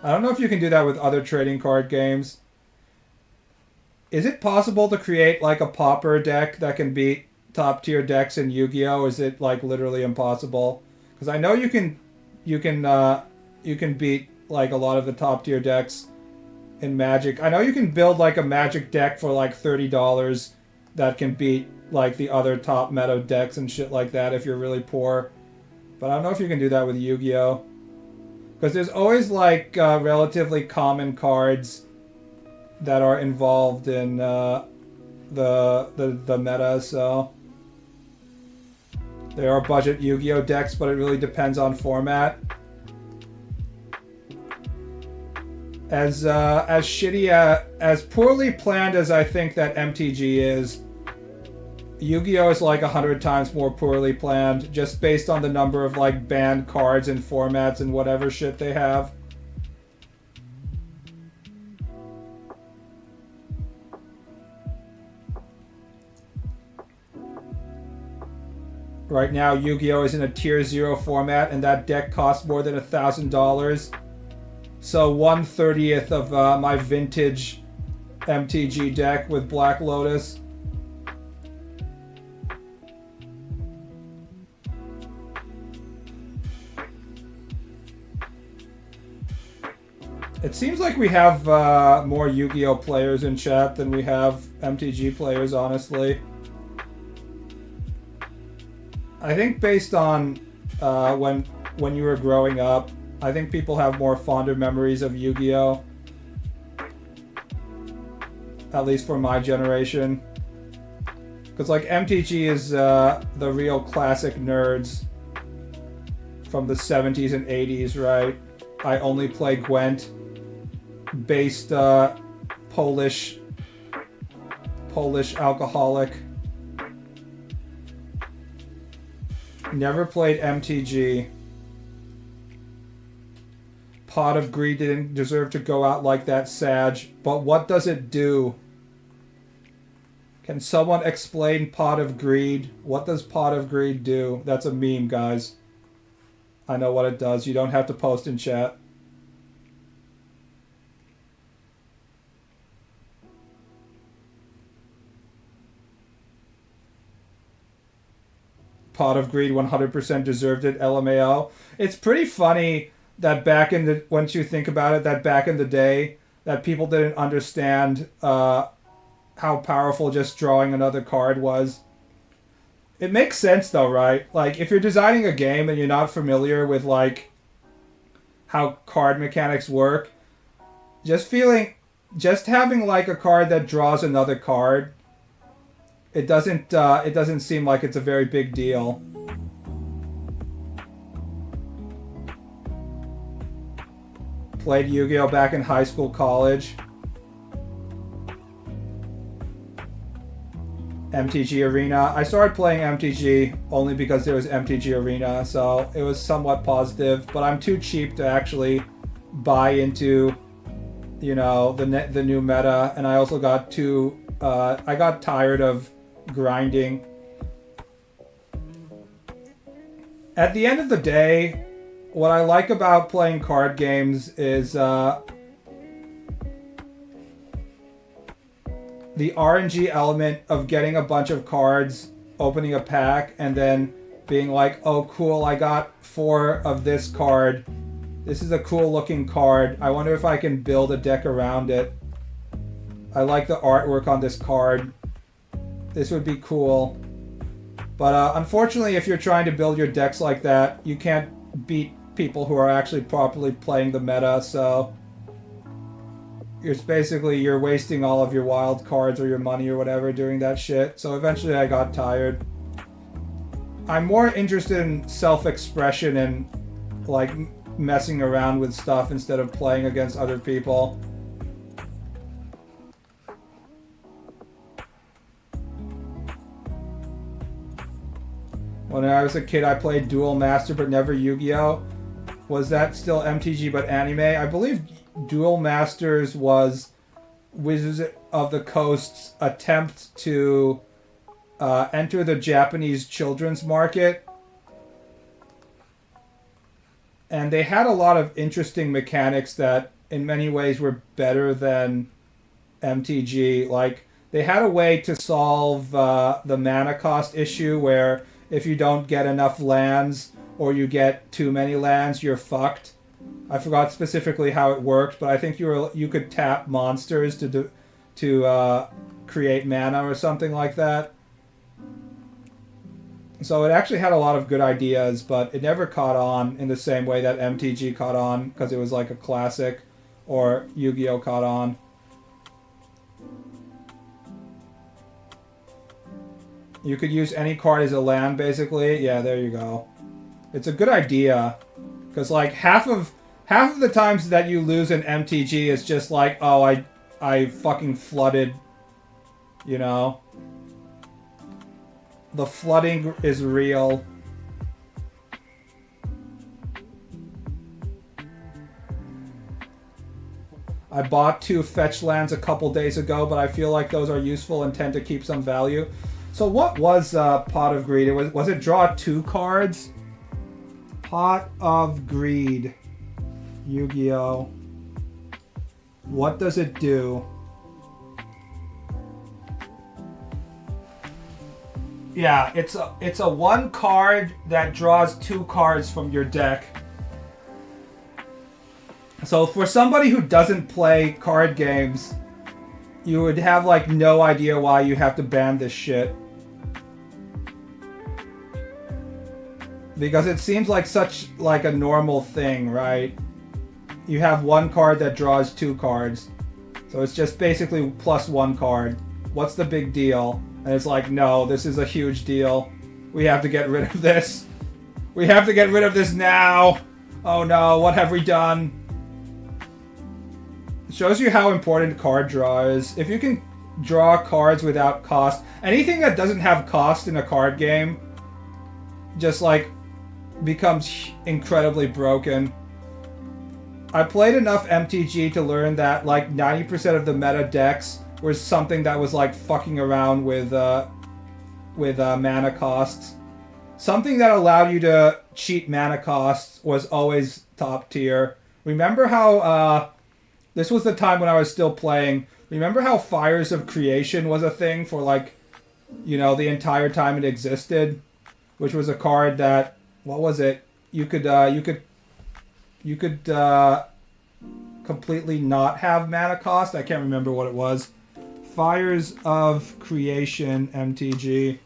I don't know if you can do that with other trading card games. Is it possible to create like a pauper deck that can beat top tier decks in Yu-Gi-Oh? Is it like literally impossible? Because I know you can beat like a lot of the top tier decks in Magic. I know you can build like a Magic deck for like $30 that can beat like the other top meta decks and shit like that if you're really poor. But I don't know if you can do that with Yu-Gi-Oh. Because there's always like relatively common cards that are involved in the meta, so there are budget Yu-Gi-Oh decks, but it really depends on format. As shitty as poorly planned as I think that MTG is, Yu-Gi-Oh is like 100 times more poorly planned, just based on the number of like banned cards and formats and whatever shit they have. Right now, Yu-Gi-Oh is in a tier 0 format, and that deck costs more than $1,000. So 1/30th of my vintage MTG deck with Black Lotus. It seems like we have more Yu-Gi-Oh players in chat than we have MTG players, honestly. I think based on when you were growing up, I think people have more fonder memories of Yu-Gi-Oh. At least for my generation. Because like MTG is the real classic nerds from the 70s and 80s, right? I only play Gwent based Polish alcoholic. Never played MTG. Pot of Greed didn't deserve to go out like that, Sag. But what does it do? Can someone explain Pot of Greed? What does Pot of Greed do? That's a meme, guys. I know what it does. You don't have to post in chat. Pot of Greed 100% deserved it, LMAO. It's pretty funny that back in the, once you think about it, that back in the day, that people didn't understand how powerful just drawing another card was. It makes sense though, right? Like, if you're designing a game and you're not familiar with, like, how card mechanics work, just having, like, a card that draws another card, it doesn't seem like it's a very big deal. Played Yu-Gi-Oh! Back in high school, college. MTG Arena. I started playing MTG only because there was MTG Arena, so it was somewhat positive, but I'm too cheap to actually buy into, you know, the new meta, and I also got I got tired of grinding. At the end of the day, what I like about playing card games is the RNG element of getting a bunch of cards, opening a pack, and then being like, oh cool, I got 4 of this card. This is a cool looking card. I wonder if I can build a deck around it. I like the artwork on this card. This would be cool. But unfortunately, if you're trying to build your decks like that, you can't beat people who are actually properly playing the meta, so you're wasting all of your wild cards or your money or whatever doing that shit. So eventually I got tired. I'm more interested in self-expression and like messing around with stuff instead of playing against other people. When I was a kid, I played Duel Master but never Yu-Gi-Oh! Was that still MTG but anime? I believe Duel Masters was Wizards of the Coast's attempt to enter the Japanese children's market. And they had a lot of interesting mechanics that in many ways were better than MTG. Like, they had a way to solve the mana cost issue where if you don't get enough lands or you get too many lands, you're fucked. I forgot specifically how it worked, but I think you could tap monsters to create mana or something like that. So it actually had a lot of good ideas, but it never caught on in the same way that MTG caught on because it was like a classic, or Yu-Gi-Oh! Caught on. You could use any card as a land, basically. Yeah, there you go. It's a good idea, because like half of the times that you lose in MTG is just like, oh, I fucking flooded, you know. The flooding is real. I bought 2 fetch lands a couple days ago, but I feel like those are useful and tend to keep some value. So what was Pot of Greed? Was it draw 2 cards? Pot of Greed. Yu-Gi-Oh! What does it do? Yeah, it's a 1 card that draws 2 cards from your deck. So for somebody who doesn't play card games, you would have like no idea why you have to ban this shit. Because it seems like such like a normal thing, right? You have one card that draws two cards. So it's just basically plus one card. What's the big deal? And it's like, no, this is a huge deal. We have to get rid of this. We have to get rid of this now. Oh no, what have we done? It shows you how important card draw is. If you can draw cards without cost, anything that doesn't have cost in a card game just like becomes incredibly broken. I played enough MTG to learn that like 90% of the meta decks was something that was like fucking around with mana costs. Something that allowed you to cheat mana costs was always top tier. Remember how this was the time when I was still playing. Remember how Fires of Creation was a thing for like, you know, the entire time it existed, which was a card that, what was it? You could completely not have mana cost. I can't remember what it was. Fires of Creation MTG.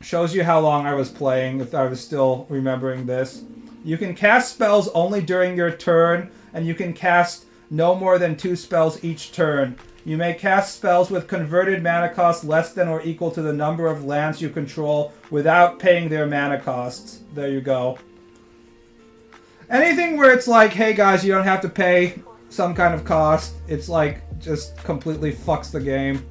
Shows you how long I was playing, if I was still remembering this. You can cast spells only during your turn, and you can cast no more than 2 spells each turn. You may cast spells with converted mana cost less than or equal to the number of lands you control without paying their mana costs. There you go. Anything where it's like, hey guys, you don't have to pay some kind of cost, it's like, just completely fucks the game.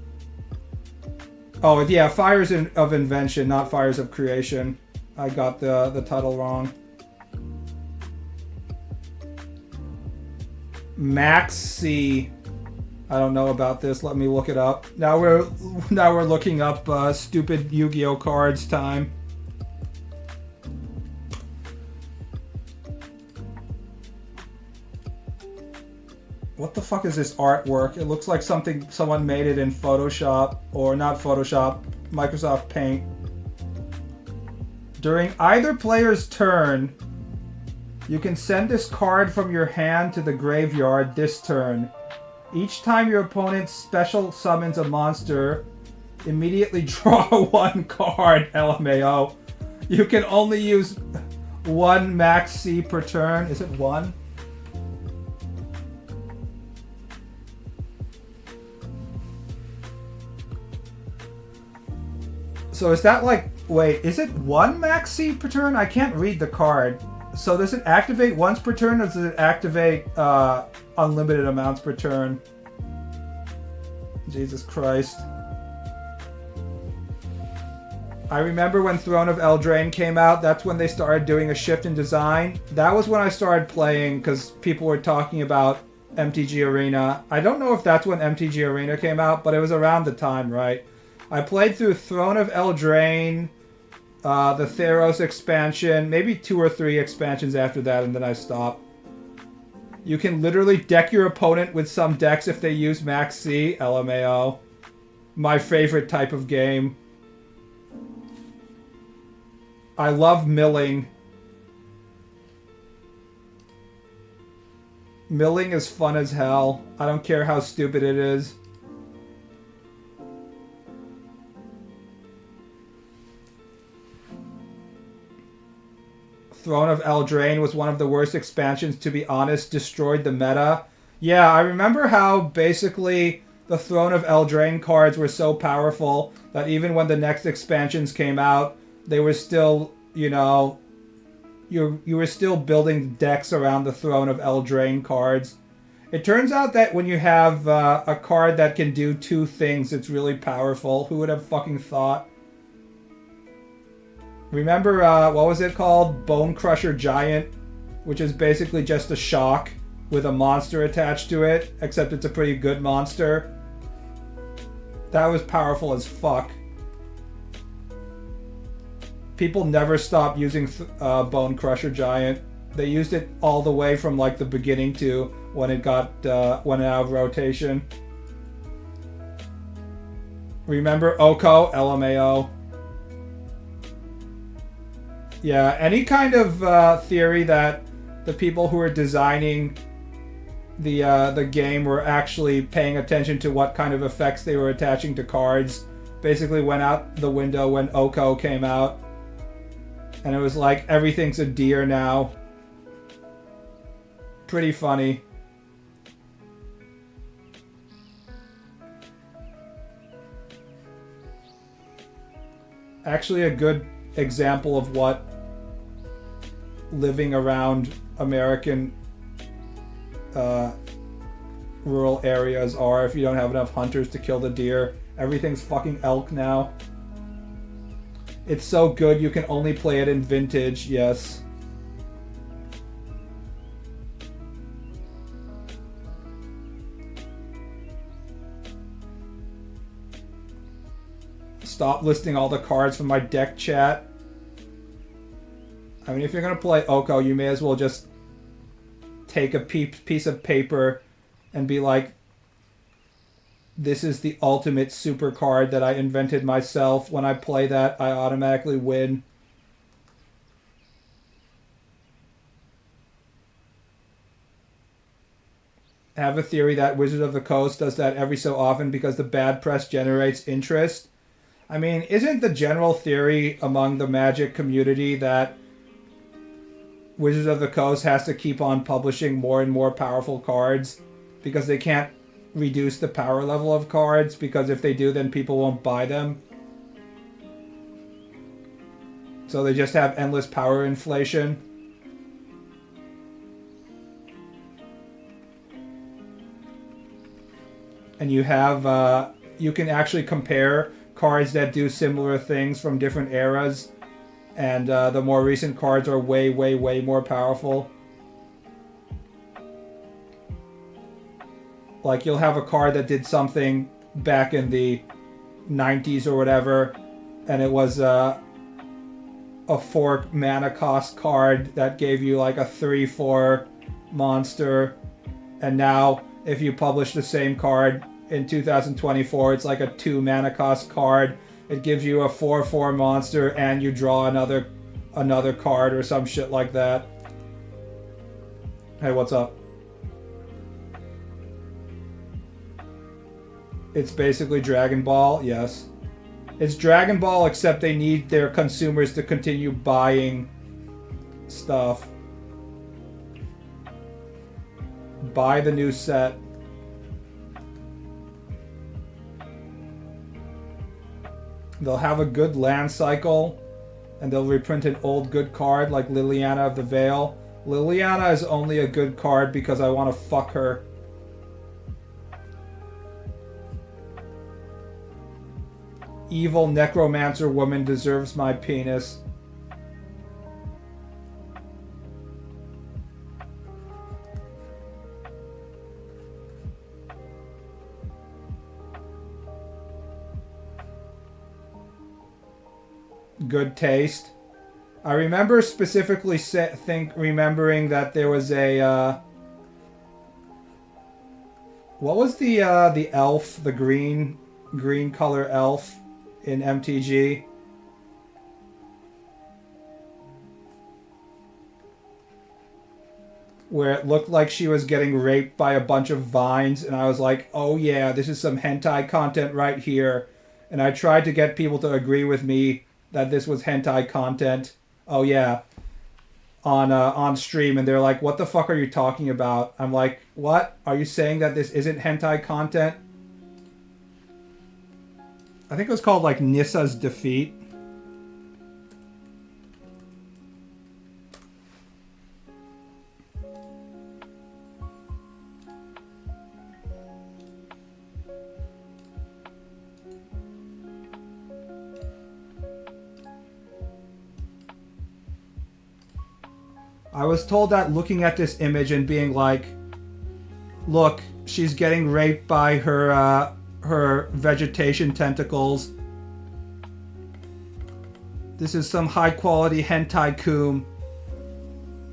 Oh, yeah, Fires of Invention, not Fires of Creation. I got the title wrong. Max C. I don't know about this. Let me look it up. Now we're looking up stupid Yu-Gi-Oh cards time. What the fuck is this artwork? It looks like someone made it in Photoshop, or not Photoshop, Microsoft Paint. During either player's turn, you can send this card from your hand to the graveyard this turn. Each time your opponent special summons a monster, immediately draw 1 card, LMAO. You can only use 1 max C per turn. Is it 1? So is that like, wait, is it 1 max C per turn? I can't read the card. So does it activate once per turn, or does it activate unlimited amounts per turn? Jesus Christ. I remember when Throne of Eldraine came out, that's when they started doing a shift in design. That was when I started playing, because people were talking about MTG Arena. I don't know if that's when MTG Arena came out, but it was around the time, right? I played through Throne of Eldraine, the Theros expansion, maybe 2 or 3 expansions after that, and then I stopped. You can literally deck your opponent with some decks if they use Max C, LMAO. My favorite type of game. I love milling. Milling is fun as hell. I don't care how stupid it is. Throne of Eldraine was one of the worst expansions, to be honest, destroyed the meta. Yeah, I remember how basically the Throne of Eldraine cards were so powerful that even when the next expansions came out, they were still, you know, you were still building decks around the Throne of Eldraine cards. It turns out that when you have a card that can do 2 things, it's really powerful. Who would have fucking thought? Remember, what was it called? Bone Crusher Giant, which is basically just a shock with a monster attached to it, except it's a pretty good monster. That was powerful as fuck. People never stopped using Bone Crusher Giant. They used it all the way from like the beginning to when it went out of rotation. Remember Oko? LMAO. Yeah, any kind of theory that the people who were designing the game were actually paying attention to what kind of effects they were attaching to cards. Basically went out the window when Oko came out. And it was like, everything's a deer now. Pretty funny. Actually a good example of what living around American rural areas are if you don't have enough hunters to kill the deer. Everything's fucking elk now. It's so good you can only play it in vintage, yes. Stop listing all the cards from my deck chat. I mean, if you're gonna play Oko, you may as well just take a piece of paper and be like, this is the ultimate super card that I invented myself. When I play that, I automatically win. I have a theory that Wizard of the Coast does that every so often because the bad press generates interest. I mean, isn't the general theory among the Magic community that Wizards of the Coast has to keep on publishing more and more powerful cards because they can't reduce the power level of cards, because if they do, then people won't buy them. So they just have endless power inflation. And you have, you can actually compare cards that do similar things from different eras. And the more recent cards are way, way, way more powerful. Like, you'll have a card that did something back in the 90s or whatever, and it was a 4 mana cost card that gave you like a 3/4 monster. And now, if you publish the same card in 2024, it's like a 2 mana cost card. It gives you a 4/4 monster, and you draw another card or some shit like that. Hey, what's up? It's basically Dragon Ball, yes. It's Dragon Ball, except they need their consumers to continue buying stuff. Buy the new set. They'll have a good land cycle, and they'll reprint an old good card like Liliana of the Veil. Liliana is only a good card because I want to fuck her. Evil necromancer woman deserves my penis. Good taste. I remember specifically remembering that there was a what was the elf, the green color elf in MTG? Where it looked like she was getting raped by a bunch of vines, and I was like, oh yeah, this is some hentai content right here. And I tried to get people to agree with me that this was hentai content. Oh yeah, on stream, and they're like, what the fuck are you talking about? I'm like, what? Are you saying that this isn't hentai content? I think it was called like Nissa's Defeat. I was told that looking at this image and being like, look, she's getting raped by her vegetation tentacles. This is some high quality hentai coom.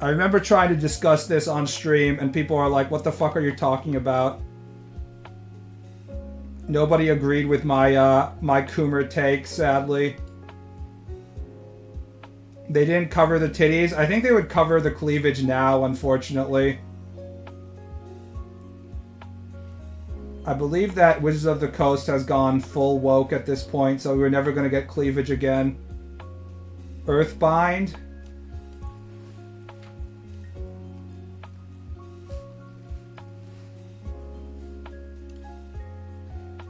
I remember trying to discuss this on stream, and people are like, what the fuck are you talking about? Nobody agreed with my my coomer take, sadly. They didn't cover the titties. I think they would cover the cleavage now, unfortunately. I believe that Wizards of the Coast has gone full woke at this point, so we're never going to get cleavage again. Earthbind.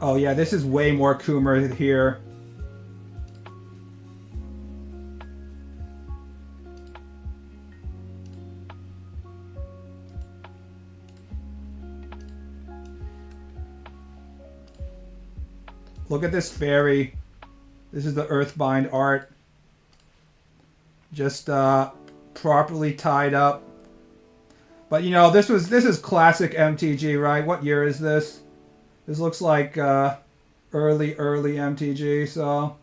Oh yeah, this is way more Coomer here. Look at this fairy. This is the Earthbind art. Just properly tied up. But you know, this is classic MTG, right? What year is this? This looks like early MTG, so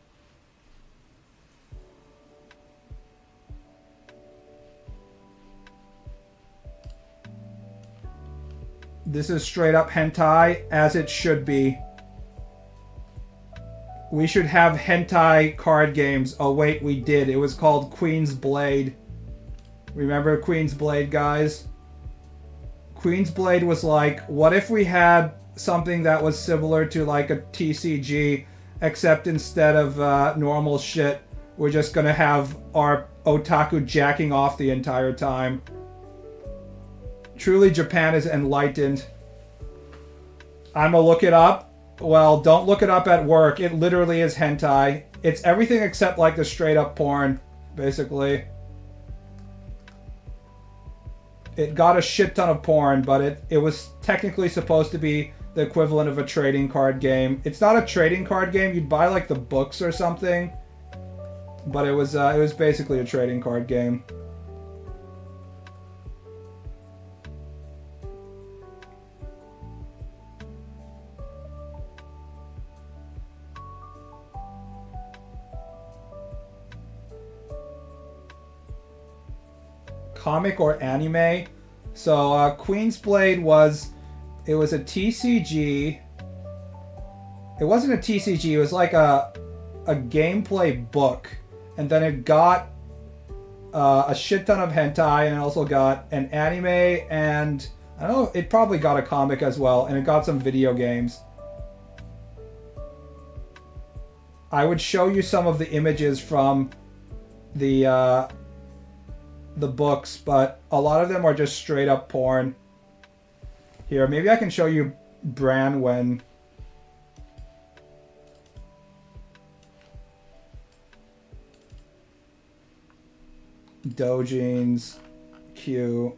this is straight up hentai, as it should be. We should have hentai card games. Oh wait, we did. It was called Queen's Blade. Remember Queen's Blade, guys? Queen's Blade was like, what if we had something that was similar to like a TCG, except instead of normal shit, we're just gonna have our otaku jacking off the entire time. Truly, Japan is enlightened. I'ma look it up. Well, don't look it up at work. It literally is hentai. It's everything except like the straight up porn, basically. It got a shit ton of porn, but it was technically supposed to be the equivalent of a trading card game. It's not a trading card game. You'd buy like the books or something, but it was basically a trading card game. Comic or anime. So Queen's Blade was a TCG. It wasn't a TCG, it was like a gameplay book, and then it got a shit ton of hentai, and it also got an anime, and I don't know, it probably got a comic as well, and it got some video games. I would show you some of the images from the books, but a lot of them are just straight up porn. Here, maybe I can show you Branwen. Dojins, Q.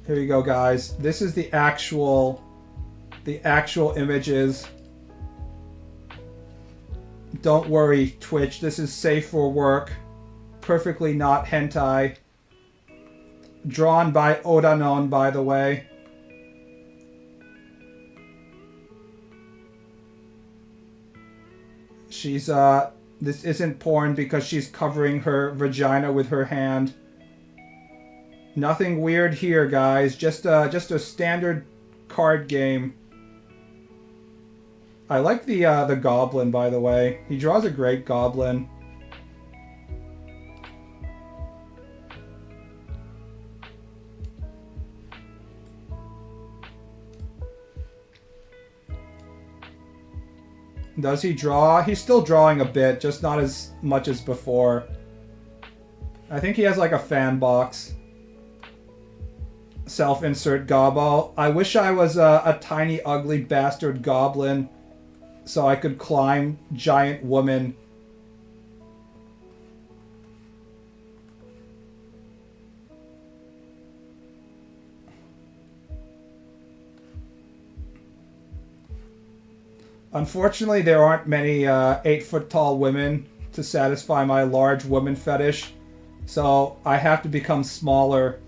Here you go, guys. This is the actual images. Don't worry, Twitch. This is safe for work. Perfectly not hentai. Drawn by Odanon, by the way. She's this isn't porn because she's covering her vagina with her hand. Nothing weird here, guys. Just a standard card game. I like the goblin, by the way. He draws a great goblin. Does he draw? He's still drawing a bit, just not as much as before. I think he has like a fan box. Self-insert gobbo. I wish I was a tiny, ugly bastard goblin so I could climb giant woman. Unfortunately, there aren't many 8-foot-tall women to satisfy my large woman fetish, so I have to become smaller.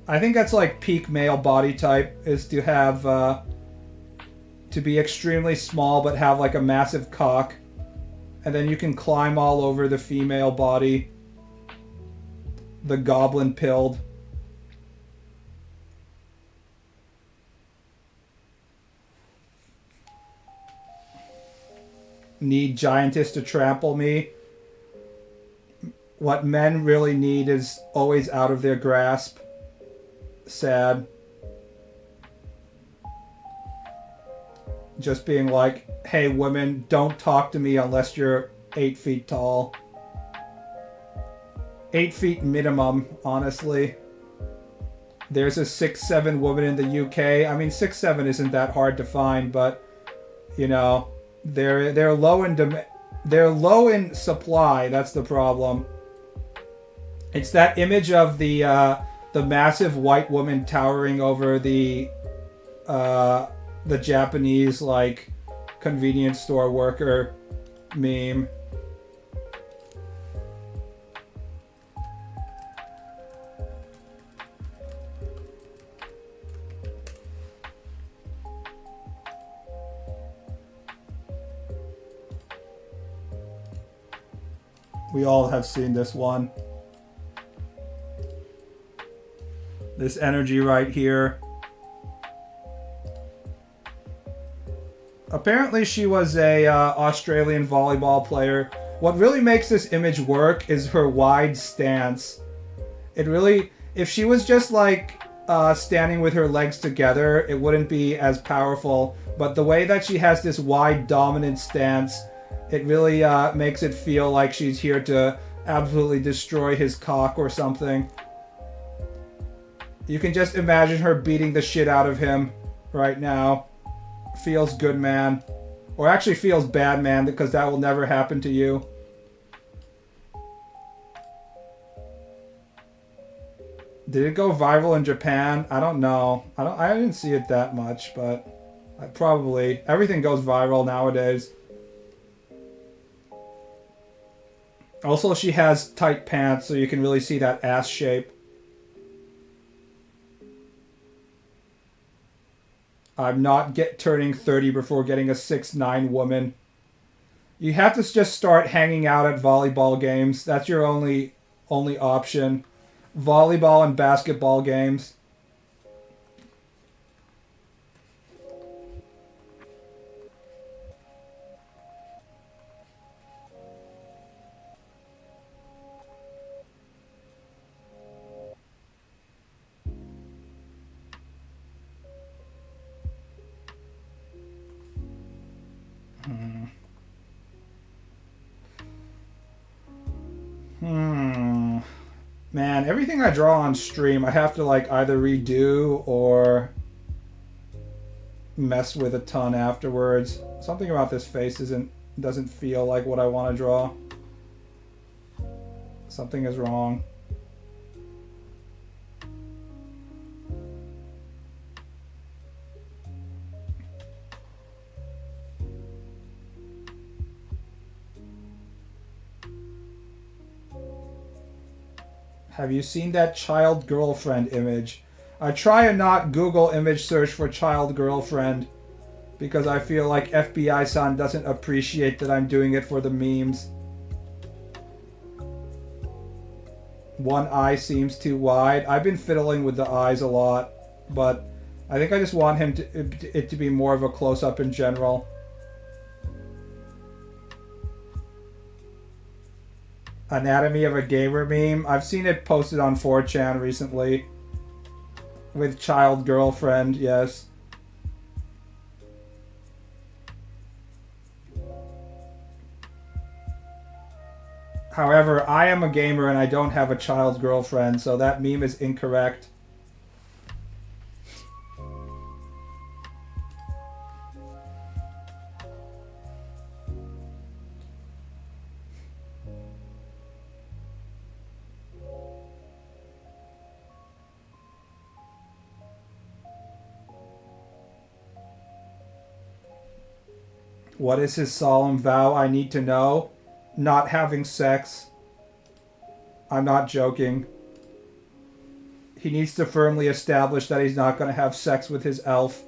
I think that's like peak male body type, is to have to be extremely small but have like a massive cock. And then you can climb all over the female body. The goblin pilled. Need giantess to trample me. What men really need is always out of their grasp. Sad. Just being like, hey women, don't talk to me unless you're 8 feet tall. 8 feet minimum, honestly. There's a 6'7" woman in the UK. I mean, 6'7" isn't that hard to find, but you know, they're low in supply. That's the problem. It's that image of the massive white woman towering over the Japanese like convenience store worker meme. We all have seen this one. This energy right here. Apparently she was a Australian volleyball player. What really makes this image work is her wide stance. It really, if she was just like standing with her legs together, it wouldn't be as powerful. But the way that she has this wide dominant stance, it really makes it feel like she's here to absolutely destroy his cock or something. You can just imagine her beating the shit out of him right now. Feels good, man. Or actually feels bad, man, because that will never happen to you. Did it go viral in Japan? I don't know. I didn't see it that much, but probably. Everything goes viral nowadays. Also, she has tight pants, so you can really see that ass shape. I'm not turning 30 before getting a 6'9" woman. You have to just start hanging out at volleyball games. That's your only option. Volleyball and basketball games. Man, everything I draw on stream, I have to like either redo or mess with a ton afterwards. Something about this face doesn't feel like what I want to draw. Something is wrong. Have you seen that child girlfriend image? I try and not Google image search for child girlfriend because I feel like FBI-san doesn't appreciate that I'm doing it for the memes. One eye seems too wide. I've been fiddling with the eyes a lot, but I think I just want it to be more of a close-up in general. Anatomy of a Gamer meme. I've seen it posted on 4chan recently. With child girlfriend, yes. However, I am a gamer and I don't have a child girlfriend, so that meme is incorrect. What is his solemn vow? I need to know. Not having sex. I'm not joking. He needs to firmly establish that he's not going to have sex with his elf.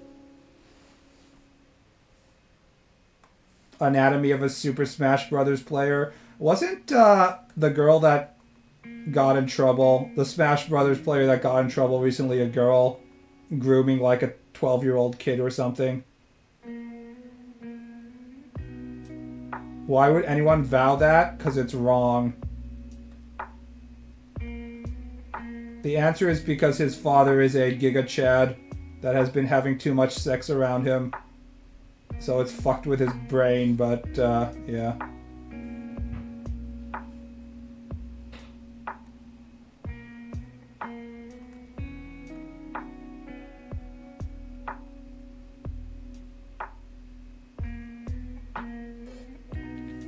Anatomy of a Super Smash Brothers player. Wasn't the girl that got in trouble, the Smash Brothers player that got in trouble recently, a girl grooming like a 12-year-old kid or something? Why would anyone vow that? Because it's wrong. The answer is because his father is a Giga Chad that has been having too much sex around him. So it's fucked with his brain, but yeah.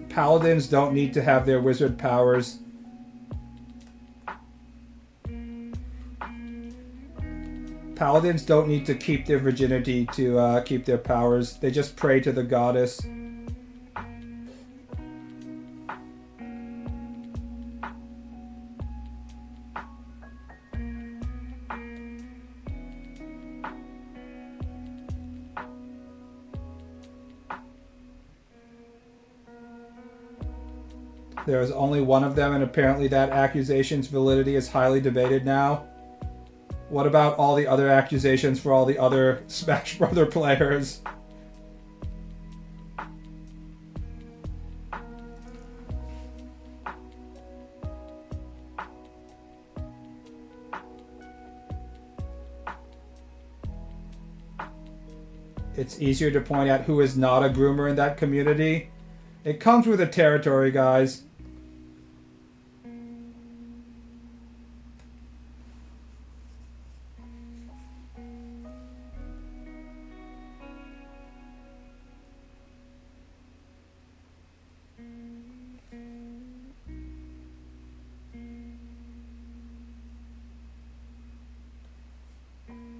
Paladins don't need to have their wizard powers. Paladins don't need to keep their virginity to keep their powers. They just pray to the goddess. There is only one of them, and apparently that accusation's validity is highly debated now. What about all the other accusations for all the other Smash Brother players? It's easier to point out who is not a groomer in that community. It comes with the territory, guys.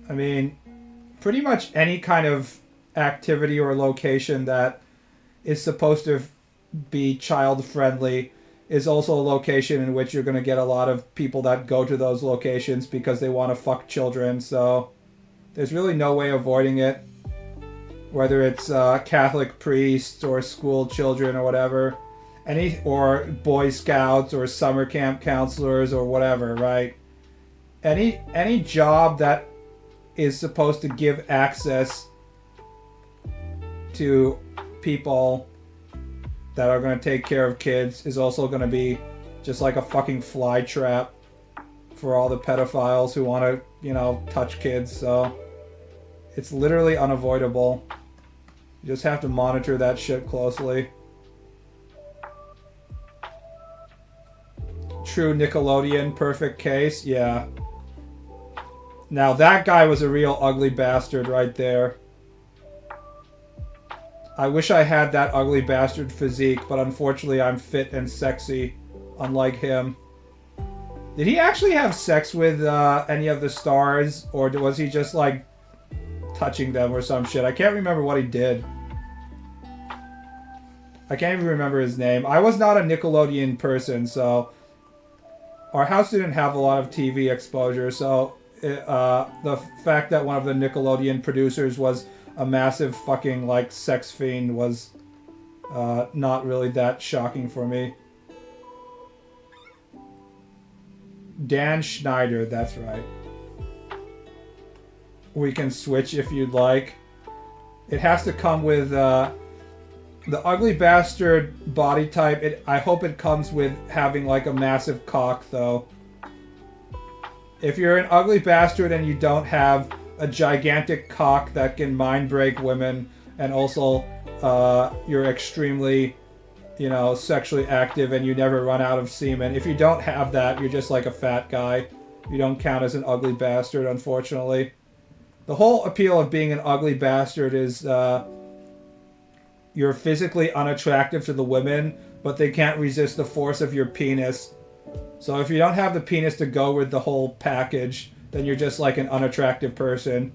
I mean, pretty much any kind of activity or location that is supposed to be child friendly is also a location in which you're going to get a lot of people that go to those locations because they want to fuck children. So there's really no way avoiding it, whether it's Catholic priests or school children or whatever, or Boy Scouts or summer camp counselors or whatever, right? Any job that is supposed to give access to people that are going to take care of kids is also going to be just like a fucking fly trap for all the pedophiles who want to, you know, touch kids. So it's literally unavoidable. You just have to monitor that shit closely. True Nickelodeon perfect case, yeah. Now that guy was a real ugly bastard right there. I wish I had that ugly bastard physique, but unfortunately I'm fit and sexy, unlike him. Did he actually have sex with any of the stars, or was he just like touching them or some shit? I can't remember what he did. I can't even remember his name. I was not a Nickelodeon person, so our house didn't have a lot of TV exposure, so the fact that one of the Nickelodeon producers was a massive fucking like sex fiend was not really that shocking for me. Dan Schneider, that's right. We can switch if you'd like. It has to come with the ugly bastard body type. I hope it comes with having like a massive cock though. If you're an ugly bastard and you don't have a gigantic cock that can mind break women, and also you're extremely, you know, sexually active and you never run out of semen. If you don't have that, you're just like a fat guy. You don't count as an ugly bastard, unfortunately. The whole appeal of being an ugly bastard is you're physically unattractive to the women, but they can't resist the force of your penis. So if you don't have the penis to go with the whole package, then you're just like an unattractive person.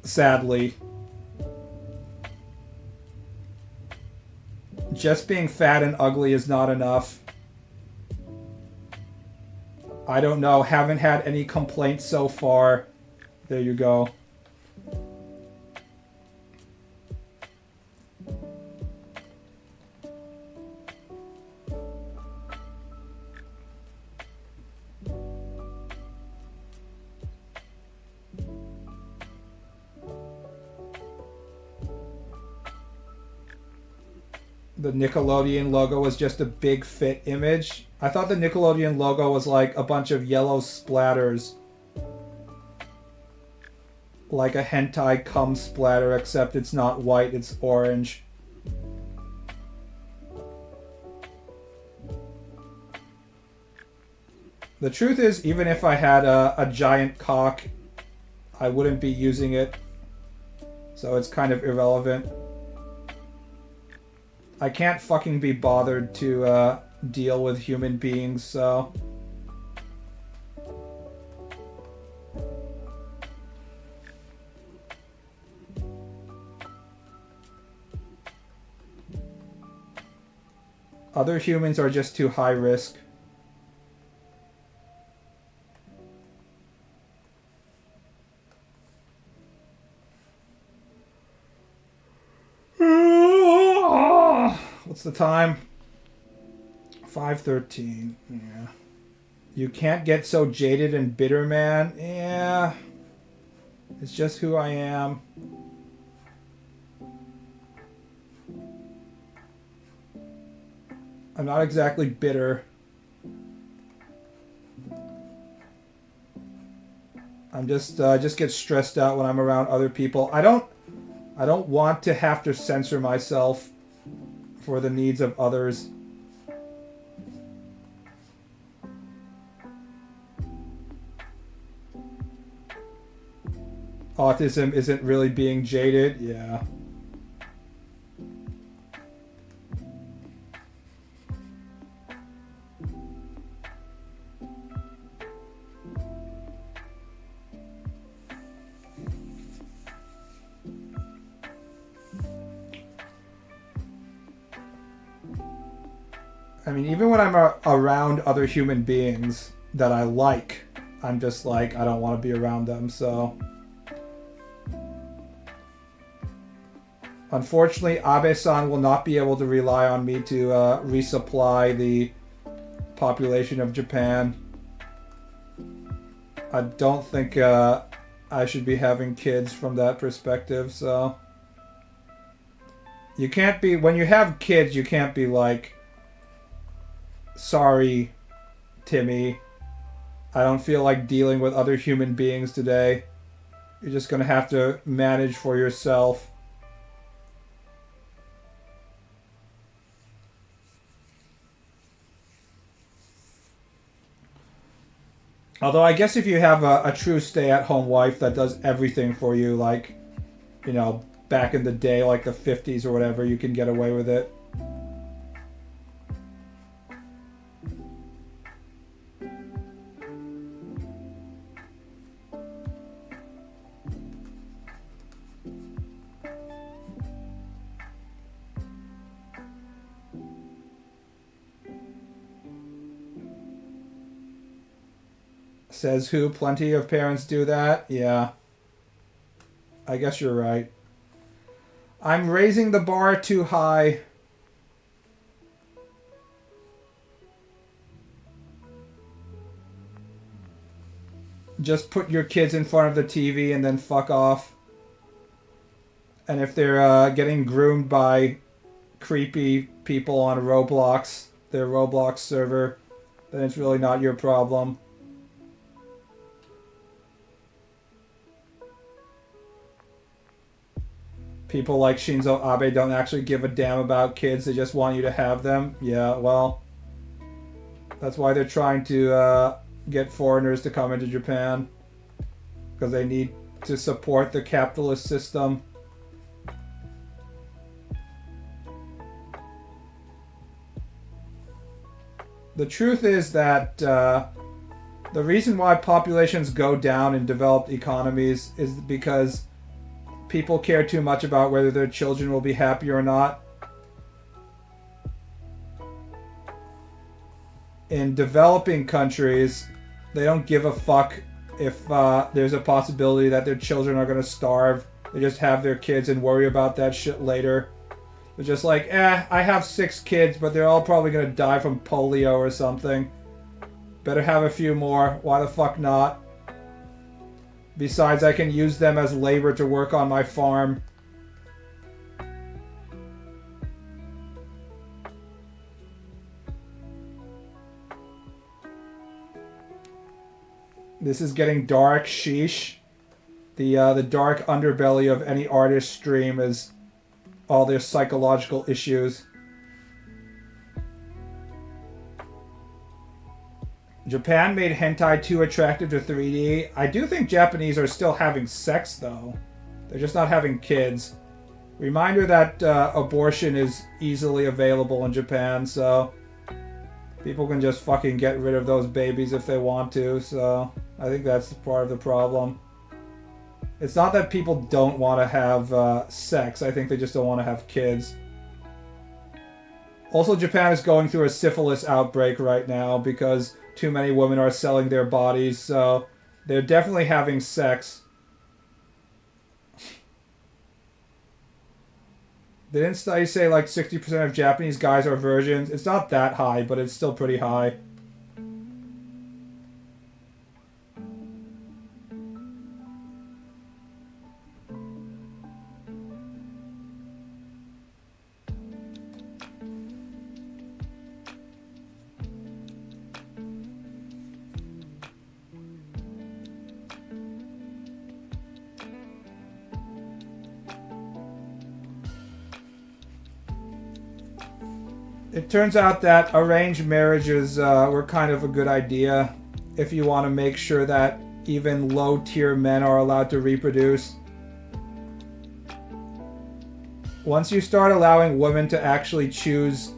Sadly. Just being fat and ugly is not enough. I don't know. Haven't had any complaints so far. There you go. the Nickelodeon logo was just a big fit image. I thought the Nickelodeon logo was like a bunch of yellow splatters. Like a hentai cum splatter, except it's not white, it's orange. The truth is, even if I had a giant cock, I wouldn't be using it. So it's kind of irrelevant. I can't fucking be bothered to deal with human beings, so... Other humans are just too high risk. What's the time? 5:13. Yeah. You can't get so jaded and bitter, man. Yeah. It's just who I am. I'm not exactly bitter. I'm just get stressed out when I'm around other people. I don't want to have to censor myself for the needs of others. Autism isn't really being jaded. Yeah. I mean, even when I'm around other human beings that I like, I'm just like, I don't want to be around them, so... Unfortunately, Abe-san will not be able to rely on me to resupply the population of Japan. I don't think I should be having kids from that perspective, so... You can't be... When you have kids, you can't be like... Sorry, Timmy. I don't feel like dealing with other human beings today. You're just gonna have to manage for yourself. Although I guess if you have a true stay-at-home wife that does everything for you, like, you know, back in the day, like the 50s or whatever, you can get away with it. Says who? Plenty of parents do that? Yeah. I guess you're right. I'm raising the bar too high. Just put your kids in front of the TV and then fuck off. And if they're getting groomed by creepy people on Roblox, their Roblox server, then it's really not your problem. People like Shinzo Abe don't actually give a damn about kids. They just want you to have them. Yeah, well, that's why they're trying to get foreigners to come into Japan. Because they need to support the capitalist system. The truth is that the reason why populations go down in developed economies is because people care too much about whether their children will be happy or not. In developing countries, they don't give a fuck if there's a possibility that their children are going to starve. They just have their kids and worry about that shit later. They're just like, I have 6 kids, but they're all probably going to die from polio or something. Better have a few more. Why the fuck not? Besides, I can use them as labor to work on my farm. This is getting dark. Sheesh. The dark underbelly of any artist stream is all their psychological issues. Japan made hentai too attractive to 3D. I do think Japanese are still having sex, though. They're just not having kids. Reminder that abortion is easily available in Japan, so people can just fucking get rid of those babies if they want to, so I think that's part of the problem. It's not that people don't want to have sex, I think they just don't want to have kids. Also, Japan is going through a syphilis outbreak right now because too many women are selling their bodies, so they're definitely having sex. Didn't studies say like 60% of Japanese guys are virgins? It's not that high, but it's still pretty high. It turns out that arranged marriages were kind of a good idea if you want to make sure that even low-tier men are allowed to reproduce. Once you start allowing women to actually choose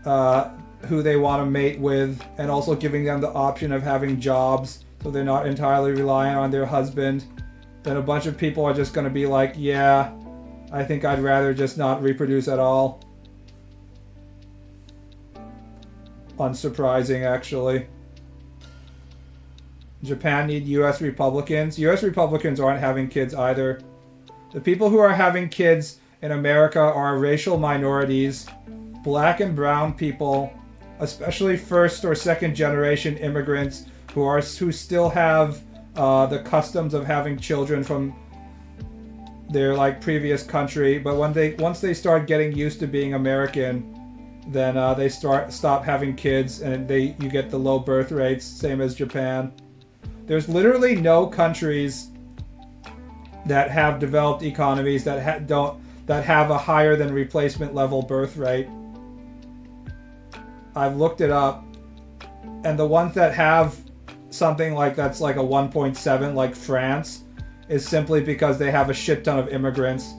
who they want to mate with, and also giving them the option of having jobs so they're not entirely reliant on their husband, then a bunch of people are just going to be like, yeah, I think I'd rather just not reproduce at all. Unsurprising, actually. Japan need US Republicans. US Republicans aren't having kids either. The people who are having kids in America are racial minorities, black and brown people, especially first or second generation immigrants who still have the customs of having children from their like previous country, but once they start getting used to being American, then they stop having kids, and you get the low birth rates, same as Japan. There's literally no countries that have developed economies that have a higher than replacement level birth rate. I've looked it up, and the ones that have something like that's like a 1.7, like France, is simply because they have a shit ton of immigrants.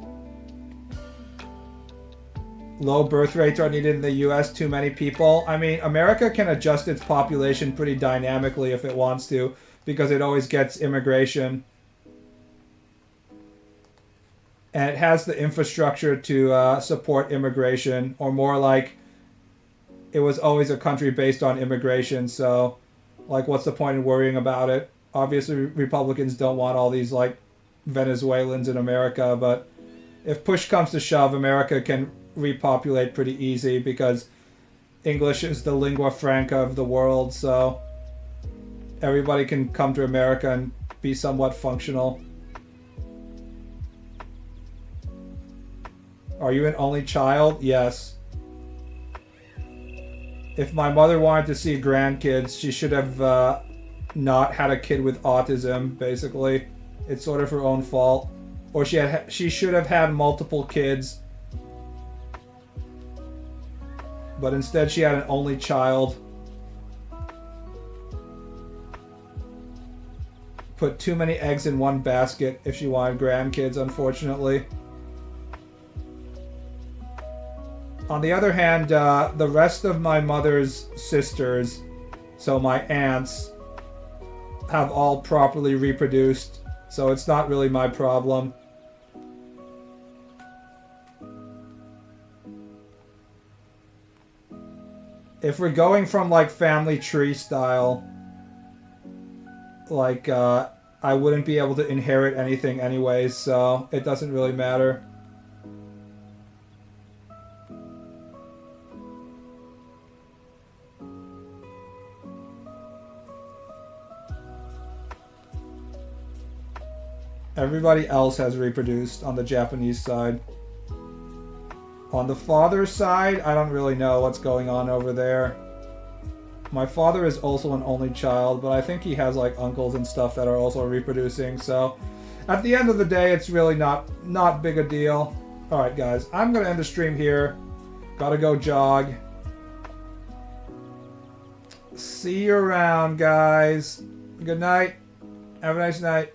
Low birth rates are needed in the US, too many people. I mean, America can adjust its population pretty dynamically if it wants to, because it always gets immigration. And it has the infrastructure to support immigration, or more like, it was always a country based on immigration, so, like, what's the point in worrying about it? Obviously, Republicans don't want all these, like, Venezuelans in America, but if push comes to shove, America can repopulate pretty easy because English is the lingua franca of the world, so everybody can come to America and be somewhat functional. Are you an only child? Yes. If my mother wanted to see grandkids, she should have not had a kid with autism, basically. It's sort of her own fault. Or she should have had multiple kids. But instead she had an only child. Put too many eggs in one basket if she wanted grandkids, unfortunately. On the other hand, the rest of my mother's sisters, so my aunts, have all properly reproduced, so it's not really my problem. If we're going from like family tree style, like I wouldn't be able to inherit anything anyways, so it doesn't really matter. Everybody else has reproduced on the Japanese side. On the father's side, I don't really know what's going on over there. My father is also an only child, but I think he has like uncles and stuff that are also reproducing. So at the end of the day, it's really not big a deal. All right, guys, I'm gonna end the stream here. Gotta go jog. See you around, guys. Good night. Have a nice night.